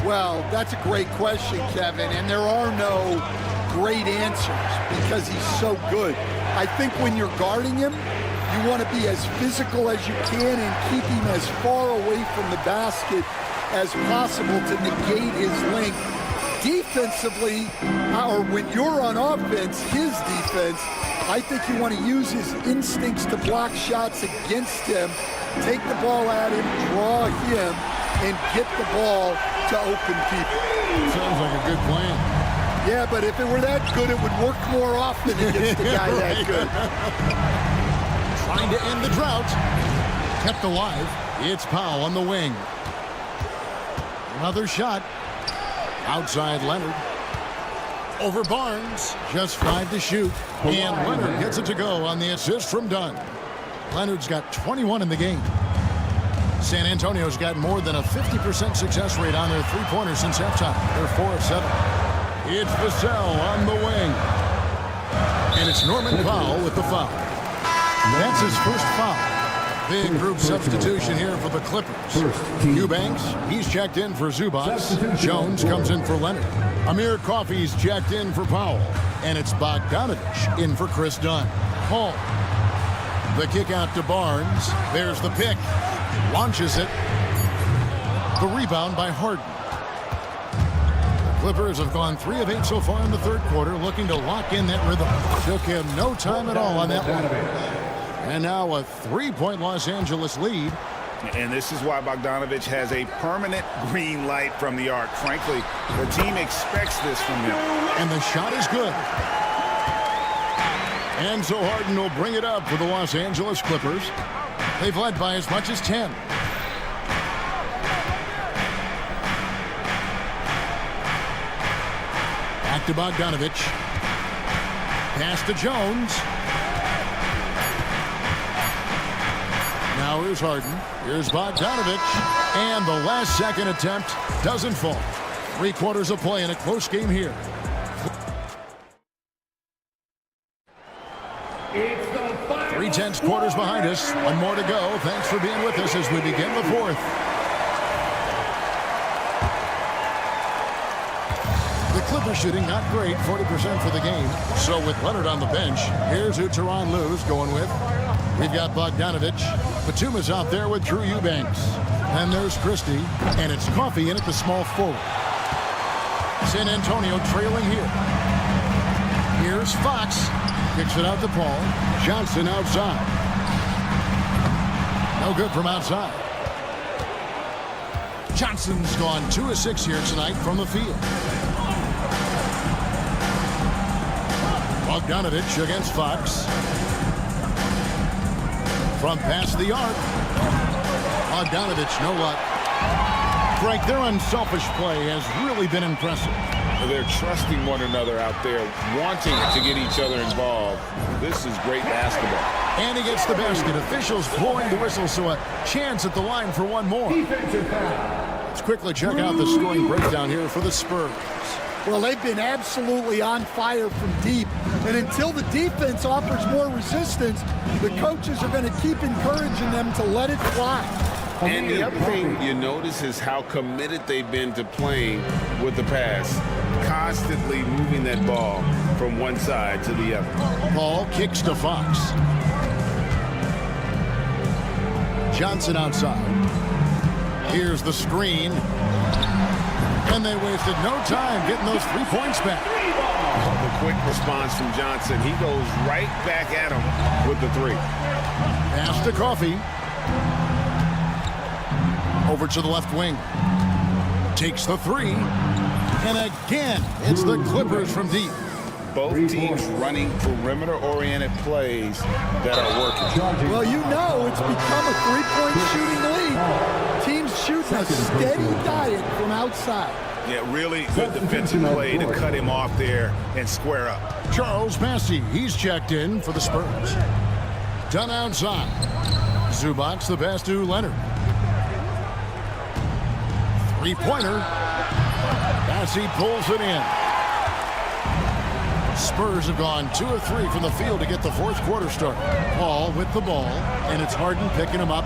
Well, that's a great question, Kevin, and there are no great answers because he's so good. I think when you're guarding him, you want to be as physical as you can and keep him as far away from the basket as possible to negate his length. Defensively, or when you're on offense, his defense, I think you want to use his instincts to block shots against him, take the ball at him, draw him, and get the ball to open people. Sounds like a good plan. Yeah, but if it were that good, it would work more often against the guy that good. Trying to end the drought. Kept alive. It's Powell on the wing. Another shot. Outside Leonard. Over Barnes. Just 5 to shoot. And Leonard gets it to go on the assist from Dunn. Leonard's got 21 in the game. San Antonio's got more than a 50% success rate on their 3-pointers since halftime. They're 4 of 7. It's Vassell on the wing. And it's Norman Powell with the foul. That's his first foul. Big group substitution here for the Clippers. Eubanks, he's checked in for Zubac. Jones comes in for Leonard. Amir Coffey's checked in for Powell. And it's Bogdanovich in for Chris Dunn. Hall. The kick out to Barnes. There's the pick. Launches it. The rebound by Harden. The Clippers have gone 3 of 8 so far in the third quarter, looking to lock in that rhythm. Took him no time at all on that one. And now a 3-point Los Angeles lead. And this is why Bogdanovich has a permanent green light from the arc. Frankly, the team expects this from him. And the shot is good. And so Harden will bring it up for the Los Angeles Clippers. They've led by as much as 10. Back to Bogdanovich. Pass to Jones. Now here's Harden. Here's Bogdanovich. And the last second attempt doesn't fall. 3 quarters of play in a close game here. Three-tenths quarters behind us. 1 more to go. Thanks for being with us as we begin the 4th. The Clippers shooting not great, 40% for the game. So with Leonard on the bench, here's who Tyronn Lue's going with. We've got Bogdanovich. Batuma's out there with Drew Eubanks. And there's Christie. And it's Coffey in at the small forward. San Antonio trailing here. Here's Fox. Kicks it out to Paul. Johnson outside. No good from outside. Johnson's gone 2 of 6 here tonight from the field. Bogdanovich against Fox. From past the arc. Bogdanovich, no luck. Frank, their unselfish play has really been impressive. They're trusting one another out there, wanting to get each other involved. This is great basketball. And he gets the basket. Officials blowing the whistle, so a chance at the line for one more. Let's quickly check out the scoring breakdown here for the Spurs. Well, they've been absolutely on fire from deep. And until the defense offers more resistance, the coaches are going to keep encouraging them to let it fly. And the other thing you notice is how committed they've been to playing with the pass, constantly moving that ball from one side to the other. Ball kicks to Fox. Johnson outside. Here's the screen. And they wasted no time getting those 3 points back. The quick response from Johnson. He goes right back at him with the 3. Pass to Coffey. Over to the left wing. Takes the 3. And again, it's the Clippers from deep. Both teams running perimeter-oriented plays that are working. Well, you know it's become a 3-point shooting league. Teams shooting a steady diet from outside. Yeah, really good defensive play to cut him off there and square up. Charles Massey, he's checked in for the Spurs. Done outside. Zubac the pass to Leonard. 3-pointer. Massey pulls it in. Spurs have gone 2 of 3 from the field to get the fourth quarter started. Paul with the ball, and it's Harden picking him up.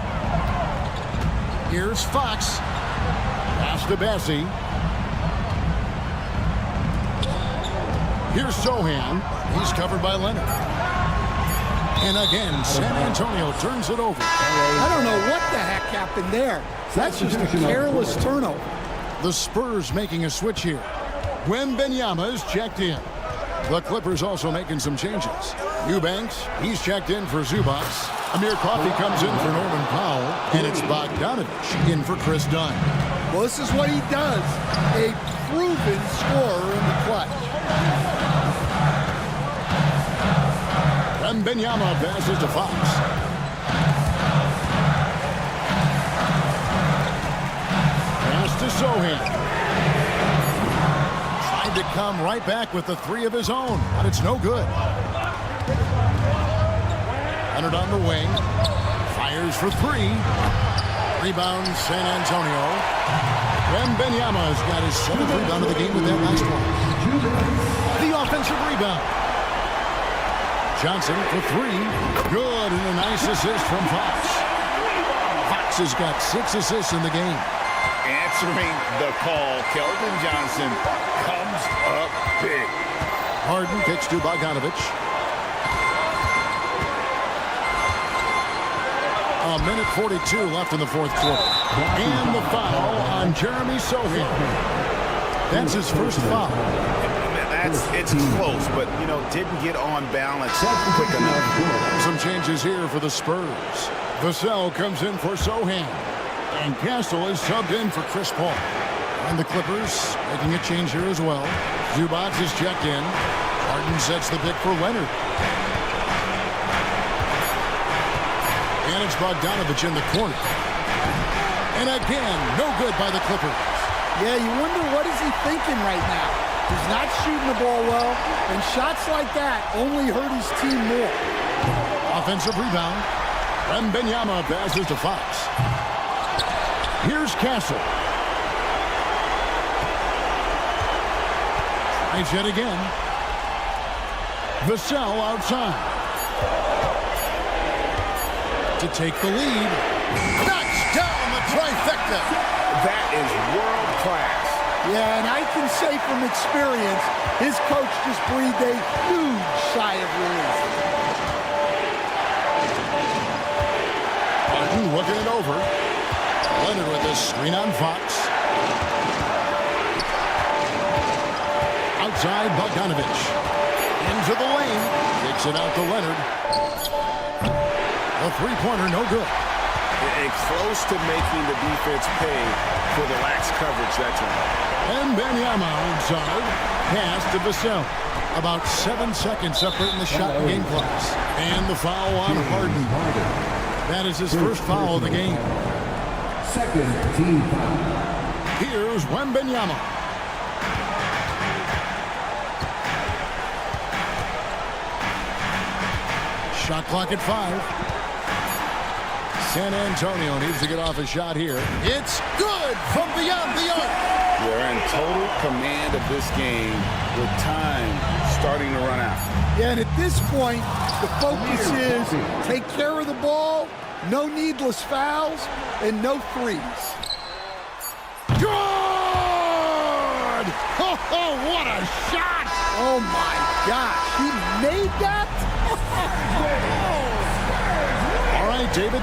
Here's Fox. Pass to Massey. Here's Sohan. He's covered by Leonard. And again, San Antonio turns it over. I don't know what the heck happened there. That's just a careless turnover. The Spurs making a switch here. Wembanyama is checked in. The Clippers also making some changes. Eubanks, he's checked in for Zubac. Amir Coffey comes in for Norman Powell. And it's Bogdanovich in for Chris Dunn. Well, this is what he does. A proven scorer in the clutch. Wembanyama passes to Fox. Pass to Sohan. Tried to come right back with the 3 of his own, but it's no good. Leonard on the wing. Fires for 3. Rebound San Antonio. Wembanyama's got his 7th rebound of the game with that last one. The offensive rebound. Johnson for 3. Good, and a nice assist from Fox. Fox has got 6 assists in the game. Answering the call, Keldon Johnson comes up big. Harden kicks to Bogdanovich. A minute 42 left in the fourth quarter. And the foul on Jeremy Sohan. That's his first foul. It's close, but, you know, didn't get on balance quick enough. Some changes here for the Spurs. Vassell comes in for Sohan. And Castle is subbed in for Chris Paul. And the Clippers making a change here as well. Zubac is checked in. Harden sets the pick for Leonard. And it's Bogdanovich in the corner. And again, no good by the Clippers. Yeah, you wonder what is he thinking right now. He's not shooting the ball well, and shots like that only hurt his team more. Offensive rebound. Wembanyama passes to Fox. Here's Castle. Tries yet again. Vassell outside. To take the lead. Knocks down the trifecta. That is world class. Yeah, and I can say from experience, his coach just breathed a huge sigh of relief. Harden looking it over. Leonard with a screen on Fox. side, Bogdanovich. Into the lane. Kicks it out to Leonard. A three-pointer, no good. And close to making the defense pay for the lax coverage that time. And Wembanyama inside. Pass to Vassell. About 7 seconds separating the shot and game clocks. And the foul on Harden. That is his first foul of the game. Second team foul. Here's Wembanyama. Shot clock at 5. San Antonio needs to get off a shot here. It's good from beyond the arc. They're in total command of this game with time starting to run out. Yeah, and at this point, the focus is take care of the ball, no needless fouls, and no threes. Good! Oh, what a shot! Oh, my gosh. He made that? All right, David.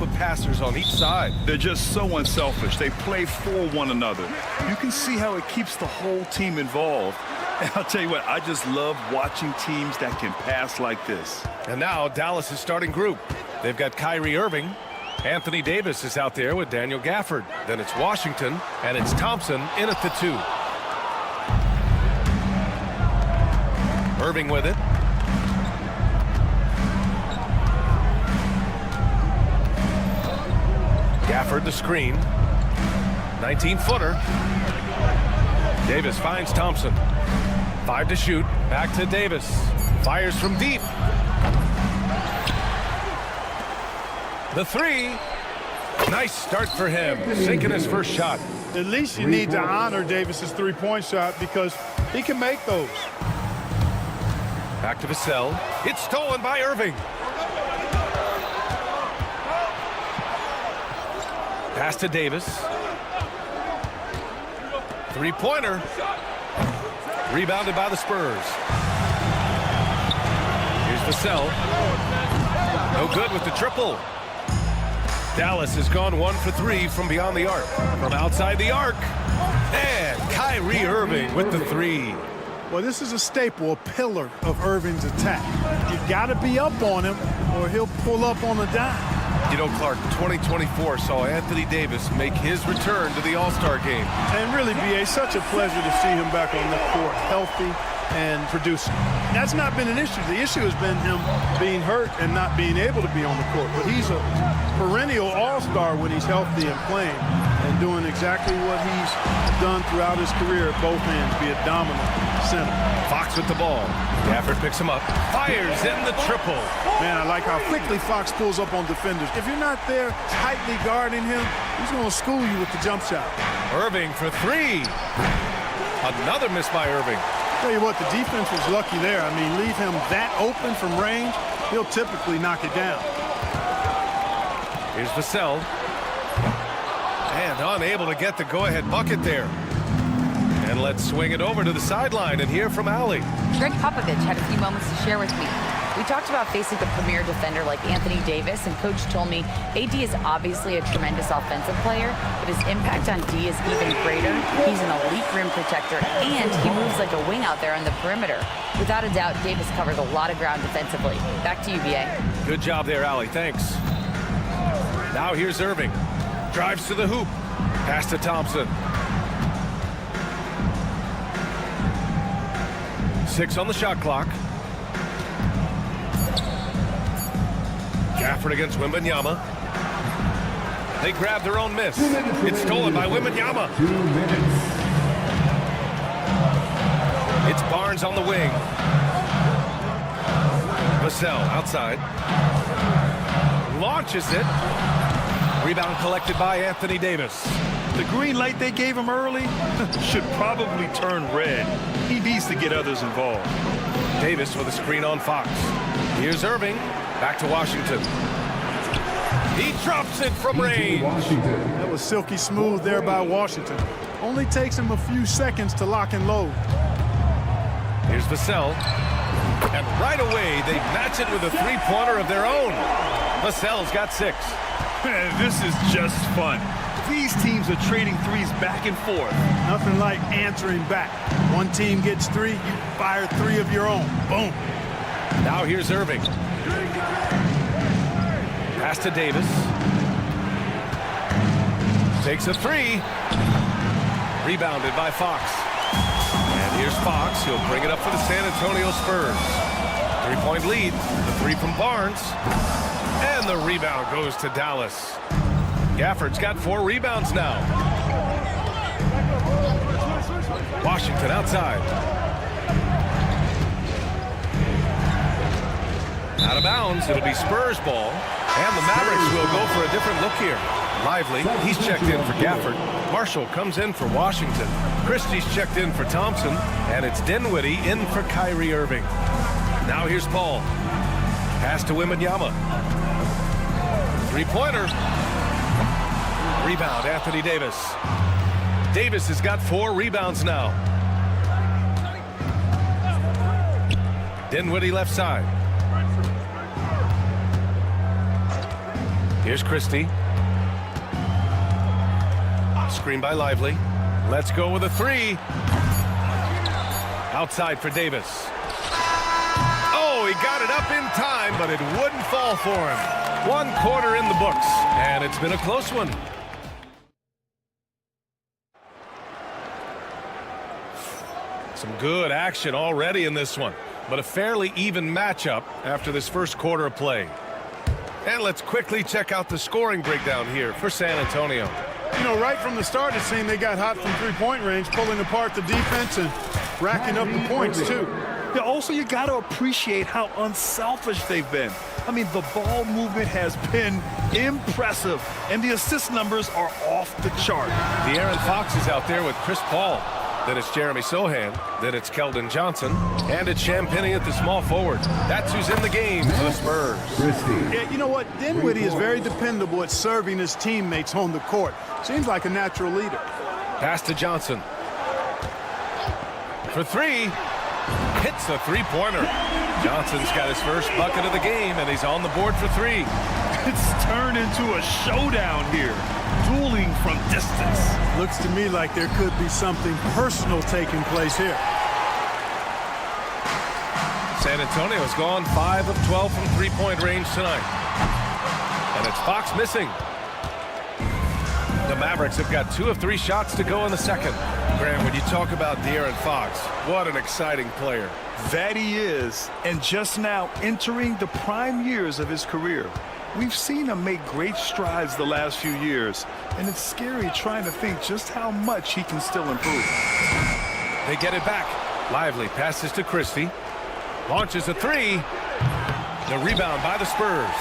of passers on each side. They're just so unselfish. They play for one another. You can see how it keeps the whole team involved. And I'll tell you what, I just love watching teams that can pass like this. And now Dallas' starting group. They've got Kyrie Irving. Anthony Davis is out there with Daniel Gafford. Then it's Washington, and it's Thompson in at the 2. Irving with it. Gafford the screen. 19-footer. Davis finds Thompson. 5 to shoot. Back to Davis. Fires from deep. The 3. Nice start for him. Sinking his first shot. At least you need to honor Davis's three-point shot because he can make those. Back to Vassell. It's stolen by Irving. Pass to Davis. Three-pointer. Rebounded by the Spurs. Here's Vassell. No good with the triple. Dallas has gone 1 for 3 from beyond the arc. From outside the arc. And Kyrie Irving with the 3. Well, this is a staple, a pillar of Irving's attack. You got to be up on him or he'll pull up on a dime. You know, Clark, 2024 saw Anthony Davis make his return to the All-Star game. And really, B.A., such a pleasure to see him back on the court, healthy and producing. That's not been an issue. The issue has been him being hurt and not being able to be on the court. But he's a perennial all-star when he's healthy and playing and doing exactly what he's done throughout his career at both ends, be a dominant center. Fox with the ball. Gafford picks him up. Fires in the triple. Man, I like how quickly Fox pulls up on defenders. If you're not there tightly guarding him, he's going to school you with the jump shot. Irving for 3. Another miss by Irving. Tell you what, the defense was lucky there. I mean, leave him that open from range, he'll typically knock it down. Here's Vassell. And unable to get the go-ahead bucket there. And let's swing it over to the sideline and hear from Allie. Greg Popovich had a few moments to share with me. We talked about facing a premier defender like Anthony Davis, and Coach told me AD is obviously a tremendous offensive player, but his impact on D is even greater. He's an elite rim protector, and he moves like a wing out there on the perimeter. Without a doubt, Davis covers a lot of ground defensively. Back to you, B.A. Good job there, Allie. Thanks. Now here's Irving. Drives to the hoop. Pass to Thompson. 6 on the shot clock. Gafford against Wembanyama. They grab their own miss. It's stolen by Wembanyama. 2 minutes. It's Barnes on the wing. Vassell outside. Launches it. Rebound collected by Anthony Davis. The green light they gave him early should probably turn red. He needs to get others involved. Davis with a screen on Fox. Here's Irving. Back to Washington. He drops it from range. That was silky smooth there by Washington. Only takes him a few seconds to lock and load. Here's Vassell. And right away, they match it with a three-pointer of their own. Vassell's got 6. Man, this is just fun. These teams are trading threes back and forth. Nothing like answering back. One team gets 3, you fire 3 of your own. Boom. Now here's Irving. Pass to Davis. Takes a 3. Rebounded by Fox. And here's Fox. He'll bring it up for the San Antonio Spurs. 3-point lead. The 3 from Barnes. And the rebound goes to Dallas. Gafford's got 4 rebounds now. Washington outside. Out of bounds. It'll be Spurs ball. And the Mavericks will go for a different look here. Lively, he's checked in for Gafford. Marshall comes in for Washington. Christie's checked in for Thompson. And it's Dinwiddie in for Kyrie Irving. Now here's Paul. Pass to Wembanyama. Three-pointer. Rebound, Anthony Davis. Davis has got 4 rebounds now. Dinwiddie left side. Here's Christie. Screen by Lively. Let's go with a three. Outside for Davis. Oh, he got it up in time, but it wouldn't fall for him. 1 quarter in the books, and it's been a close one. Some good action already in this one, but a fairly even matchup after this first quarter of play. And let's quickly check out the scoring breakdown here for San Antonio. You know, right from the start, it seemed they got hot from three-point range, pulling apart the defense and racking up the points, too. Yeah, also, you got to appreciate how unselfish they've been. I mean, the ball movement has been impressive, and the assist numbers are off the chart. De'Aaron Fox is out there with Chris Paul. Then it's Jeremy Sohan. Then it's Keldon Johnson. And it's Champagnie at the small forward. That's who's in the game for the Spurs. Yeah, you know what? Dinwiddie is very dependable at serving his teammates on the court. Seems like a natural leader. Pass to Johnson. For three. Hits a three-pointer. Johnson's got his first bucket of the game, and he's on the board for three. It's turned into a showdown here. Dueling from distance. Looks to me like there could be something personal taking place here. San Antonio's gone 5 of 12 from three-point range tonight. And it's Fox missing. The Mavericks have got 2 of 3 shots to go in the second. Graham, when you talk about De'Aaron Fox, what an exciting player. That he is, and just now entering the prime years of his career. We've seen him make great strides the last few years, and it's scary trying to think just how much he can still improve. They get it back. Lively passes to Christie. Launches a three. The rebound by the Spurs.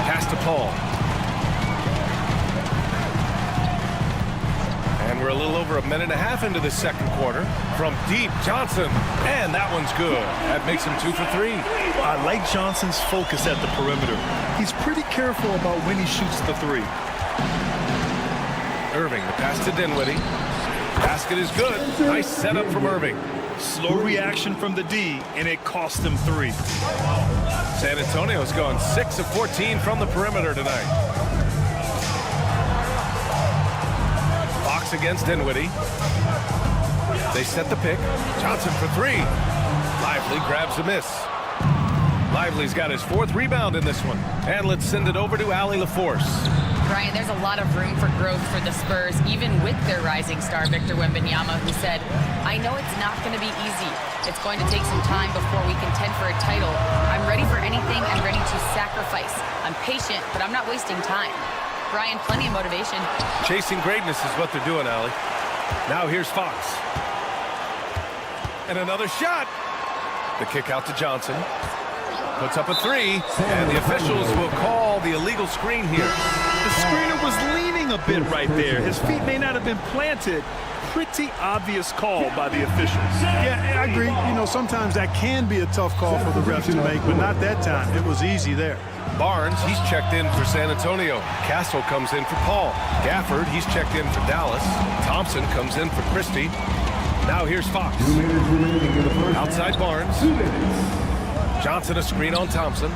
Pass to Paul. And we're a little over a minute and a half into the second quarter. From deep, Johnson. And that one's good. That makes him 2 for 3. I like Johnson's focus at the perimeter. He's pretty careful about when he shoots the three. Irving, the pass to Dinwiddie. Basket is good. Nice setup from Irving. Slow reaction from the D, and it cost him 3. San Antonio's gone 6 of 14 from the perimeter tonight. Fox against Dinwiddie. They set the pick. Johnson for 3. Lively grabs a miss. Lively's got his 4th rebound in this one. And let's send it over to Allie LaForce. Brian, there's a lot of room for growth for the Spurs, even with their rising star, Victor Wembanyama, who said, I know it's not going to be easy. It's going to take some time before we contend for a title. I'm ready for anything. I'm ready to sacrifice. I'm patient, but I'm not wasting time. Brian, plenty of motivation. Chasing greatness is what they're doing, Allie. Now here's Fox. And another shot. The kick out to Johnson. Puts up a 3, and the officials will call the illegal screen here. The screener was leaning a bit right there. His feet may not have been planted. Pretty obvious call by the officials. Yeah, I agree. You know, sometimes that can be a tough call for the refs to make, but not that time. It was easy there. Barnes, he's checked in for San Antonio. Castle comes in for Paul. Gafford, he's checked in for Dallas. Thompson comes in for Christie. Now here's Fox. Outside Barnes. Johnson a screen on Thompson.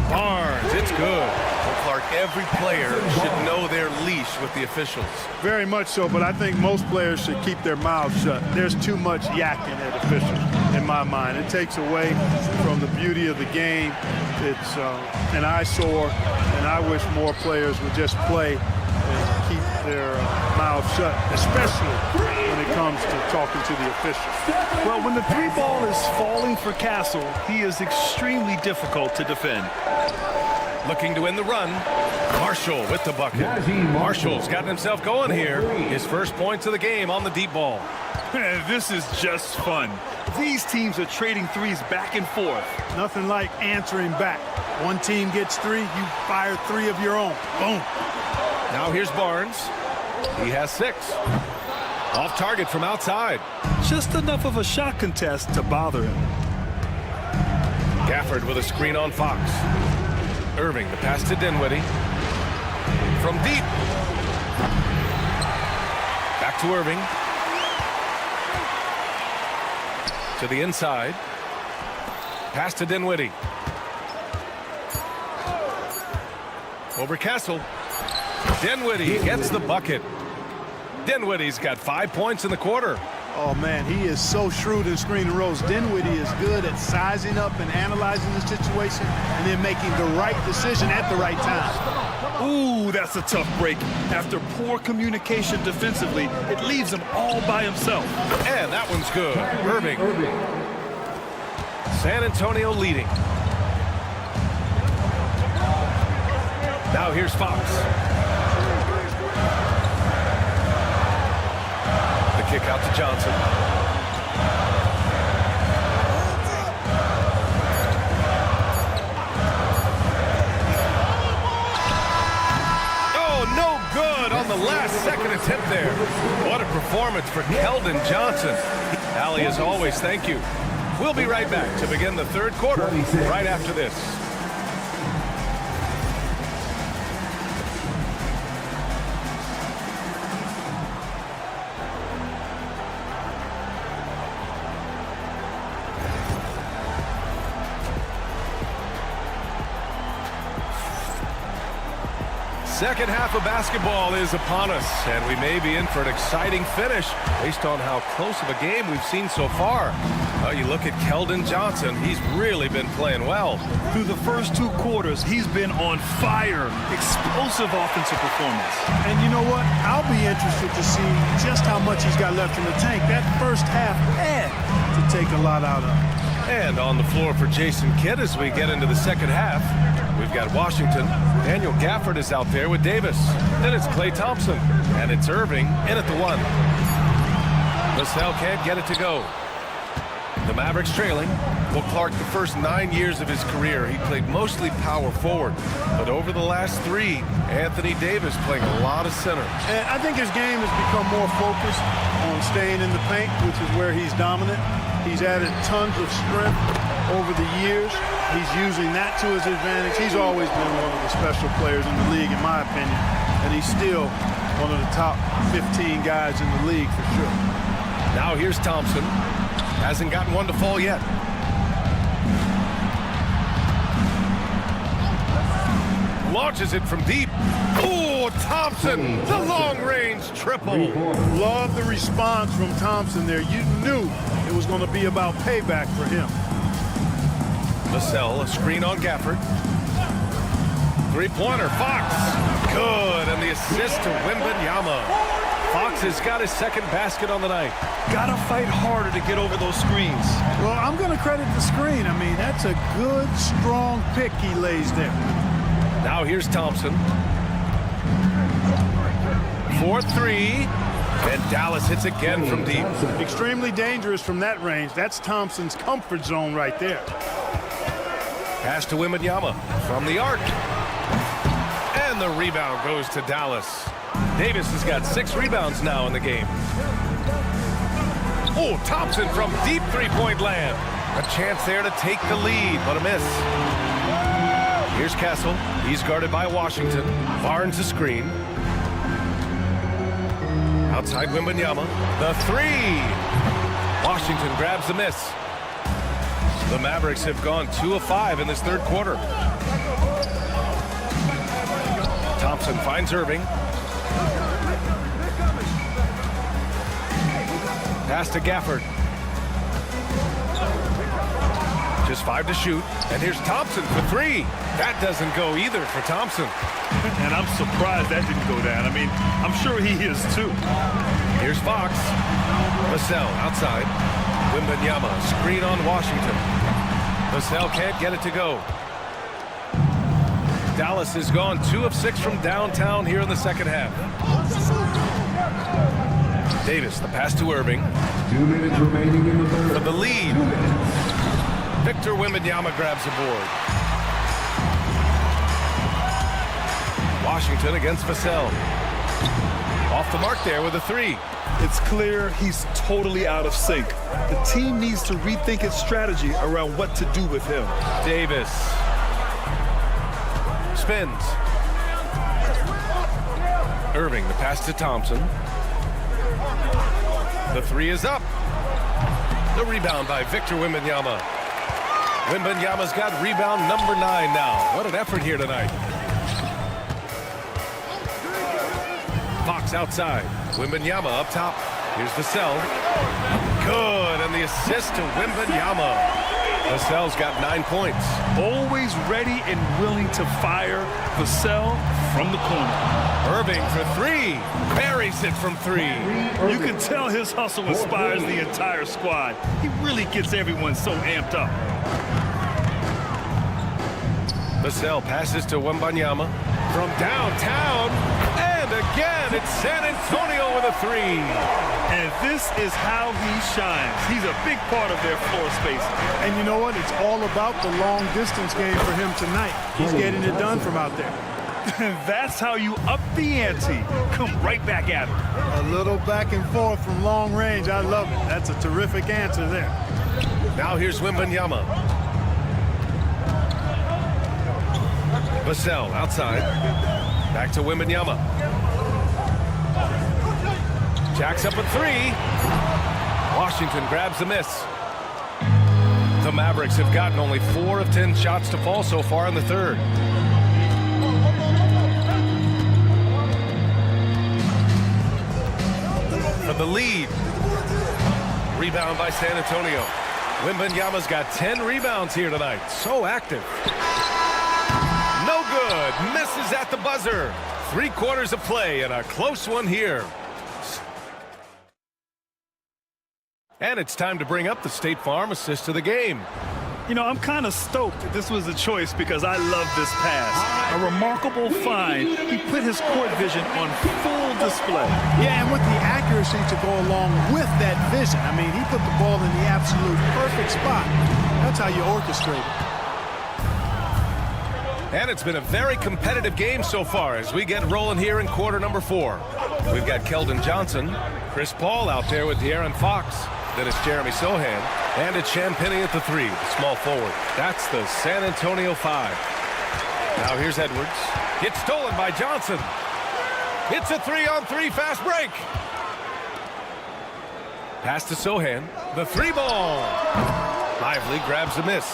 Barnes, it's good. Well, Clark, every player should know their leash with the officials. Very much so, but I think most players should keep their mouths shut. There's too much yakking at officials, in my mind. It takes away from the beauty of the game. It's an eyesore, and I wish more players would just play and keep their mouths shut, especially when it comes to talking to the officials. Well, when the 3 ball is falling for Castle, he is extremely difficult to defend. Looking to win the run. Marshall with the bucket. Marshall's gotten himself going here. His first points of the game on the deep ball. This is just fun. These teams are trading threes back and forth. Nothing like answering back. One team gets 3, you fire 3 of your own. Boom. Now here's Barnes. He has 6. Off target from outside. Just enough of a shot contest to bother him. Gafford with a screen on Fox. Irving, the pass to Dinwiddie. From deep. Back to Irving. To the inside. Pass to Dinwiddie. Over Castle. Dinwiddie gets the bucket. Dinwiddie's got 5 points in the quarter. Oh, man, he is so shrewd in screen and rolls. Dinwiddie is good at sizing up and analyzing the situation and then making the right decision at the right time. Ooh, that's a tough break. After poor communication defensively, it leaves him all by himself. And that one's good. Irving. San Antonio leading. Now here's Fox. The kick out to Johnson. Oh, no good on the last second attempt there. What a performance for Keldon Johnson. Allie, as always, thank you. We'll be right back to begin the third quarter right after this. Second half of basketball is upon us, and we may be in for an exciting finish based on how close of a game we've seen so far. You look at Keldon Johnson, he's really been playing well. Through the first 2 quarters, he's been on fire. Explosive offensive performance. And you know what? I'll be interested to see just how much he's got left in the tank. That first half had to take a lot out of him. And on the floor for Jason Kidd as we get into the second half, we've got Washington. Daniel Gafford is out there with Davis. Then it's Klay Thompson. And it's Irving in at the 1. Vassell can't get it to go. The Mavericks trailing. Well, Clark, the first 9 years of his career, he played mostly power forward. But over the last 3, Anthony Davis playing a lot of center. And I think his game has become more focused on staying in the paint, which is where he's dominant. He's added tons of strength over the years. He's using that to his advantage. He's always been one of the special players in the league, in my opinion. And he's still one of the top 15 guys in the league for sure. Now here's Thompson. Hasn't gotten one to fall yet. Launches it from deep. Oh, Thompson, the long-range triple. Love the response from Thompson there. You knew it was going to be about payback for him. Vassell, a screen on Gafford. Three-pointer, Fox. Good, and the assist to Wembanyama. Fox has got his second basket on the night. Gotta fight harder to get over those screens. Well, I'm going to credit the screen. I mean, that's a good, strong pick he lays there. Now here's Thompson. 4-3. And Dallas hits again from deep. Extremely dangerous from that range. That's Thompson's comfort zone right there. Pass to Wembanyama from the arc. And the rebound goes to Dallas. Davis has got 6 rebounds now in the game. Oh, Thompson from deep three-point land. A chance there to take the lead, but a miss. Here's Castle. He's guarded by Washington. Barnes a screen. Outside Wembanyama. The 3. Washington grabs the miss. The Mavericks have gone 2 of 5 in this third quarter. Thompson finds Irving. Pass to Gafford. Just 5 to shoot. And here's Thompson for 3. That doesn't go either for Thompson. And I'm surprised that didn't go down. I mean, I'm sure he is too. Here's Fox. Vassell outside. Wembanyama, screen on Washington. Vassell can't get it to go. Dallas has gone 2 of 6 from downtown here in the second half. Davis, the pass to Irving. 2 minutes remaining in the third. For the lead. Victor Wembanyama grabs the board. Washington against Vassell. Off the mark there with a 3. It's clear he's totally out of sync. The team needs to rethink its strategy around what to do with him. Davis. Spins. Irving, the pass to Thompson. The 3 is up. The rebound by Victor Wembanyama. Wembanyama's got rebound number 9 now. What an effort here tonight. Fox outside. Wembanyama up top. Here's Vassell. Good, and the assist to Wembanyama. Vassell's got 9 points. Always ready and willing to fire. Vassell from the corner. Irving for 3. Buries it from 3. You can tell his hustle inspires the entire squad. He really gets everyone so amped up. Vassell passes to Wembanyama from downtown. And again, it's San Antonio with a 3. And this is how he shines. He's a big part of their floor space. And you know what? It's all about the long distance game for him tonight. He's getting it done from out there. That's how you up the ante. Come right back at him. A little back and forth from long range. I love it. That's a terrific answer there. Now here's Wembanyama. Vassell outside. Back to Wembanyama. Jacks up a 3. Washington grabs the miss. The Mavericks have gotten only 4 of 10 shots to fall so far in the third. For the lead. Rebound by San Antonio. Wembanyama's got 10 rebounds here tonight. So active. No good. Misses at the buzzer. 3 quarters of play and a close one here. And it's time to bring up the State Farm assist of the game. You know, I'm kind of stoked that this was a choice because I love this pass. A remarkable find. He put his court vision on full display. Yeah, and with the accuracy to go along with that vision. I mean, he put the ball in the absolute perfect spot. That's how you orchestrate it. And it's been a very competitive game so far as we get rolling here in quarter number 4. We've got Keldon Johnson, Chris Paul out there with De'Aaron Fox. Then it's Jeremy Sohan, and it's Champagnie at the 3, the small forward. That's the San Antonio 5. Now here's Edwards. Gets stolen by Johnson. It's a 3-on-3 fast break. Pass to Sohan. The 3 ball. Lively grabs the miss.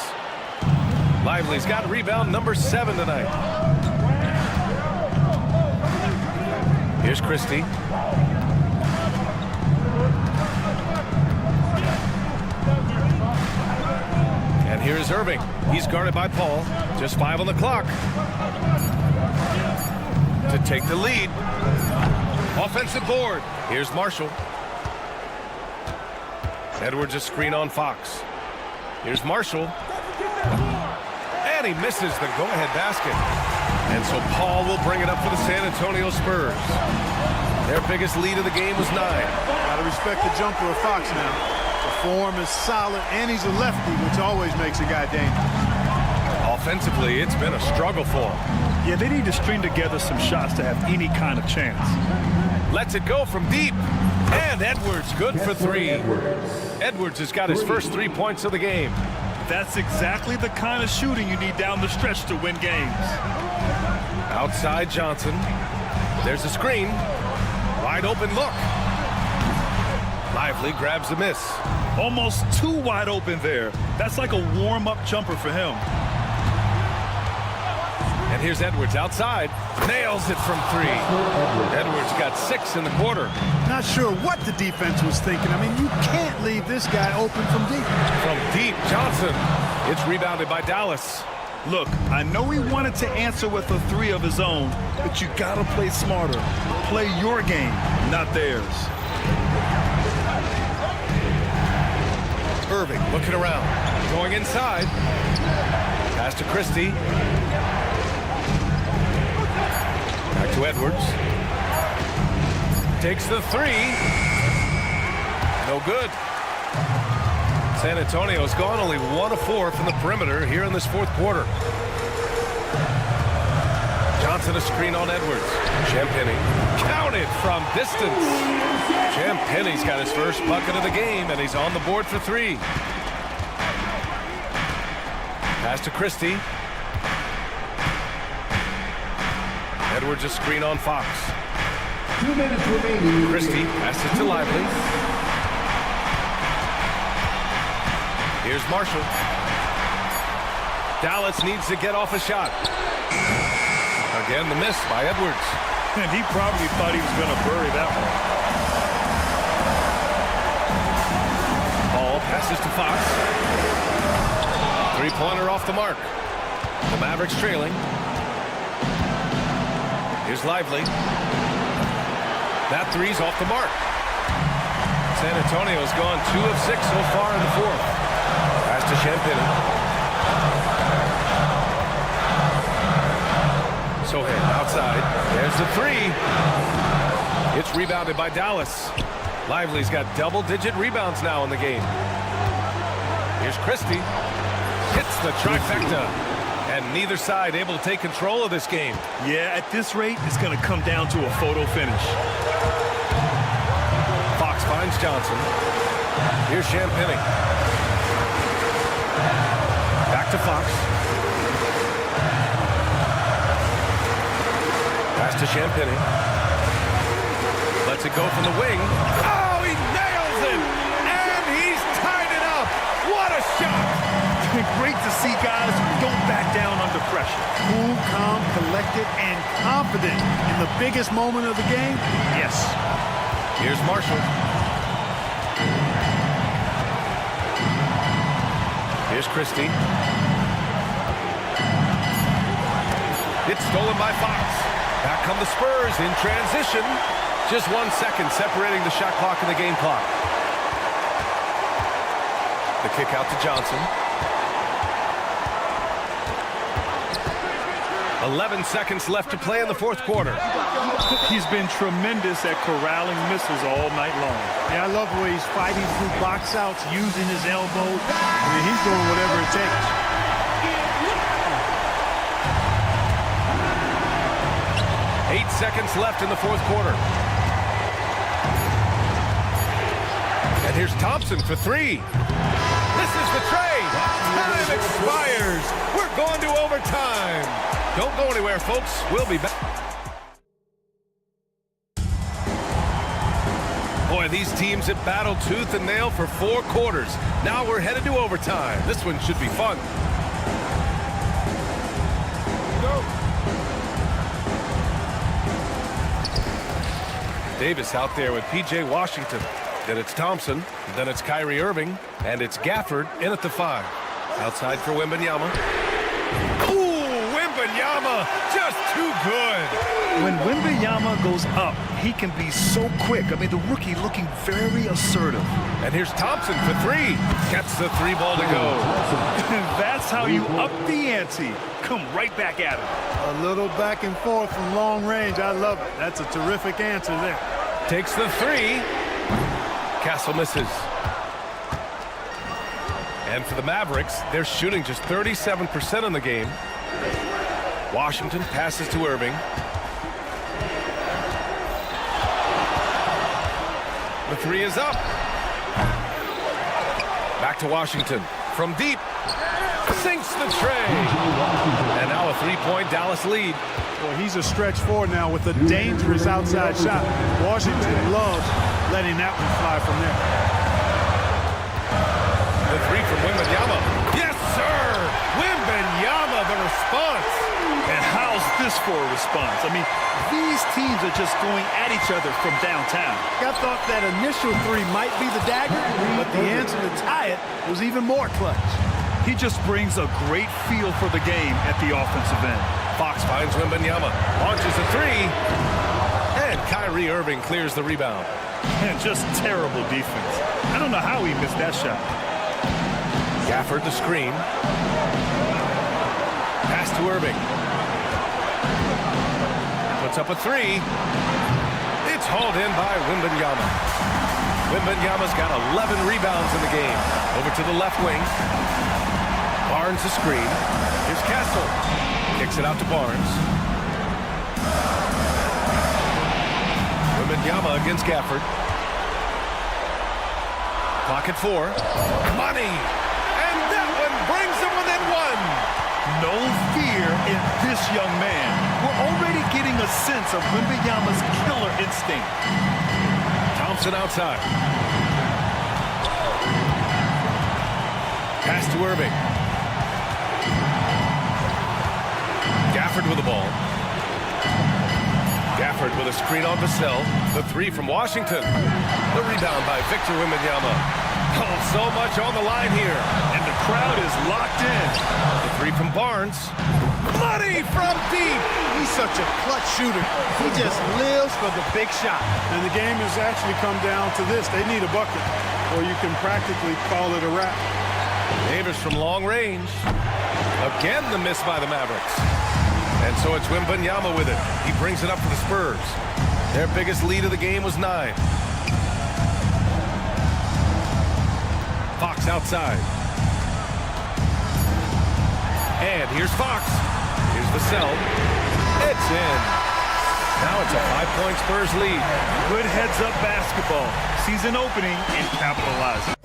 Lively's got rebound number 7 tonight. Here's Christie. And here's Irving. He's guarded by Paul. Just 5 on the clock. To take the lead. Offensive board. Here's Marshall. Edwards a screen on Fox. Here's Marshall. And he misses the go-ahead basket. And so Paul will bring it up for the San Antonio Spurs. Their biggest lead of the game was 9. Gotta respect the jumper of Fox now. The form is solid, and he's a lefty, which always makes a guy dangerous. Offensively, it's been a struggle for him. Yeah, they need to string together some shots to have any kind of chance. Lets it go from deep. And Edwards good for 3. Edwards has got his first 3 points of the game. That's exactly the kind of shooting you need down the stretch to win games. Outside Johnson. There's a screen. Wide open look. Lively grabs the miss. Almost too wide open there. That's like a warm-up jumper for him. And here's Edwards outside. Nails it from 3. Edwards got 6 in the quarter. Not sure what the defense was thinking. I mean, you can't leave this guy open from deep. From deep, Johnson. It's rebounded by Dallas. Look, I know he wanted to answer with a 3 of his own, but you gotta play smarter. Play your game, not theirs. Irving looking around. Going inside. Pass to Christie. Back to Edwards. Takes the 3. No good. San Antonio's gone only 1 of 4 from the perimeter here in this 4th quarter. Johnson a screen on Edwards. Champagnie counted from distance. Champagnie's got his first bucket of the game, and he's on the board for 3. Pass to Christie. Edwards a screen on Fox. 2 minutes remaining. Christie passes to Lively. Here's Marshall. Dallas needs to get off a shot. Again, the miss by Edwards. And he probably thought he was going to bury that one. Ball passes to Fox. Three-pointer off the mark. The Mavericks trailing. Here's Lively. That three's off the mark. San Antonio's gone 2 of 6 so far in the fourth. Pass to Champagny. Sohan outside. There's the three. It's rebounded by Dallas. Lively's got double-digit rebounds now in the game. Here's Christie. Hits the trifecta. And neither side able to take control of this game. Yeah, at this rate, it's going to come down to a photo finish. Fox finds Johnson. Here's Champagny. Back to Fox. Pass to Champagny. Lets it go from the wing. Oh, he nails it! And he's tied it up! What a shot! Great to see guys who don't back down under pressure. Cool, calm, collected, and confident in the biggest moment of the game. Yes. Here's Marshall. Here's Christie. It's stolen by Fox. Back come the Spurs in transition. Just 1 second separating the shot clock and the game clock. The kick out to Johnson. 11 seconds left to play in the fourth quarter. He's been tremendous at corralling misses all night long. Yeah, I love the way he's fighting through box outs, using his elbows. I mean, he's doing whatever it takes. Eight seconds left in the fourth quarter. And here's Thompson for three. This is the trade. Time expires. We're going to overtime. Don't go anywhere, folks. We'll be back. Boy, these teams have battled tooth and nail for 4 quarters. Now we're headed to overtime. This one should be fun. Go. Davis out there with P.J. Washington. Then it's Thompson. Then it's Kyrie Irving. And it's Gafford in at the 5. Outside for Wembanyama. Ooh, Wembanyama just too good. When Wembanyama goes up, he can be so quick. I mean, the rookie looking very assertive. And here's Thompson for 3. Gets the 3 ball to go. That's how you up the ante. Come right back at it. A little back and forth from long range. I love it. That's a terrific answer there. Takes the 3. Castle misses. And for the Mavericks, they're shooting just 37% in the game. Washington passes to Irving. The 3 is up. Back to Washington. From deep. Sinks the tray. And now a 3-point Dallas lead. Well, he's a stretch forward now with a dangerous outside shot. Washington loves letting that one fly from there. The 3 from Wembanyama. Yes, sir! Wembanyama, the response. And how's this for a response? I mean, these teams are just going at each other from downtown. I thought that initial 3 might be the dagger, but the answer to tie it was even more clutch. He just brings a great feel for the game at the offensive end. Fox finds Wembanyama. Launches a 3. And Kyrie Irving clears the rebound. And just terrible defense. I don't know how he missed that shot. Gafford the screen. Pass to Irving. Puts up a 3. It's hauled in by Wembanyama. Wembanyama's got 11 rebounds in the game. Over to the left wing. Barnes the screen. Here's Castle. Kicks it out to Barnes. Wembanyama against Gafford. Clock at 4. Money! And that one brings them within 1. No fear in this young man. We're already getting a sense of Wembanyama's killer instinct. Thompson outside. Pass to Irving. Gafford with the ball. Gafford Crawford with a screen on Vassell. The three from Washington. The rebound by Victor Wembanyama. Oh, so much on the line here. And the crowd is locked in. The three from Barnes. Money from deep. He's such a clutch shooter. He just lives for the big shot. And the game has actually come down to this. They need a bucket, or you can practically call it a wrap. Davis from long range. Again, the miss by the Mavericks. And so it's Wembanyama with it. He brings it up for the Spurs. Their biggest lead of the game was 9. Fox outside. And here's Fox. Here's Vassell. It's in. Now it's a 5-point Spurs lead. Good heads-up basketball. Sees an opening and capitalizes.